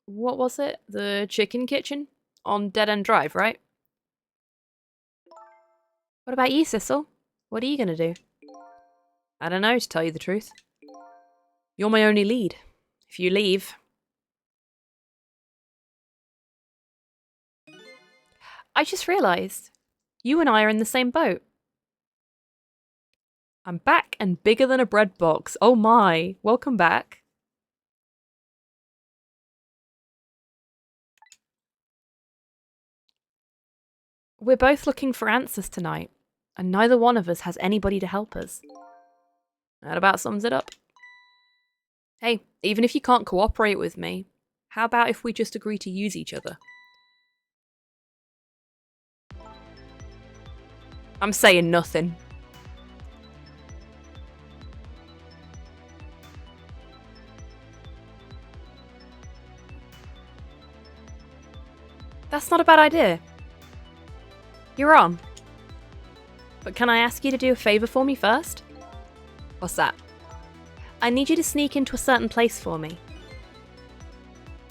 What was it? The chicken kitchen? On Dead End Drive, right? What about you, Sissel? What are you gonna do? I don't know, to tell you the truth. You're my only lead. If you leave... I just realised. You and I are in the same boat. I'm back and bigger than a bread box. Oh my. Welcome back. We're both looking for answers tonight, and neither one of us has anybody to help us. That about sums it up. Hey, even if you can't cooperate with me, how about if we just agree to use each other? I'm saying nothing. That's not a bad idea. You're on. But can I ask you to do a favour for me first? What's that? I need you to sneak into a certain place for me.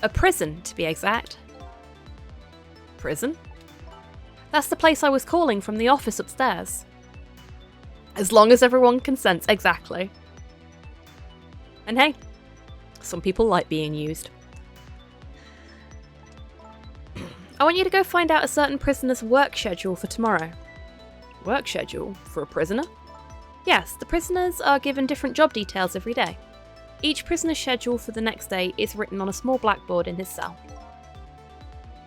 A prison, to be exact. Prison? That's the place I was calling from the office upstairs. As long as everyone consents, exactly. And hey, some people like being used. I want you to go find out a certain prisoner's work schedule for tomorrow. Work schedule? For a prisoner? Yes, the prisoners are given different job details every day. Each prisoner's schedule for the next day is written on a small blackboard in his cell.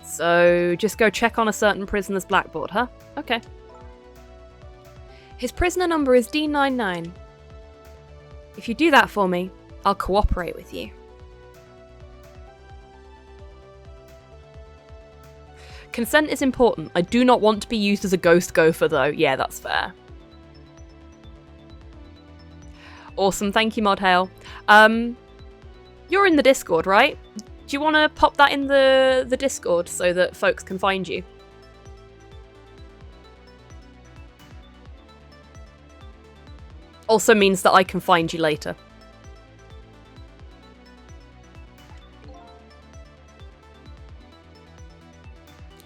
So, just go check on a certain prisoner's blackboard, huh? Okay. His prisoner number is D99. If you do that for me, I'll cooperate with you. Consent is important. I do not want to be used as a ghost gopher, though. Yeah, that's fair. Awesome, thank you, Modhail. You're in the Discord, right? Do you want to pop that in the Discord so that folks can find you? Also means that I can find you later.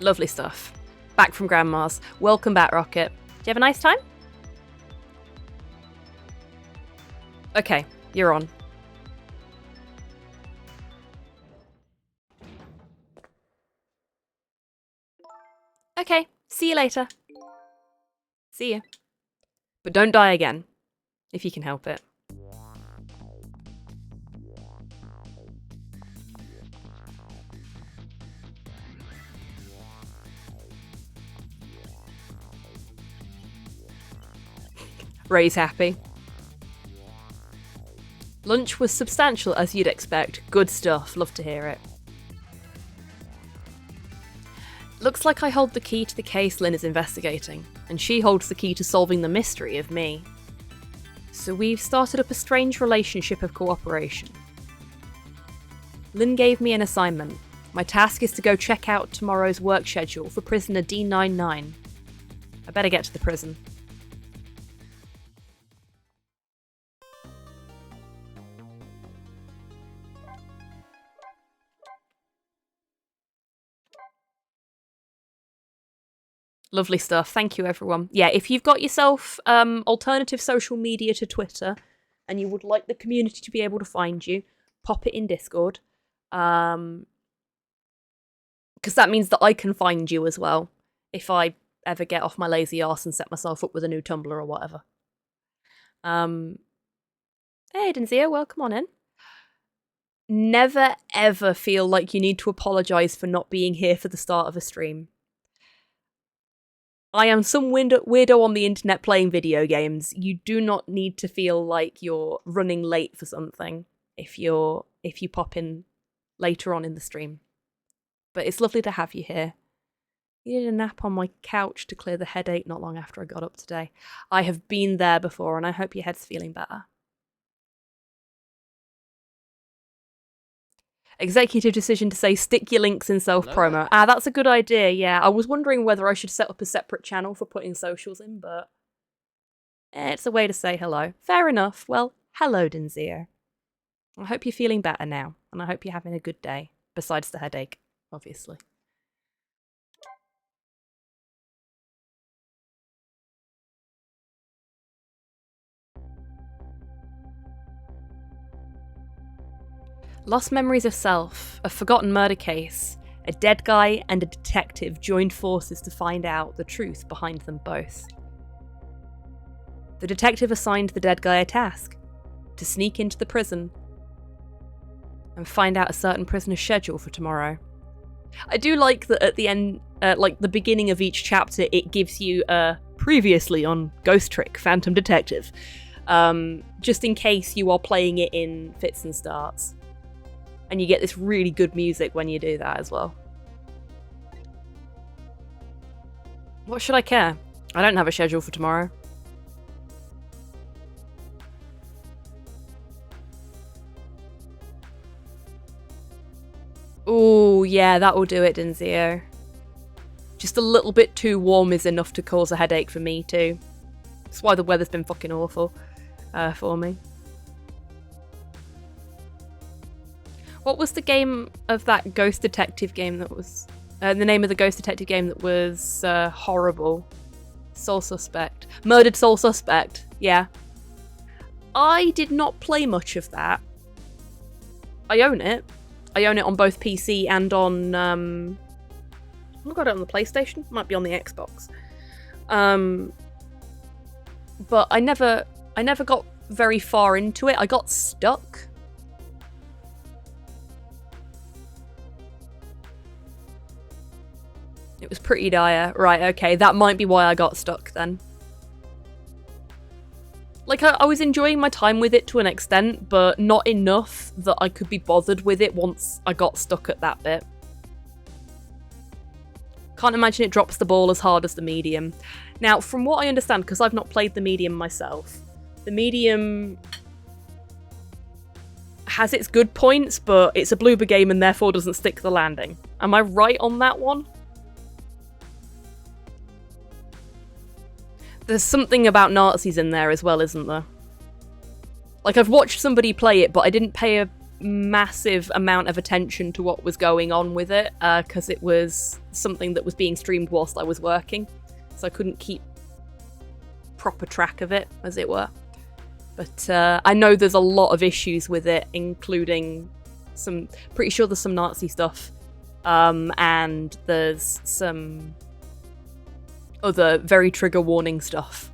Lovely stuff. Back from Grandma's. Welcome back, Rocket. Do you have a nice time? Okay, you're on. Okay, see you later. See ya. But don't die again, if you can help it. Ray's happy. Lunch was substantial as you'd expect. Good stuff, love to hear it. Looks like I hold the key to the case Lynn is investigating, and she holds the key to solving the mystery of me. So we've started up a strange relationship of cooperation. Lynn gave me an assignment. My task is to go check out tomorrow's work schedule for prisoner D99. I better get to the prison. Lovely stuff. Thank you, everyone. Yeah, if you've got yourself alternative social media to Twitter and you would like the community to be able to find you, pop it in Discord. Because that means that I can find you as well if I ever get off my lazy arse and set myself up with a new Tumblr or whatever. Hey, Denzio, welcome on in. Never ever feel like you need to apologise for not being here for the start of a stream. I am some weirdo on the internet playing video games. You do not need to feel like you're running late for something if you pop in later on in the stream. But it's lovely to have you here. You did a nap on my couch to clear the headache not long after I got up today. I have been there before and I hope your head's feeling better. Executive decision to say stick your links in self-promo. Ah, that's a good idea, yeah. I was wondering whether I should set up a separate channel for putting socials in, but it's a way to say hello. Fair enough. Well, hello, Denzio. I hope you're feeling better now, and I hope you're having a good day, besides the headache, obviously. Lost memories of self, a forgotten murder case, a dead guy and a detective joined forces to find out the truth behind them both. The detective assigned the dead guy a task, to sneak into the prison and find out a certain prisoner's schedule for tomorrow. I do like that at the end, like the beginning of each chapter, it gives you a previously on Ghost Trick, Phantom Detective, just in case you are playing it in fits and starts. And you get this really good music when you do that as well. What should I care? I don't have a schedule for tomorrow. Ooh, yeah, that will do it, Denzio. Just a little bit too warm is enough to cause a headache for me too. That's why the weather's been fucking awful for me. What was the game of that Ghost Detective game that was... the name of the Ghost Detective game that was horrible? Soul Suspect. Murdered Soul Suspect, yeah. I did not play much of that. I own it. I own it on both PC and on... I've got it on the PlayStation. Might be on the Xbox. But I never got very far into it. I got stuck. It was pretty dire. Right, okay, that might be why I got stuck then. Like, I was enjoying my time with it to an extent, but not enough that I could be bothered with it once I got stuck at that bit. Can't imagine it drops the ball as hard as the medium. Now, from what I understand, because I've not played the medium myself, the medium has its good points, but it's a bloober game and therefore doesn't stick the landing. Am I right on that one? There's something about Nazis in there as well, isn't there? Like, I've watched somebody play it, but I didn't pay a massive amount of attention to what was going on with it, because it was something that was being streamed whilst I was working, so I couldn't keep proper track of it, as it were. But I know there's a lot of issues with it, including some... Pretty sure there's some Nazi stuff, and there's some other very trigger warning stuff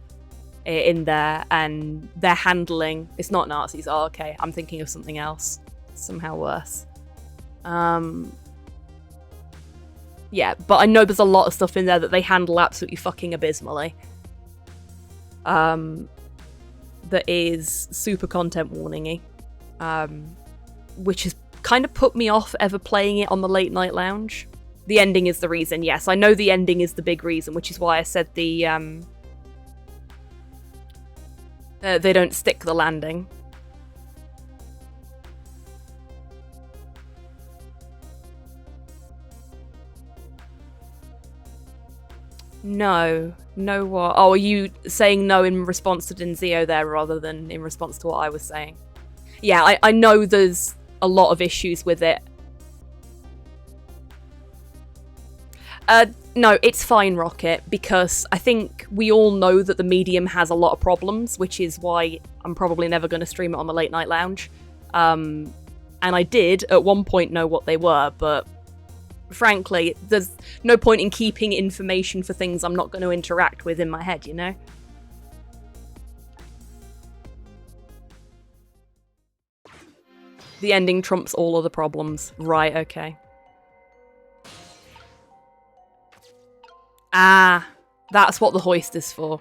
in there, and their handling... It's not Nazis. Oh, okay. I'm thinking of something else. Somehow worse. Yeah, but I know there's a lot of stuff in there that they handle absolutely fucking abysmally. That is super content warning-y. Which has kind of put me off ever playing it on the late night lounge. The ending is the reason, yes. I know the ending is the big reason, which is why I said the... they don't stick the landing. No. No what? Oh, are you saying no in response to Denzio there rather than in response to what I was saying? Yeah, I know there's a lot of issues with it. No, it's fine, Rocket, because I think we all know that the medium has a lot of problems, which is why I'm probably never going to stream it on the Late Night Lounge. And I did at one point know what they were, but frankly, there's no point in keeping information for things I'm not going to interact with in my head, you know? The ending trumps all other problems. Right, okay. Ah, that's what the hoist is for.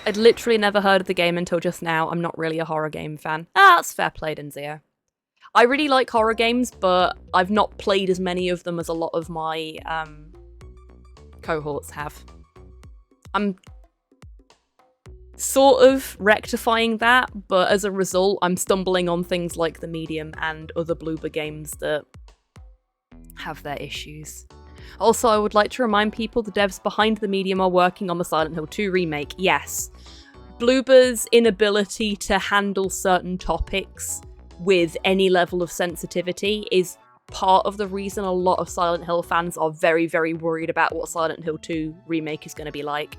I'd literally never heard of the game until just now. I'm not really a horror game fan. Ah, that's fair play, Denzio. I really like horror games, but I've not played as many of them as a lot of my cohorts have. I'm sort of rectifying that, but as a result, I'm stumbling on things like The Medium and other Bloober games that have their issues. Also, I would like to remind people the devs behind The Medium are working on the Silent Hill 2 remake. Yes. Bloober's inability to handle certain topics with any level of sensitivity is part of the reason a lot of Silent Hill fans are very, very worried about what Silent Hill 2 remake is going to be like.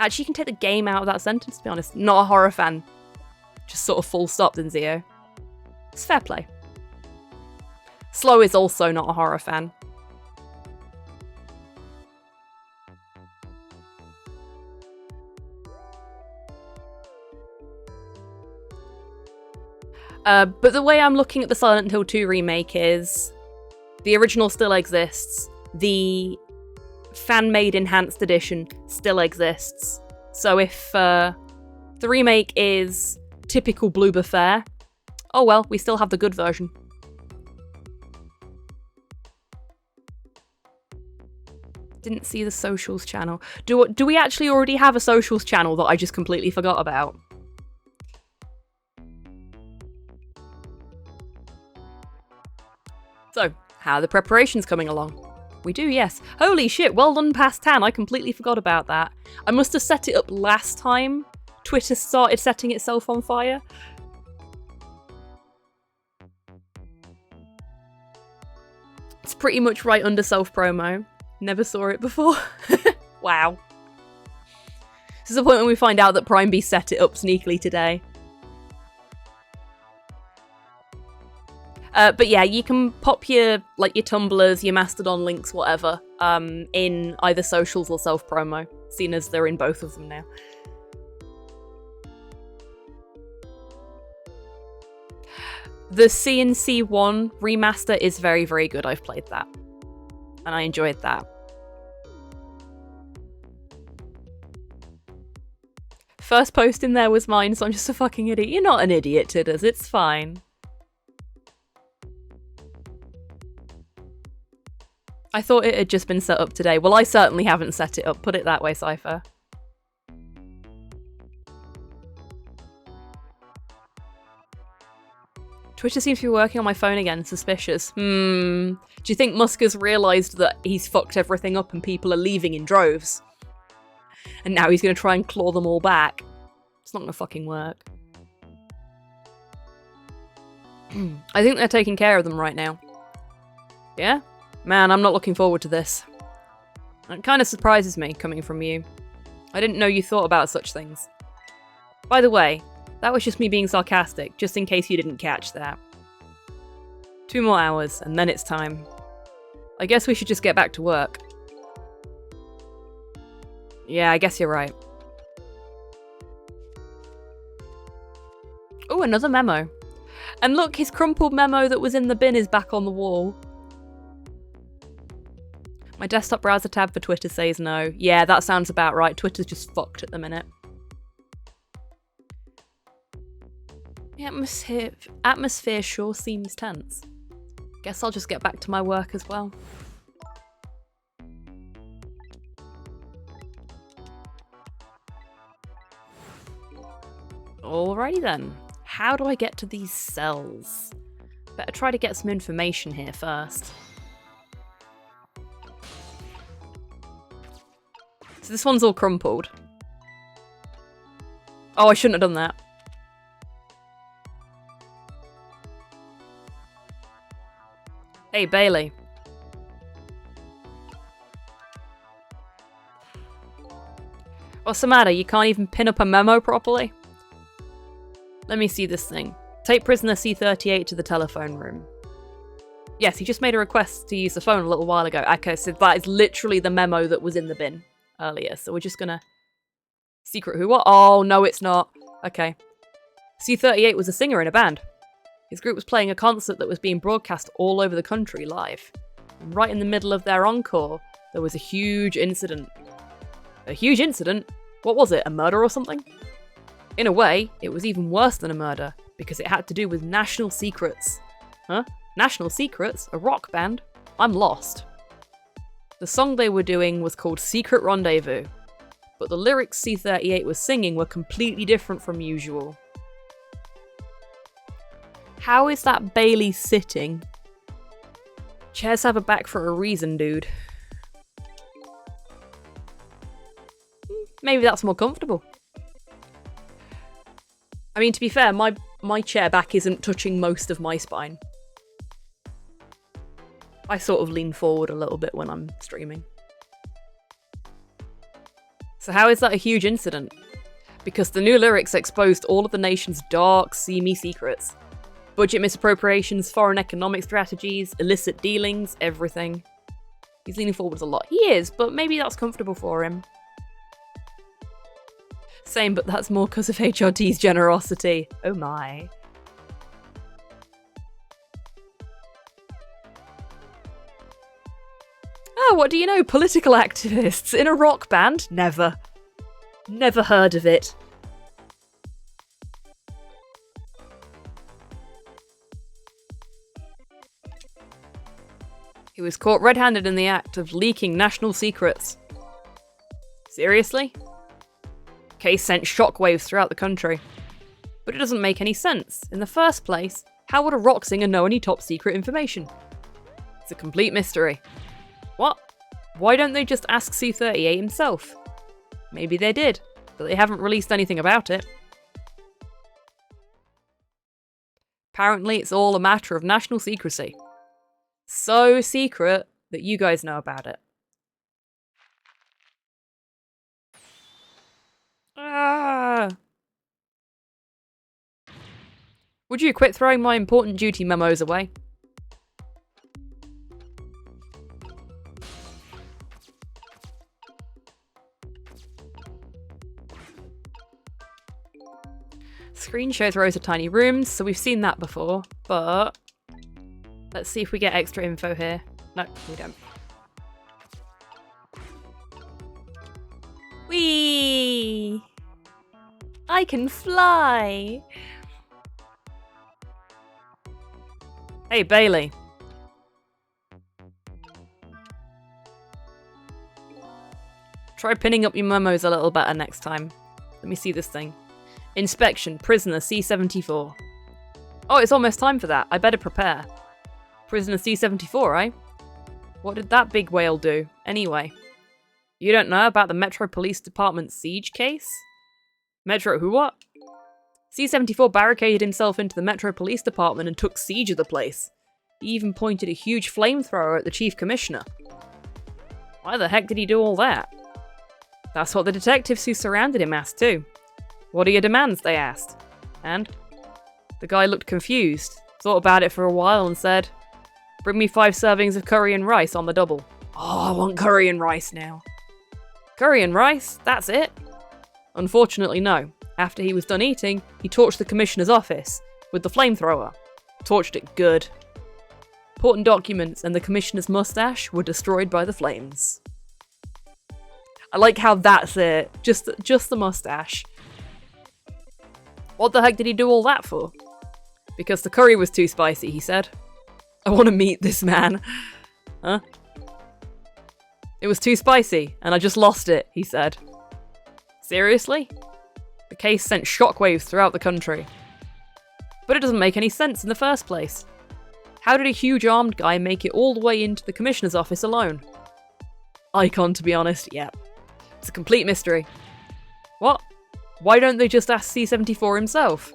Actually, you can take the game out of that sentence, to be honest. Not a horror fan. Just sort of full stop, then Zio. It's fair play. Slow is also not a horror fan. But the way I'm looking at the Silent Hill 2 remake is the original still exists, the fan-made enhanced edition still exists. So if the remake is typical Bloober fare, oh well, we still have the good version. Didn't see the socials channel. Do we actually already have a socials channel that I just completely forgot about? So, how are the preparations coming along? We do, yes. Holy shit, well done past Tan. I completely forgot about that. I must have set it up last time Twitter started setting itself on fire. It's pretty much right under self-promo. Never saw it before. Wow. This is the point when we find out that Prime B set it up sneakily today. But yeah, you can pop your Tumblrs, your Mastodon links, whatever, in either socials or self-promo, seeing as they're in both of them now. The CNC1 remaster is very, very good. I've played that. And I enjoyed that. First post in there was mine, so I'm just a fucking idiot. You're not an idiot, Tidders. It's fine. I thought it had just been set up today. Well, I certainly haven't set it up. Put it that way, Cypher. Twitter seems to be working on my phone again. Suspicious. Do you think Musk has realised that he's fucked everything up and people are leaving in droves? And now he's going to try and claw them all back? It's not going to fucking work. I think they're taking care of them right now. Yeah? Man, I'm not looking forward to this. It kind of surprises me, coming from you. I didn't know you thought about such things. By the way, that was just me being sarcastic, just in case you didn't catch that. 2 more hours, and then it's time. I guess we should just get back to work. Yeah, I guess you're right. Oh, another memo. And look, his crumpled memo that was in the bin is back on the wall. My desktop browser tab for Twitter says no. Yeah, that sounds about right. Twitter's just fucked at the minute. The atmosphere sure seems tense. Guess I'll just get back to my work as well. Alrighty then. How do I get to these cells? Better try to get some information here first. So this one's all crumpled. Oh, I shouldn't have done that. Hey, Bailey. What's the matter? You can't even pin up a memo properly? Let me see this thing. Take prisoner C-38 to the telephone room. Yes, he just made a request to use the phone a little while ago. Okay, so that is literally the memo that was in the bin earlier. So we're just gonna... Secret who? What? Oh, no, it's not. Okay. C-38 was a singer in a band. His group was playing a concert that was being broadcast all over the country live. And right in the middle of their encore, there was a huge incident. A huge incident? What was it? A murder or something? In a way, it was even worse than a murder, because it had to do with national secrets. Huh? National Secrets? A rock band? I'm lost. The song they were doing was called Secret Rendezvous, but the lyrics C-38 was singing were completely different from usual. How is that Bailey sitting? Chairs have a back for a reason, dude. Maybe that's more comfortable. I mean, to be fair, my chair back isn't touching most of my spine. I sort of lean forward a little bit when I'm streaming. So how is that a huge incident? Because the new lyrics exposed all of the nation's dark, seamy secrets. Budget misappropriations, foreign economic strategies, illicit dealings, everything. He's leaning forwards a lot. He is, but maybe that's comfortable for him. Same, but that's more because of HRT's generosity. Oh my. Oh, what do you know? Political activists in a rock band? Never. Never heard of it. He was caught red-handed in the act of leaking national secrets. Seriously? Case sent shockwaves throughout the country. But it doesn't make any sense. In the first place, how would a rock singer know any top-secret information? It's a complete mystery. What? Why don't they just ask C-38 himself? Maybe they did, but they haven't released anything about it. Apparently it's all a matter of national secrecy. So secret that you guys know about it. Ah! Would you quit throwing my important duty memos away? Screen shows rows of tiny rooms, so we've seen that before, but let's see if we get extra info here. No, we don't. Whee! I can fly! Hey, Bailey. Try pinning up your memos a little better next time. Let me see this thing. Inspection, prisoner C-74. Oh, it's almost time for that. I better prepare. Prisoner C-74, eh? What did that big whale do, anyway? You don't know about the Metro Police Department siege case? Metro who what? C-74 barricaded himself into the Metro Police Department and took siege of the place. He even pointed a huge flamethrower at the Chief Commissioner. Why the heck did he do all that? That's what the detectives who surrounded him asked too. What are your demands, they asked. And the guy looked confused, thought about it for a while and said, bring me 5 servings of curry and rice on the double. Oh, I want curry and rice now. Curry and rice? That's it? Unfortunately, no. After he was done eating, he torched the commissioner's office with the flamethrower. Torched it good. Important documents and the commissioner's mustache were destroyed by the flames. I like how that's it. Just the mustache. What the heck did he do all that for? Because the curry was too spicy, he said. I want to meet this man. Huh? It was too spicy, and I just lost it, he said. Seriously? The case sent shockwaves throughout the country. But it doesn't make any sense in the first place. How did a huge armed guy make it all the way into the commissioner's office alone? Icon, to be honest, yeah. It's a complete mystery. What? Why don't they just ask C-74 himself?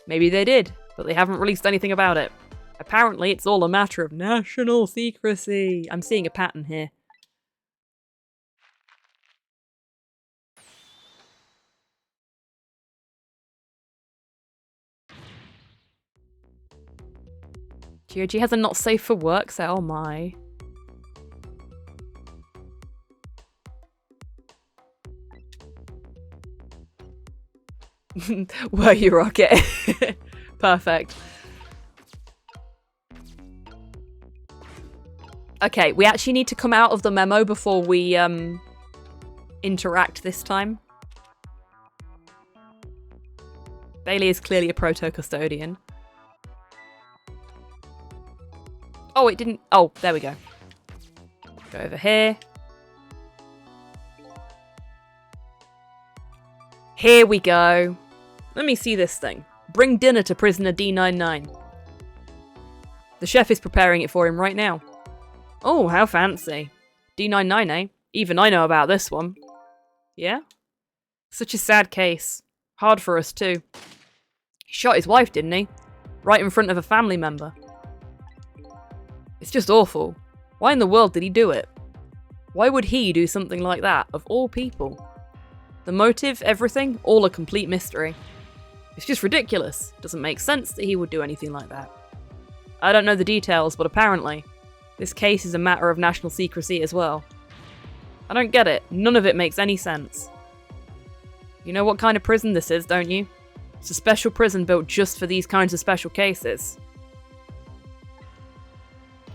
Maybe they did, but they haven't released anything about it. Apparently, it's all a matter of national secrecy. I'm seeing a pattern here. GOG has a not safe for work, so oh my. Were you, Rocket? Perfect. Okay, we actually need to come out of the memo before we interact this time. Bailey is clearly a proto-custodian. Oh, it didn't... Oh, there we go. Go over here. Here we go. Let me see this thing. Bring dinner to prisoner D99. The chef is preparing it for him right now. Oh, how fancy. D99, eh? Even I know about this one. Yeah? Such a sad case. Hard for us, too. He shot his wife, didn't he? Right in front of a family member. It's just awful. Why in the world did he do it? Why would he do something like that, of all people? The motive, everything, all a complete mystery. It's just ridiculous. Doesn't make sense that he would do anything like that. I don't know the details, but apparently, this case is a matter of national secrecy as well. I don't get it. None of it makes any sense. You know what kind of prison this is, don't you? It's a special prison built just for these kinds of special cases.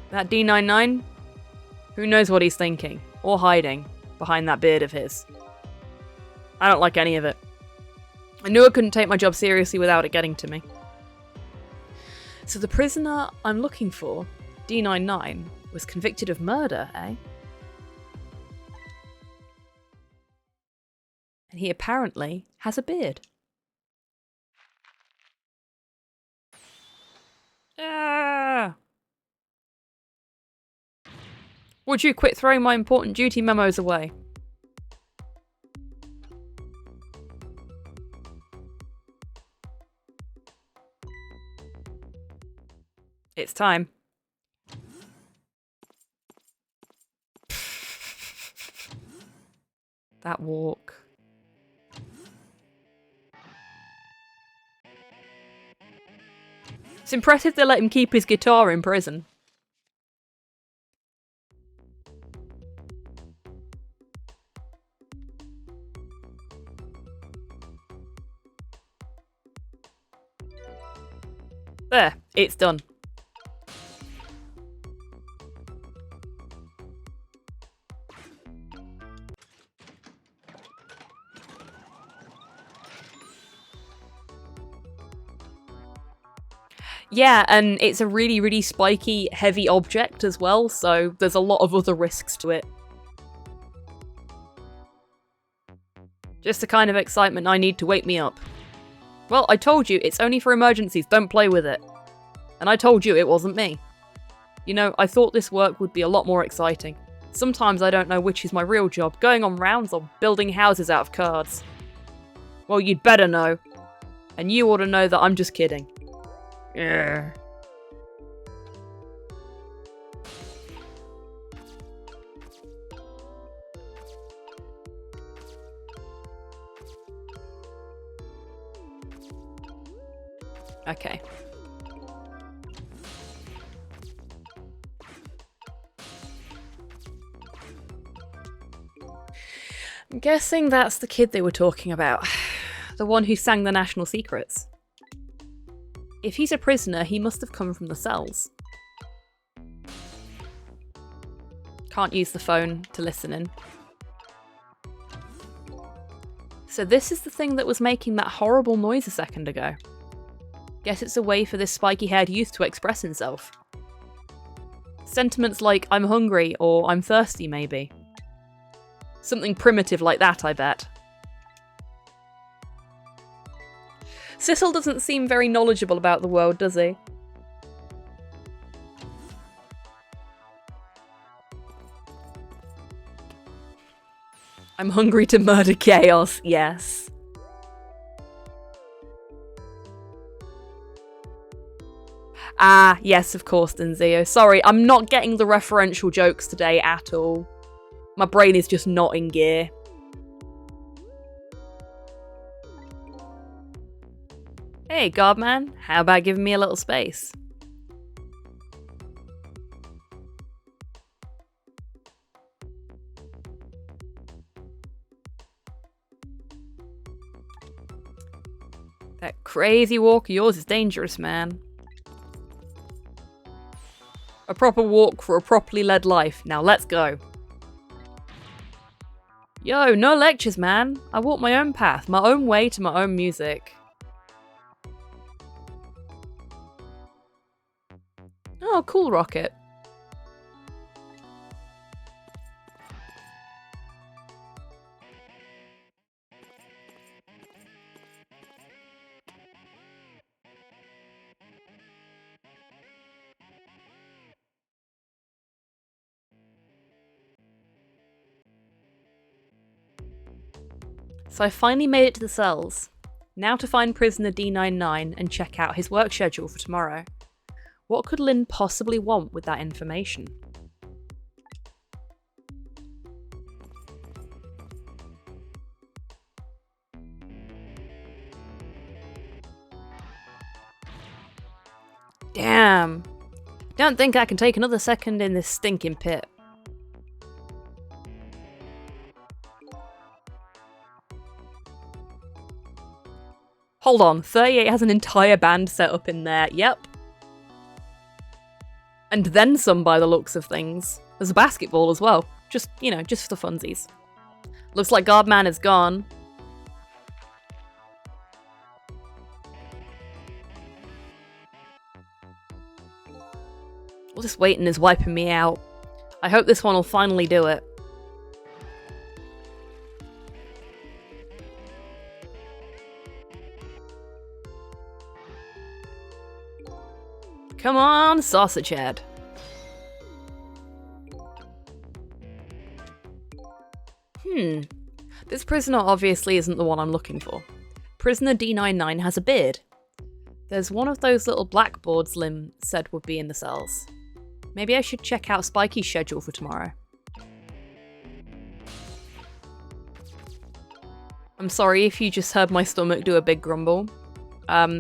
That D99? Who knows what he's thinking, or hiding, behind that beard of his. I don't like any of it. I knew I couldn't take my job seriously without it getting to me. So the prisoner I'm looking for, D99, was convicted of murder, eh? And he apparently has a beard. Ah! Would you quit throwing my important duty memos away? It's time. That walk. It's impressive they let him keep his guitar in prison. There, it's done. Yeah, and it's a really, really spiky, heavy object as well, so there's a lot of other risks to it. Just the kind of excitement I need to wake me up. Well, I told you, it's only for emergencies, don't play with it. And I told you it wasn't me. You know, I thought this work would be a lot more exciting. Sometimes I don't know which is my real job, going on rounds or building houses out of cards. Well, you'd better know. And you ought to know that I'm just kidding. Yeah. Okay. I'm guessing that's the kid they were talking about. The one who sang the national secrets. If he's a prisoner, he must have come from the cells. Can't use the phone to listen in. So this is the thing that was making that horrible noise a second ago. Guess it's a way for this spiky-haired youth to express himself. Sentiments like, I'm hungry, or I'm thirsty, maybe. Something primitive like that, I bet. Sissel doesn't seem very knowledgeable about the world, does he? I'm hungry to murder chaos, yes. Ah, yes, of course, Denzio. Sorry, I'm not getting the referential jokes today at all. My brain is just not in gear. Hey, Godman, how about giving me a little space? That crazy walk of yours is dangerous, man. A proper walk for a properly led life. Now let's go. Yo, no lectures, man. I walk my own path, my own way to my own music. Oh, cool rocket. So I finally made it to the cells. Now to find prisoner D99 and check out his work schedule for tomorrow. What could Lynn possibly want with that information? Damn. Don't think I can take another second in this stinking pit. Hold on, 38 has an entire band set up in there, yep. And then some by the looks of things. There's a basketball as well. Just, you know, just for funsies. Looks like Godman is gone. All this waiting is wiping me out. I hope this one will finally do it. Come on, sausage head. This prisoner obviously isn't the one I'm looking for. Prisoner D99 has a beard. There's one of those little blackboards Lim said would be in the cells. Maybe I should check out Spikey's schedule for tomorrow. I'm sorry if you just heard my stomach do a big grumble.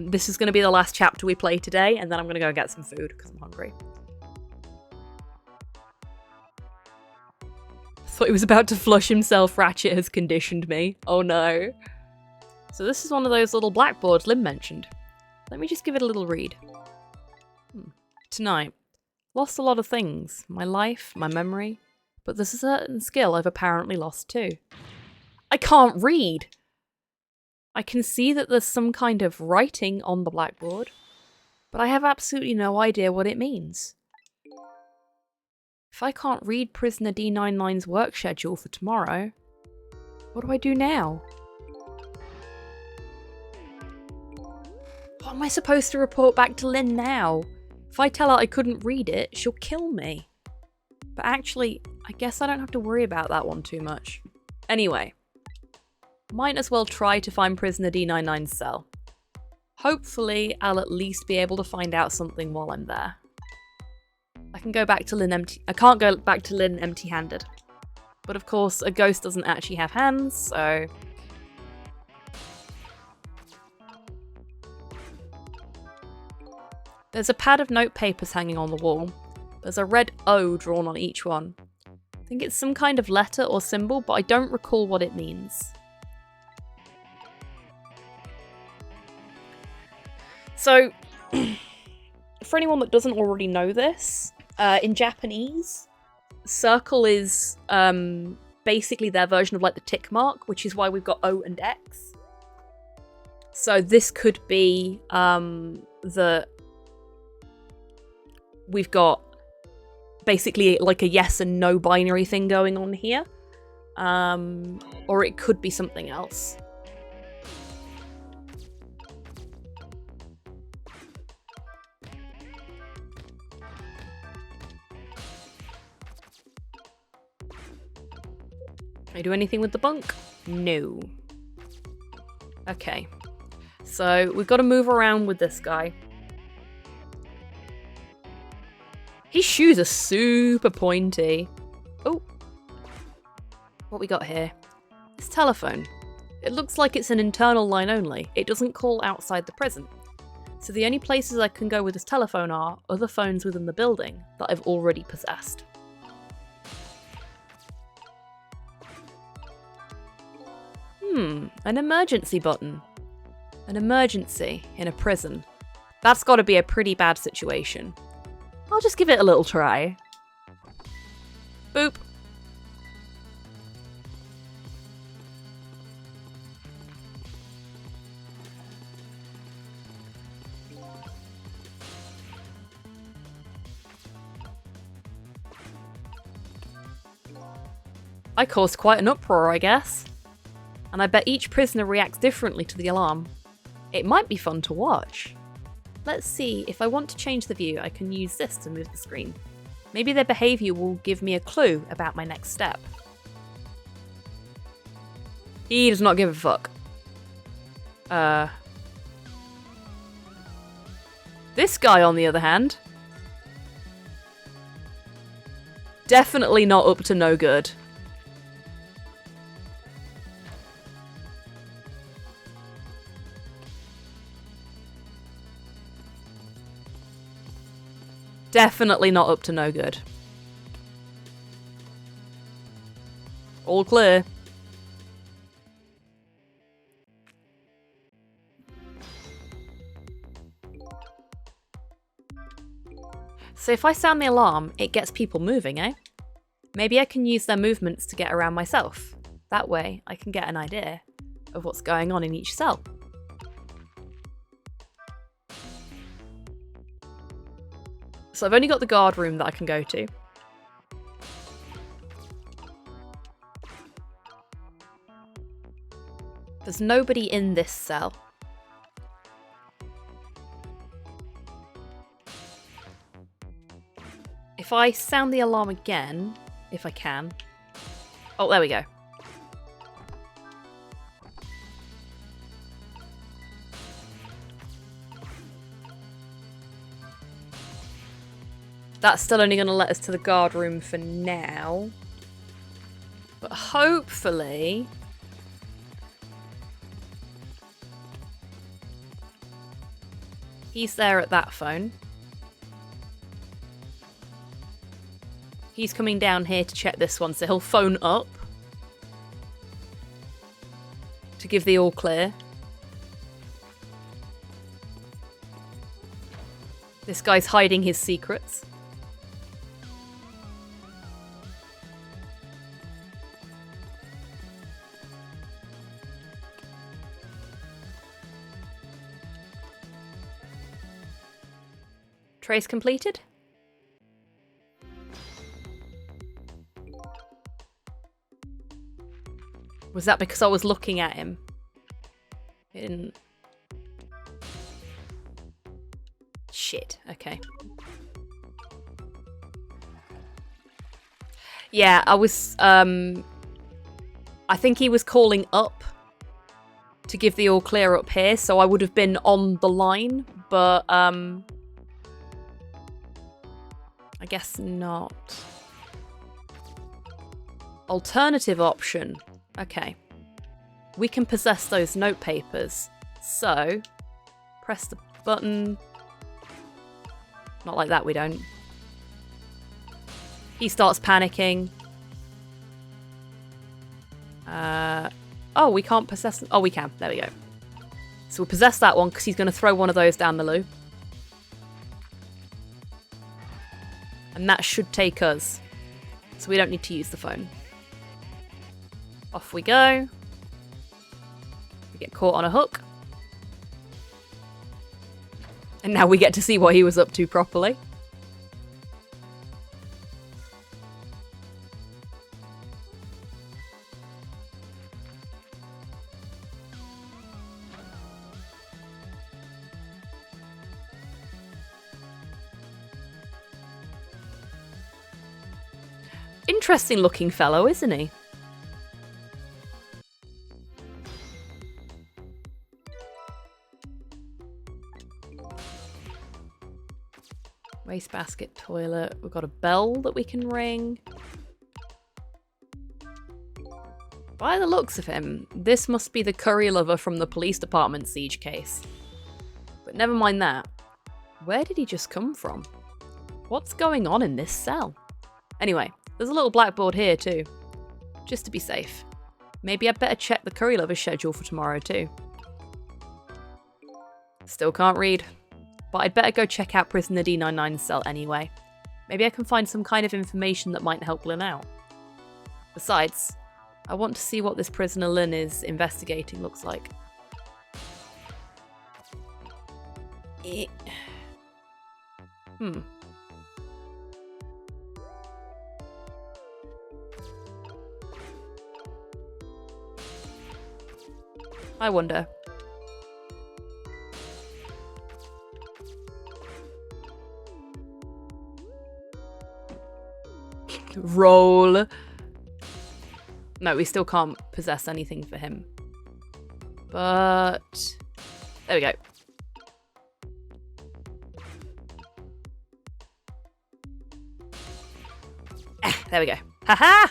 This is going to be the last chapter we play today, and then I'm going to go get some food because I'm hungry. Thought he was about to flush himself. Ratchet has conditioned me. Oh no. So this is one of those little blackboards Lim mentioned. Let me just give it a little read. Tonight. Lost a lot of things. My life, my memory. But there's a certain skill I've apparently lost too. I can't read! I can see that there's some kind of writing on the blackboard, but I have absolutely no idea what it means. If I can't read Prisoner D99's work schedule for tomorrow, what do I do now? What am I supposed to report back to Lynn now? If I tell her I couldn't read it, she'll kill me. But actually, I guess I don't have to worry about that one too much. Anyway. Might as well try to find Prisoner D99's cell. Hopefully, I'll at least be able to find out something while I'm there. I can't go back to Lynn empty-handed. But of course, a ghost doesn't actually have hands, so... There's a pad of note papers hanging on the wall. There's a red O drawn on each one. I think it's some kind of letter or symbol, but I don't recall what it means. So, for anyone that doesn't already know this, in Japanese, circle is basically their version of like the tick mark, which is why we've got O and X. So this could be we've got basically like a yes and no binary thing going on here, or it could be something else. Can I do anything with the bunk? No. Okay. So we've got to move around with this guy. His shoes are super pointy. Oh. What we got here? This telephone. It looks like it's an internal line only. It doesn't call outside the prison. So the only places I can go with this telephone are other phones within the building that I've already possessed. An emergency button. An emergency in a prison. That's got to be a pretty bad situation. I'll just give it a little try. Boop. I caused quite an uproar, I guess. And I bet each prisoner reacts differently to the alarm. It might be fun to watch. Let's see, if I want to change the view, I can use this to move the screen. Maybe their behaviour will give me a clue about my next step. He does not give a fuck. This guy, on the other hand, definitely not up to no good. Definitely not up to no good. All clear. So if I sound the alarm, it gets people moving, eh? Maybe I can use their movements to get around myself. That way, I can get an idea of what's going on in each cell. So I've only got the guard room that I can go to. There's nobody in this cell. If I sound the alarm again, if I can. Oh, there we go. That's still only going to let us to the guard room for now. But hopefully... he's there at that phone. He's coming down here to check this one, so he'll phone up to give the all clear. This guy's hiding his secrets. Trace completed? Was that because I was looking at him? It didn't... Shit, okay. Yeah, I was, I think he was calling up to give the all clear up here, so I would have been on the line, but, I guess not. Alternative option. Okay. We can possess those note papers. So, press the button. Not like that, we don't. He starts panicking. Oh, we can't possess them. Oh, we can. There we go. So we'll possess that one because he's going to throw one of those down the loo. And that should take us. So we don't need to use the phone. Off we go. We get caught on a hook. And now we get to see what he was up to properly. Interesting looking fellow, isn't he? Wastebasket, toilet. We've got a bell that we can ring. By the looks of him, this must be the curry lover from the police department siege case. But never mind that. Where did he just come from? What's going on in this cell? Anyway, there's a little blackboard here too. Just to be safe. Maybe I'd better check the curry lover's schedule for tomorrow too. Still can't read. But I'd better go check out Prisoner D99's cell anyway. Maybe I can find some kind of information that might help Lynn out. Besides, I want to see what this prisoner Lynn is investigating looks like. I wonder. Roll. No, we still can't possess anything for him. But there we go. There we go. Haha!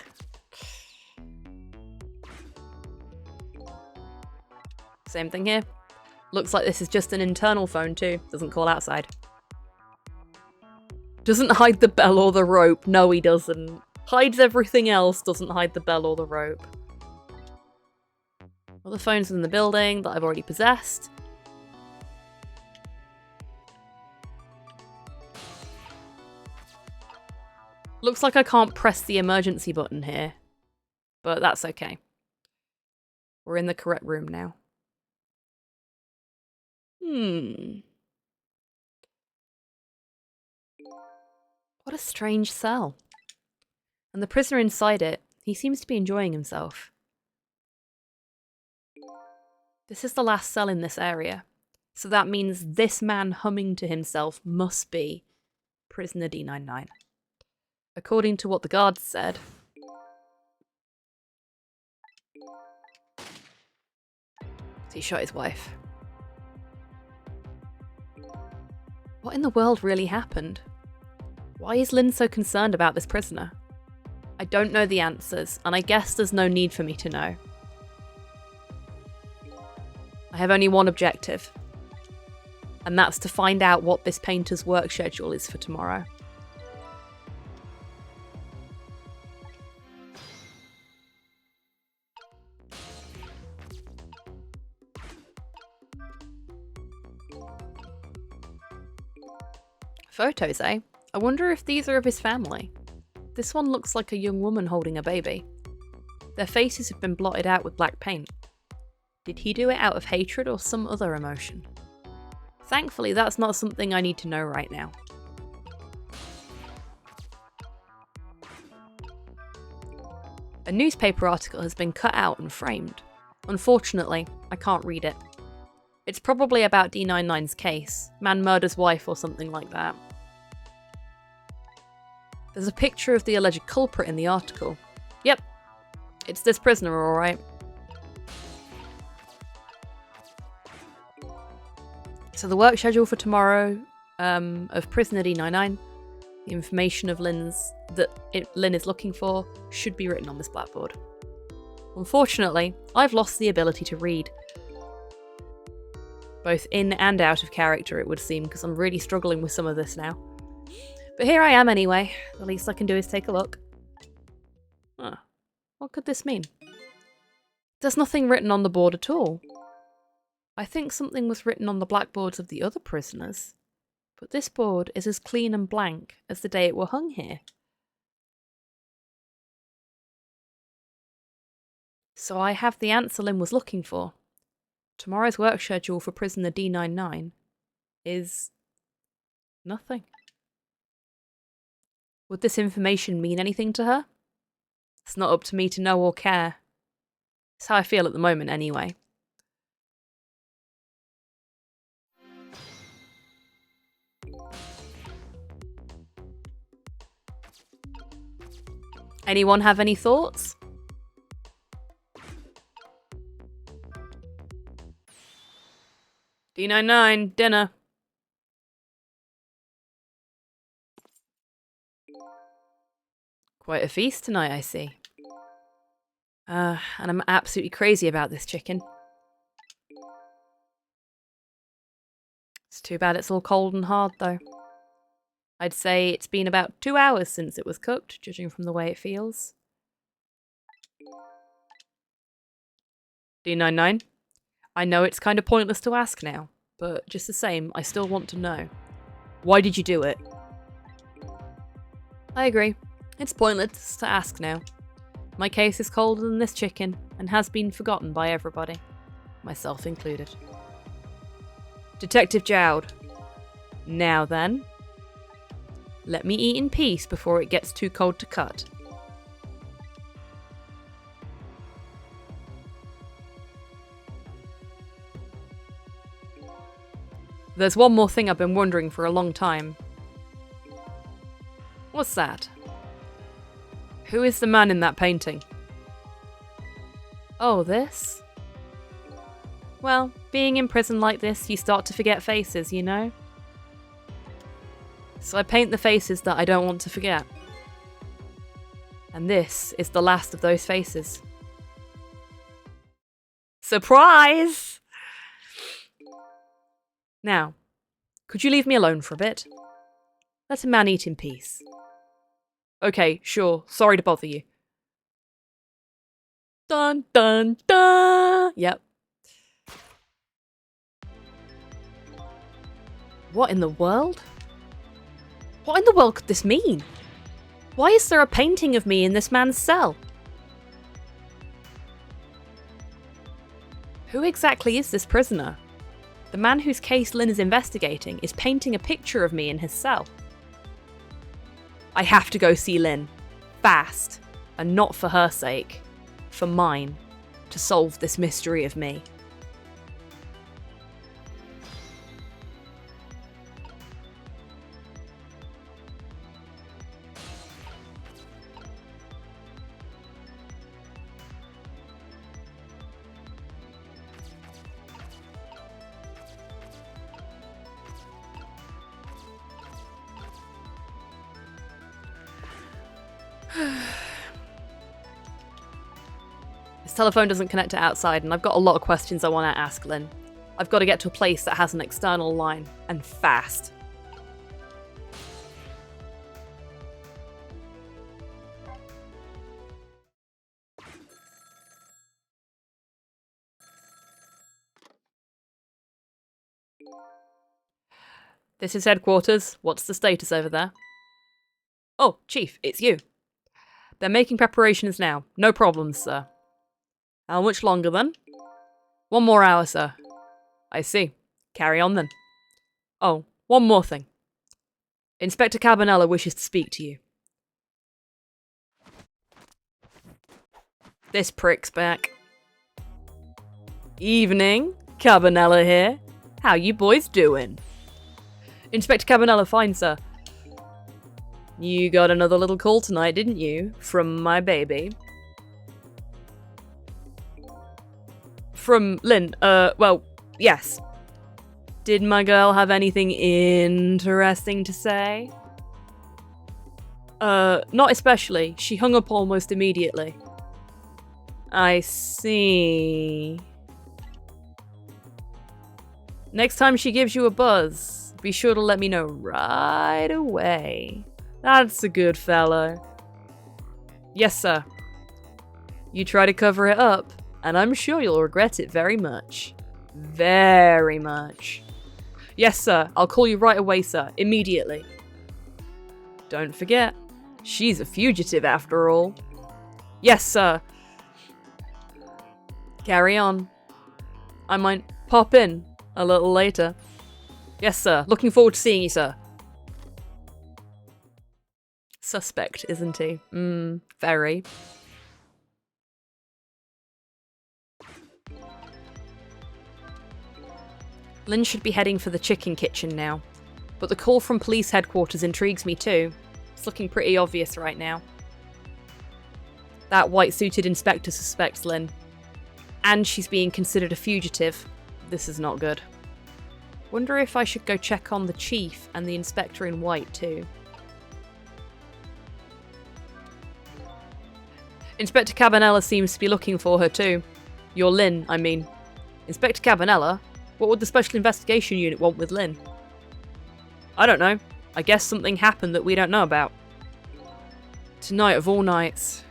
Same thing here. Looks like this is just an internal phone too. Doesn't call outside. Doesn't hide the bell or the rope. No, he doesn't. Hides everything else. Doesn't hide the bell or the rope. Other phones in the building that I've already possessed. Looks like I can't press the emergency button here. But that's okay. We're in the correct room now. What a strange cell. And the prisoner inside it, he seems to be enjoying himself. This is the last cell in this area. So that means this man humming to himself must be Prisoner D99. According to what the guards said. He shot his wife. What in the world really happened? Why is Lynn so concerned about this prisoner? I don't know the answers, and I guess there's no need for me to know. I have only one objective, and that's to find out what this painter's work schedule is for tomorrow. Photos, eh? I wonder if these are of his family. This one looks like a young woman holding a baby. Their faces have been blotted out with black paint. Did he do it out of hatred or some other emotion? Thankfully, that's not something I need to know right now. A newspaper article has been cut out and framed. Unfortunately, I can't read it. It's probably about D99's case. Man murders wife or something like that. There's a picture of the alleged culprit in the article. Yep, it's this prisoner, alright. So the work schedule for tomorrow of Prisoner D99, the information of Lynn is looking for, should be written on this blackboard. Unfortunately, I've lost the ability to read. Both in and out of character, it would seem, because I'm really struggling with some of this now. But here I am anyway. The least I can do is take a look. Huh. What could this mean? There's nothing written on the board at all. I think something was written on the blackboards of the other prisoners. But this board is as clean and blank as the day it were hung here. So I have the answer Lynn was looking for. Tomorrow's work schedule for prisoner D99 is nothing. Would this information mean anything to her? It's not up to me to know or care. It's how I feel at the moment anyway. Anyone have any thoughts? D99, dinner. Quite a feast tonight, I see. And I'm absolutely crazy about this chicken. It's too bad it's all cold and hard, though. I'd say it's been about 2 hours since it was cooked, judging from the way it feels. D99? I know it's kind of pointless to ask now, but just the same, I still want to know. Why did you do it? I agree. It's pointless to ask now. My case is colder than this chicken, and has been forgotten by everybody. Myself included. Detective Jowd. Now then. Let me eat in peace before it gets too cold to cut. There's one more thing I've been wondering for a long time. What's that? Who is the man in that painting? Oh, this? Well, being in prison like this, you start to forget faces, you know? So I paint the faces that I don't want to forget. And this is the last of those faces. Surprise! Now, could you leave me alone for a bit? Let a man eat in peace. Okay, sure. Sorry to bother you. Dun dun dun! Yep. What in the world? What in the world could this mean? Why is there a painting of me in this man's cell? Who exactly is this prisoner? The man whose case Lynn is investigating is painting a picture of me in his cell. I have to go see Lynn. Fast. And not for her sake. For mine. To solve this mystery of me. This telephone doesn't connect to outside, and I've got a lot of questions I want to ask Lynn. I've got to get to a place that has an external line, and fast. This is headquarters. What's the status over there? Oh, Chief, it's you. They're making preparations now. No problems, sir. How much longer, then? 1 more hour, sir. I see. Carry on, then. Oh, one more thing. Inspector Cabanella wishes to speak to you. This prick's back. Evening. Cabanella here. How you boys doing? Inspector Cabanella, fine, sir. You got another little call tonight, didn't you? From my baby. From Lynn, well, yes. Did my girl have anything interesting to say? Not especially. She hung up almost immediately. I see. Next time she gives you a buzz, be sure to let me know right away. That's a good fellow. Yes, sir. You try to cover it up, and I'm sure you'll regret it very much. Very much. Yes, sir. I'll call you right away, sir. Immediately. Don't forget, she's a fugitive after all. Yes, sir. Carry on. I might pop in a little later. Yes, sir. Looking forward to seeing you, sir. Suspect, isn't he? Very. Lynn should be heading for the chicken kitchen now, but the call from police headquarters intrigues me too. It's looking pretty obvious right now. That white-suited inspector suspects Lynn, and she's being considered a fugitive. This is not good. Wonder if I should go check on the chief and the inspector in white too. Inspector Cabanella seems to be looking for her too. Your Lynn, I mean. Inspector Cabanella? What would the Special Investigation Unit want with Lynn? I don't know. I guess something happened that we don't know about. Tonight of all nights.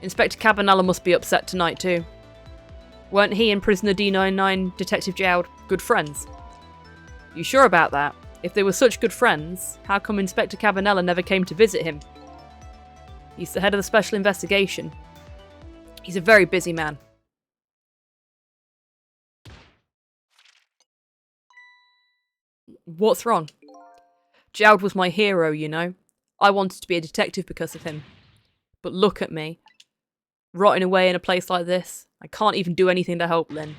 Inspector Cabanella must be upset tonight too. Weren't he and prisoner D99 Detective Jowd good friends? You sure about that? If they were such good friends, how come Inspector Cabanella never came to visit him? He's the head of the Special Investigation. He's a very busy man. What's wrong? Jowd was my hero, you know. I wanted to be a detective because of him. But look at me. Rotting away in a place like this. I can't even do anything to help Lynn.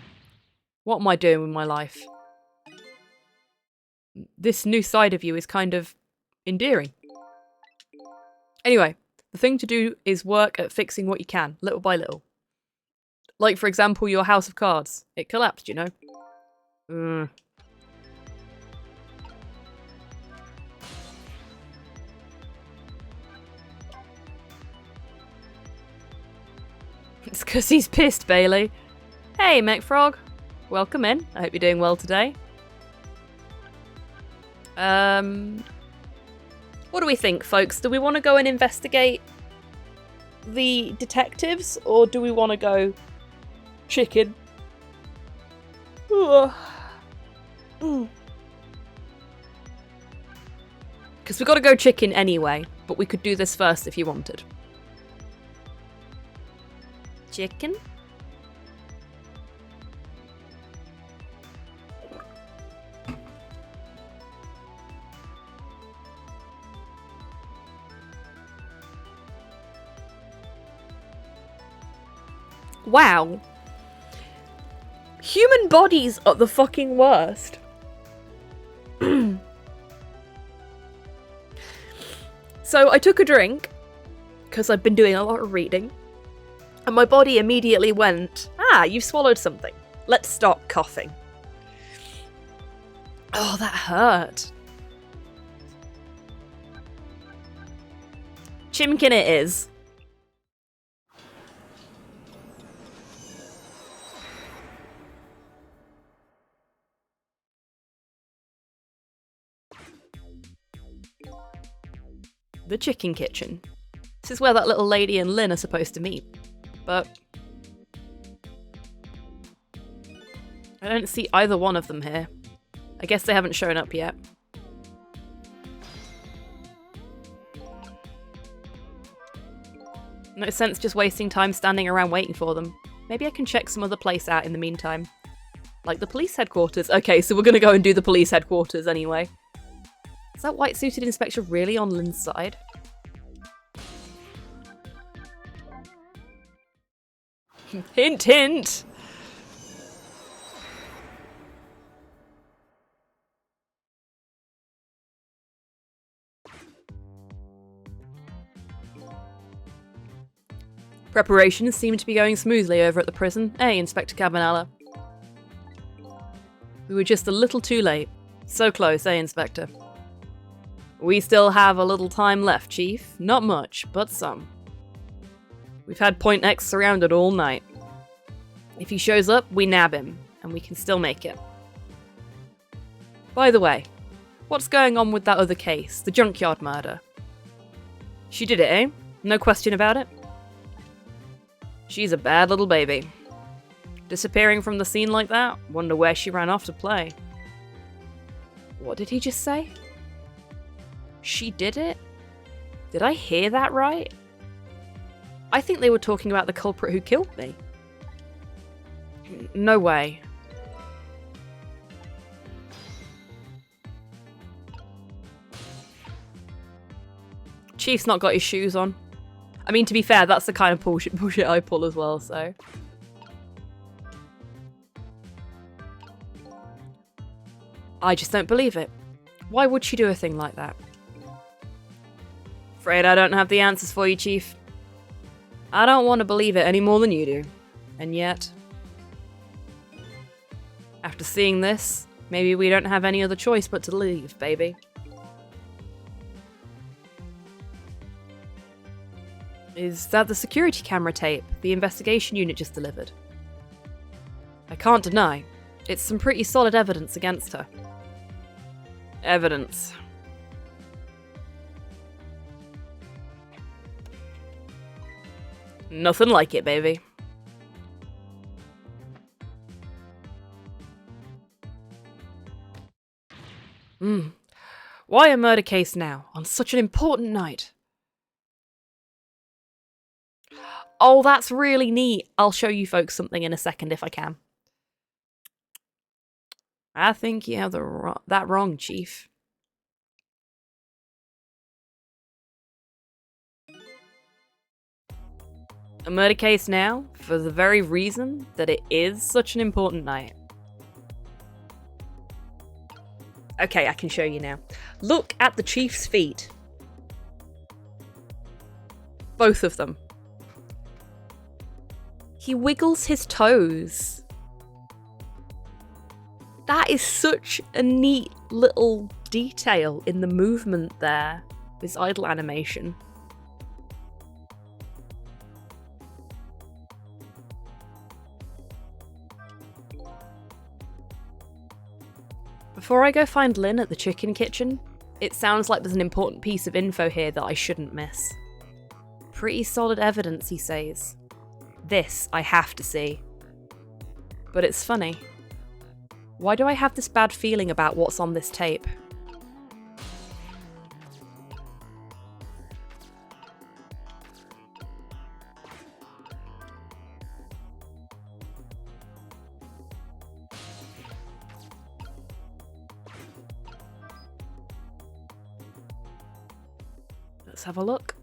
What am I doing with my life? This new side of you is kind of endearing. Anyway, the thing to do is work at fixing what you can, little by little. Like, for example, your house of cards. It collapsed, you know? It's because he's pissed, Bailey. Hey, McFrog. Welcome in. I hope you're doing well today. What do we think, folks? Do we want to go and investigate the detectives, or do we want to go chicken? Because we got to go chicken anyway, but we could do this first if you wanted. Chicken? Wow. Human bodies are the fucking worst. So I took a drink, because I've been doing a lot of reading, and my body immediately went, you've swallowed something. Let's stop coughing. Oh, that hurt. Chimkin it is. The chicken kitchen. This is where that little lady and Lynn are supposed to meet. But I don't see either one of them here. I guess they haven't shown up yet. No sense just wasting time standing around waiting for them. Maybe I can check some other place out in the meantime. Like the police headquarters. Okay, so we're gonna go and do the police headquarters anyway. Is that white-suited inspector really on Lynn's side? Hint, hint! Preparations seem to be going smoothly over at the prison. Hey, Inspector Cabanella. We were just a little too late. So close, eh, Inspector? We still have a little time left, Chief. Not much, but some. We've had Point X surrounded all night. If he shows up, we nab him, and we can still make it. By the way, what's going on with that other case, the junkyard murder? She did it, eh? No question about it? She's a bad little baby. Disappearing from the scene like that? Wonder where she ran off to play. What did he just say? She did it? Did I hear that right? I think they were talking about the culprit who killed me. No way. Chief's not got his shoes on. I mean, to be fair, that's the kind of bullshit I pull as well, so. I just don't believe it. Why would she do a thing like that? Afraid I don't have the answers for you, Chief. I don't want to believe it any more than you do. And yet, after seeing this, maybe we don't have any other choice but to leave, baby. Is that the security camera tape the investigation unit just delivered? I can't deny, it's some pretty solid evidence against her. Evidence. Nothing like it, baby. Why a murder case now, on such an important night? Oh, that's really neat. I'll show you folks something in a second if I can. I think you have that wrong, Chief. A murder case now, for the very reason that it is such an important night. Okay, I can show you now. Look at the Chief's feet. Both of them. He wiggles his toes. That is such a neat little detail in the movement there. This idle animation. Before I go find Lynn at the chicken kitchen, it sounds like there's an important piece of info here that I shouldn't miss. Pretty solid evidence, he says. This I have to see. But it's funny. Why do I have this bad feeling about what's on this tape? Let's have a look.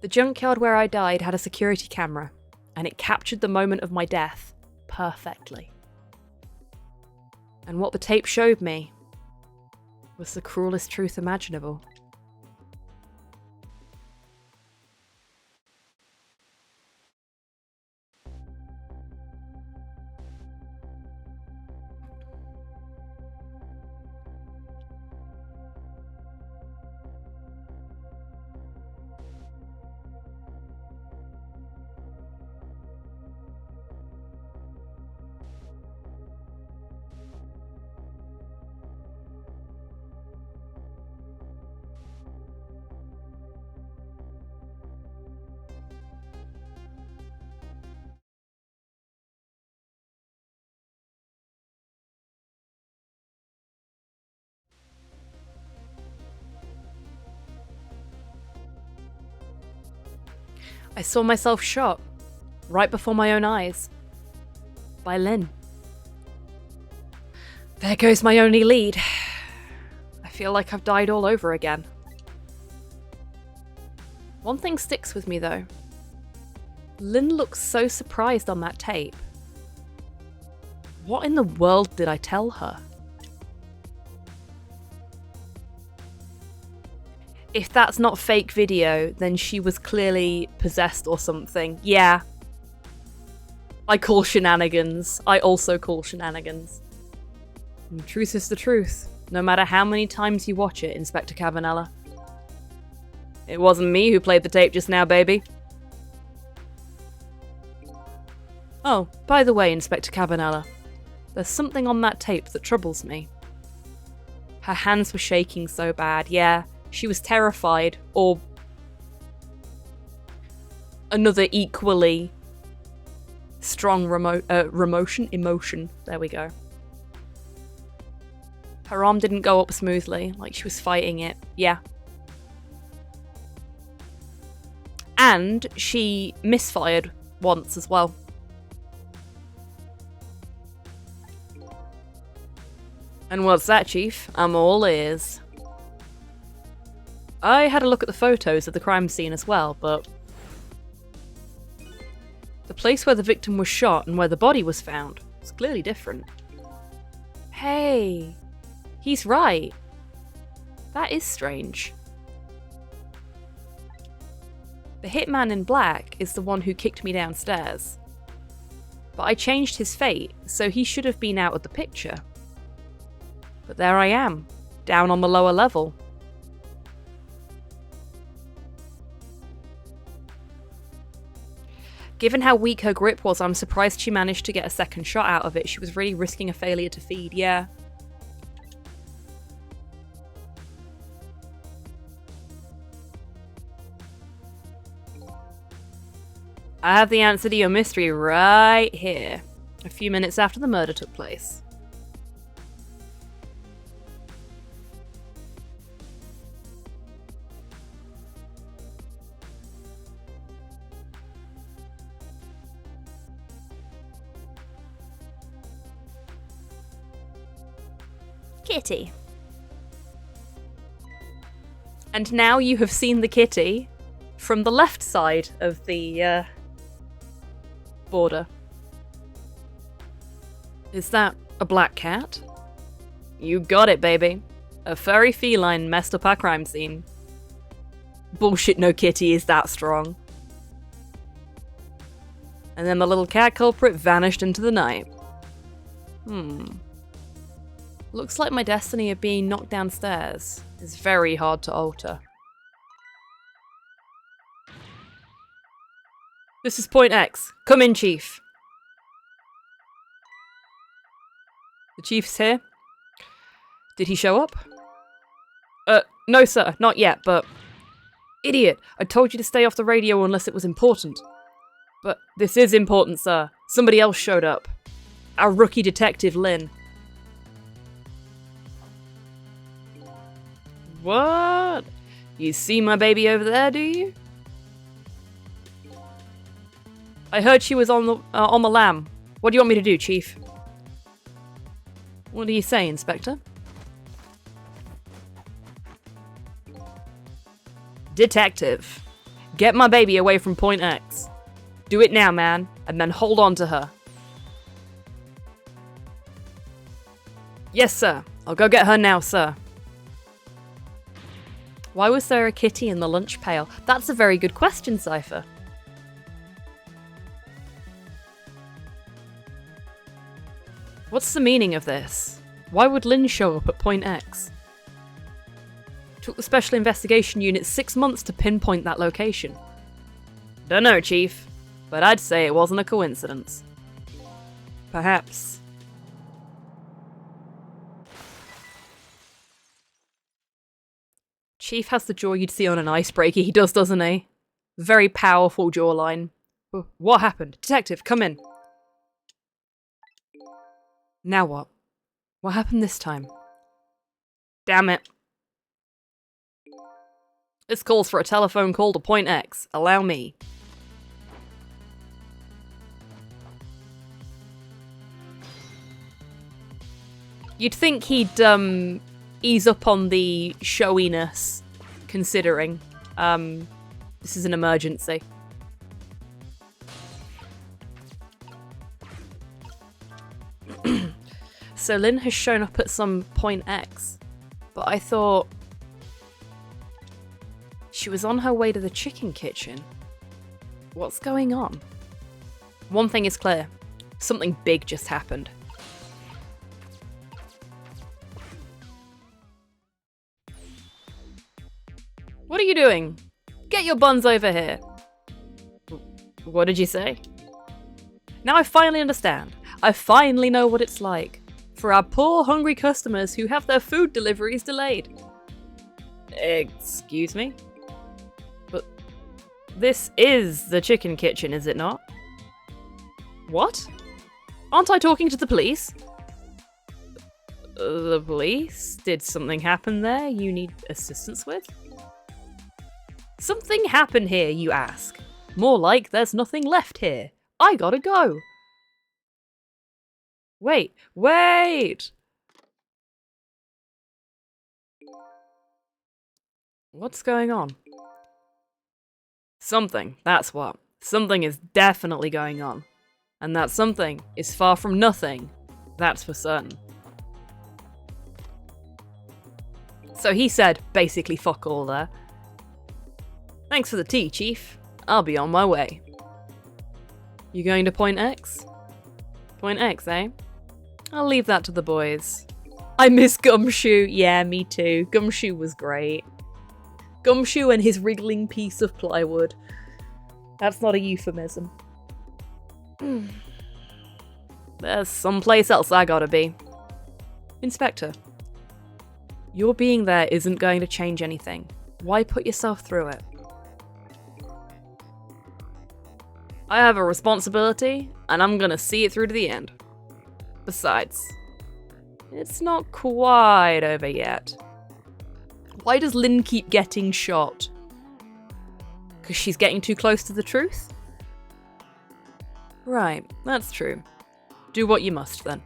The junkyard where I died had a security camera, and it captured the moment of my death perfectly. And what the tape showed me was the cruelest truth imaginable. I saw myself shot, right before my own eyes, by Lynn. There goes my only lead. I feel like I've died all over again. One thing sticks with me though. Lynn looks so surprised on that tape. What in the world did I tell her? If that's not fake video, then she was clearly possessed or something. Yeah. I call shenanigans. I also call shenanigans. And the truth is the truth, no matter how many times you watch it, Inspector Cavanella. It wasn't me who played the tape just now, baby. Oh, by the way, Inspector Cavanella, there's something on that tape that troubles me. Her hands were shaking so bad, yeah. She was terrified, or another equally strong emotion. There we go. Her arm didn't go up smoothly, like she was fighting it. Yeah. And she misfired once as well. And what's that, Chief? I'm all ears. I had a look at the photos of the crime scene as well, but the place where the victim was shot and where the body was found was clearly different. Hey, he's right. That is strange. The hitman in black is the one who kicked me downstairs. But I changed his fate, so he should have been out of the picture. But there I am, down on the lower level. Given how weak her grip was, I'm surprised she managed to get a second shot out of it. She was really risking a failure to feed, yeah. I have the answer to your mystery right here. A few minutes after the murder took place. Kitty. And now you have seen the kitty from the left side of the border. Is that a black cat? You got it, baby. A furry feline messed up our crime scene. Bullshit, no kitty is that strong. And then the little cat culprit vanished into the night. Looks like my destiny of being knocked downstairs is very hard to alter. This is Point X. Come in, Chief. The Chief's here. Did he show up? No sir, not yet, but... Idiot! I told you to stay off the radio unless it was important. But this is important, sir. Somebody else showed up. Our rookie detective, Lynn. What? You see my baby over there, do you? I heard she was on the lam. What do you want me to do, Chief? What do you say, Inspector? Detective, get my baby away from Point X. Do it now, man, and then hold on to her. Yes, sir. I'll go get her now, sir. Why was there a kitty in the lunch pail? That's a very good question, Cypher. What's the meaning of this? Why would Lynn show up at Point X? Took the Special Investigation Unit 6 months to pinpoint that location. Dunno, Chief, but I'd say it wasn't a coincidence. Perhaps. Chief has the jaw you'd see on an icebreaker, he does, doesn't he? Very powerful jawline. What happened? Detective, come in. Now what? What happened this time? Damn it. This calls for a telephone call to Point X. Allow me. You'd think he'd, ease up on the showiness, considering, this is an emergency. So Lynn has shown up at some Point X, but I thought she was on her way to the chicken kitchen. What's going on? One thing is clear. Something big just happened. What are you doing? Get your buns over here. What did you say? Now I finally understand. I finally know what it's like for our poor hungry customers who have their food deliveries delayed. Excuse me? But this is the chicken kitchen, is it not? What? Aren't I talking to the police? The police? Did something happen there you need assistance with? Something happened here, you ask. More like there's nothing left here. I gotta go. Wait. What's going on? Something, that's what. Something is definitely going on. And that something is far from nothing. That's for certain. So he said basically fuck all there. Thanks for the tea, Chief. I'll be on my way. You going to Point X? Point X, eh? I'll leave that to the boys. I miss Gumshoe. Yeah, me too. Gumshoe was great. Gumshoe and his wriggling piece of plywood. That's not a euphemism. There's someplace else I gotta be. Inspector, your being there isn't going to change anything. Why put yourself through it? I have a responsibility, and I'm gonna see it through to the end. Besides, it's not quite over yet. Why does Lynn keep getting shot? Because she's getting too close to the truth? Right, that's true. Do what you must, then.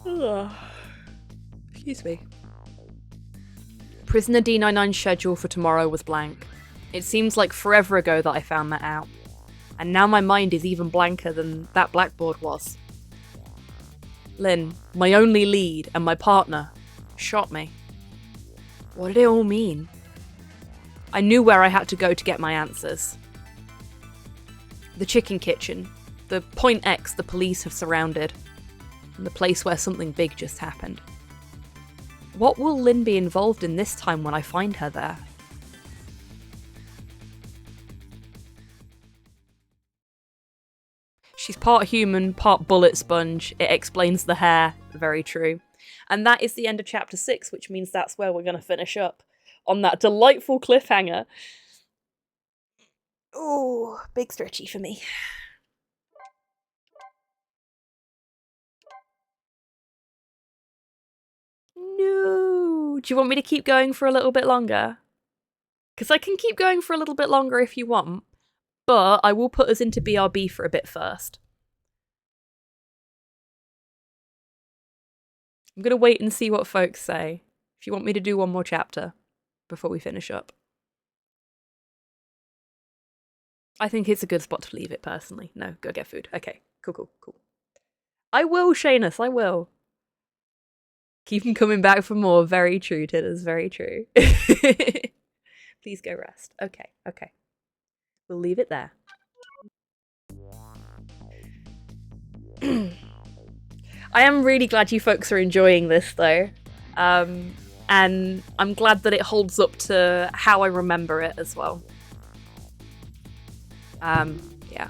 Ugh. Excuse me. Prisoner D99's schedule for tomorrow was blank. It seems like forever ago that I found that out. And now my mind is even blanker than that blackboard was. Lynn, my only lead and my partner, shot me. What did it all mean? I knew where I had to go to get my answers. The chicken kitchen, the Point X the police have surrounded, and the place where something big just happened. What will Lynn be involved in this time when I find her there? She's part human, part bullet sponge. It explains the hair. Very true. And that is the end of chapter 6, which means that's where we're going to finish up. On that delightful cliffhanger. Oh, big stretchy for me. No. Do you want me to keep going for a little bit longer? Because I can keep going for a little bit longer if you want. But I will put us into BRB for a bit first. I'm going to wait and see what folks say. If you want me to do one more chapter before we finish up. I think it's a good spot to leave it, personally. No, go get food. Okay, cool. I will, Shanus, I will. Keep him coming back for more. Very true, Tidders, very true. Please go rest. Okay. We'll leave it there. I am really glad you folks are enjoying this, though. And I'm glad that it holds up to how I remember it as well. Yeah.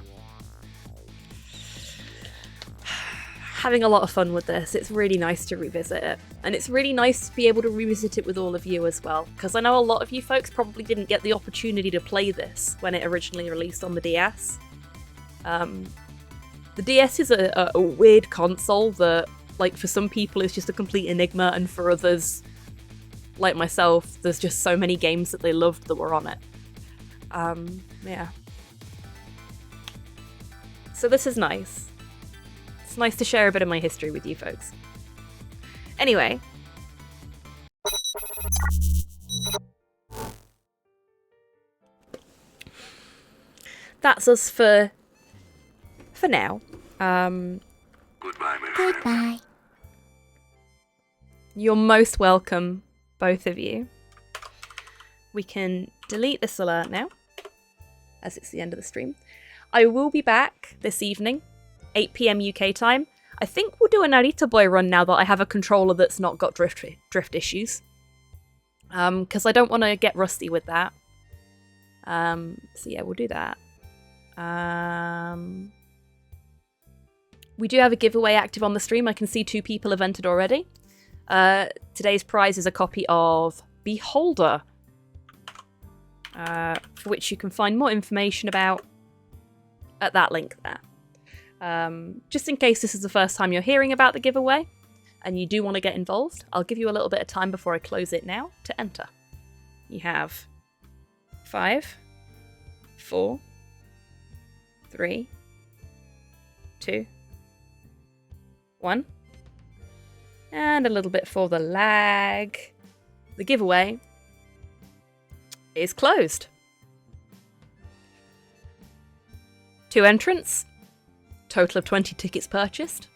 Having a lot of fun with this. It's really nice to revisit it. And it's really nice to be able to revisit it with all of you as well. Because I know a lot of you folks probably didn't get the opportunity to play this when it originally released on the DS. The DS is a weird console that, like, for some people is just a complete enigma, and for others, like myself, there's just so many games that they loved that were on it. Yeah. So this is nice. It's nice to share a bit of my history with you folks. Anyway. That's us for now. Goodbye, my friend. Goodbye. You're most welcome, both of you. We can delete this alert now, as it's the end of the stream. I will be back this evening, 8 PM UK time. I think we'll do a Narita Boy run now that I have a controller that's not got drift issues. Because I don't want to get rusty with that. So yeah, we'll do that. We do have a giveaway active on the stream. I can see 2 people have entered already. Today's prize is a copy of Beholder, for which you can find more information about at that link there. Just in case this is the first time you're hearing about the giveaway and you do want to get involved, I'll give you a little bit of time before I close it now to enter. You have 5, 4, 3, 2, 1. And a little bit for the lag. The giveaway is closed. 2 entrants. Total of 20 tickets purchased.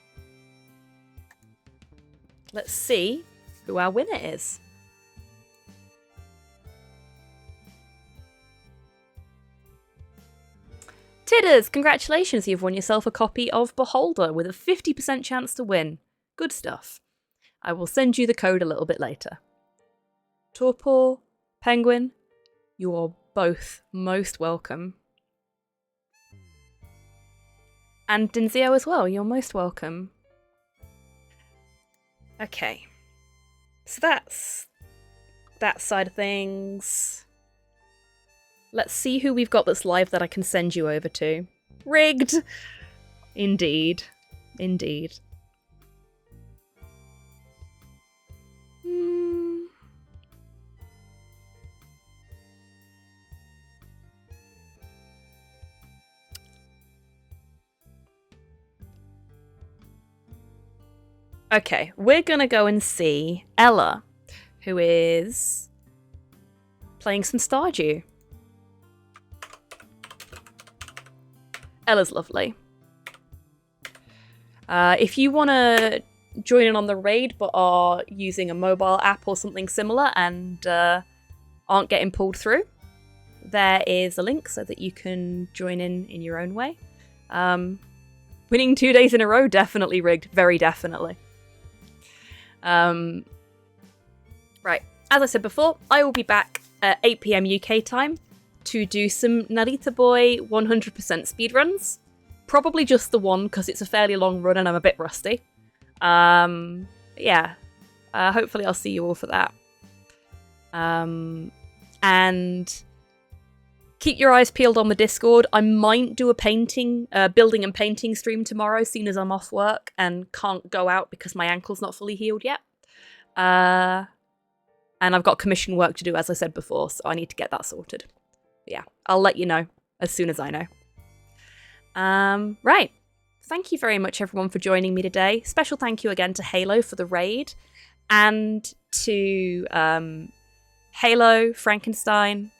Let's see who our winner is. Tidders, congratulations, you've won yourself a copy of Beholder with a 50% chance to win. Good stuff. I will send you the code a little bit later. Torpor, Penguin, you are both most welcome. And Dinzio as well, you're most welcome. Okay. So that's that side of things. Let's see who we've got that's live that I can send you over to. Rigged! Indeed. Indeed. Okay, we're gonna go and see Ella, who is playing some Stardew. Ella's lovely. If you want to join in on the raid but are using a mobile app or something similar and aren't getting pulled through, there is a link so that you can join in your own way. Winning 2 days in a row, definitely rigged. Very definitely. Right, as I said before, I will be back at 8 PM UK time to do some Narita Boy 100% speedruns. Probably just the one because it's a fairly long run and I'm a bit rusty. Yeah, hopefully I'll see you all for that. And keep your eyes peeled on the Discord. I might do a building and painting stream tomorrow, seeing as I'm off work and can't go out because my ankle's not fully healed yet. And I've got commission work to do, as I said before, so I need to get that sorted. But yeah, I'll let you know as soon as I know. Right. Thank you very much, everyone, for joining me today. Special thank you again to Halo for the raid, and to Halo, Frankenstein,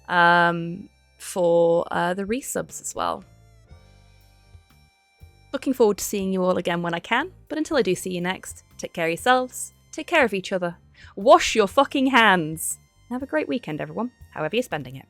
for the resubs as well. Looking forward to seeing you all again when I can, but until I do see you next, take care of yourselves, take care of each other, wash your fucking hands, and have a great weekend, everyone, however you're spending it.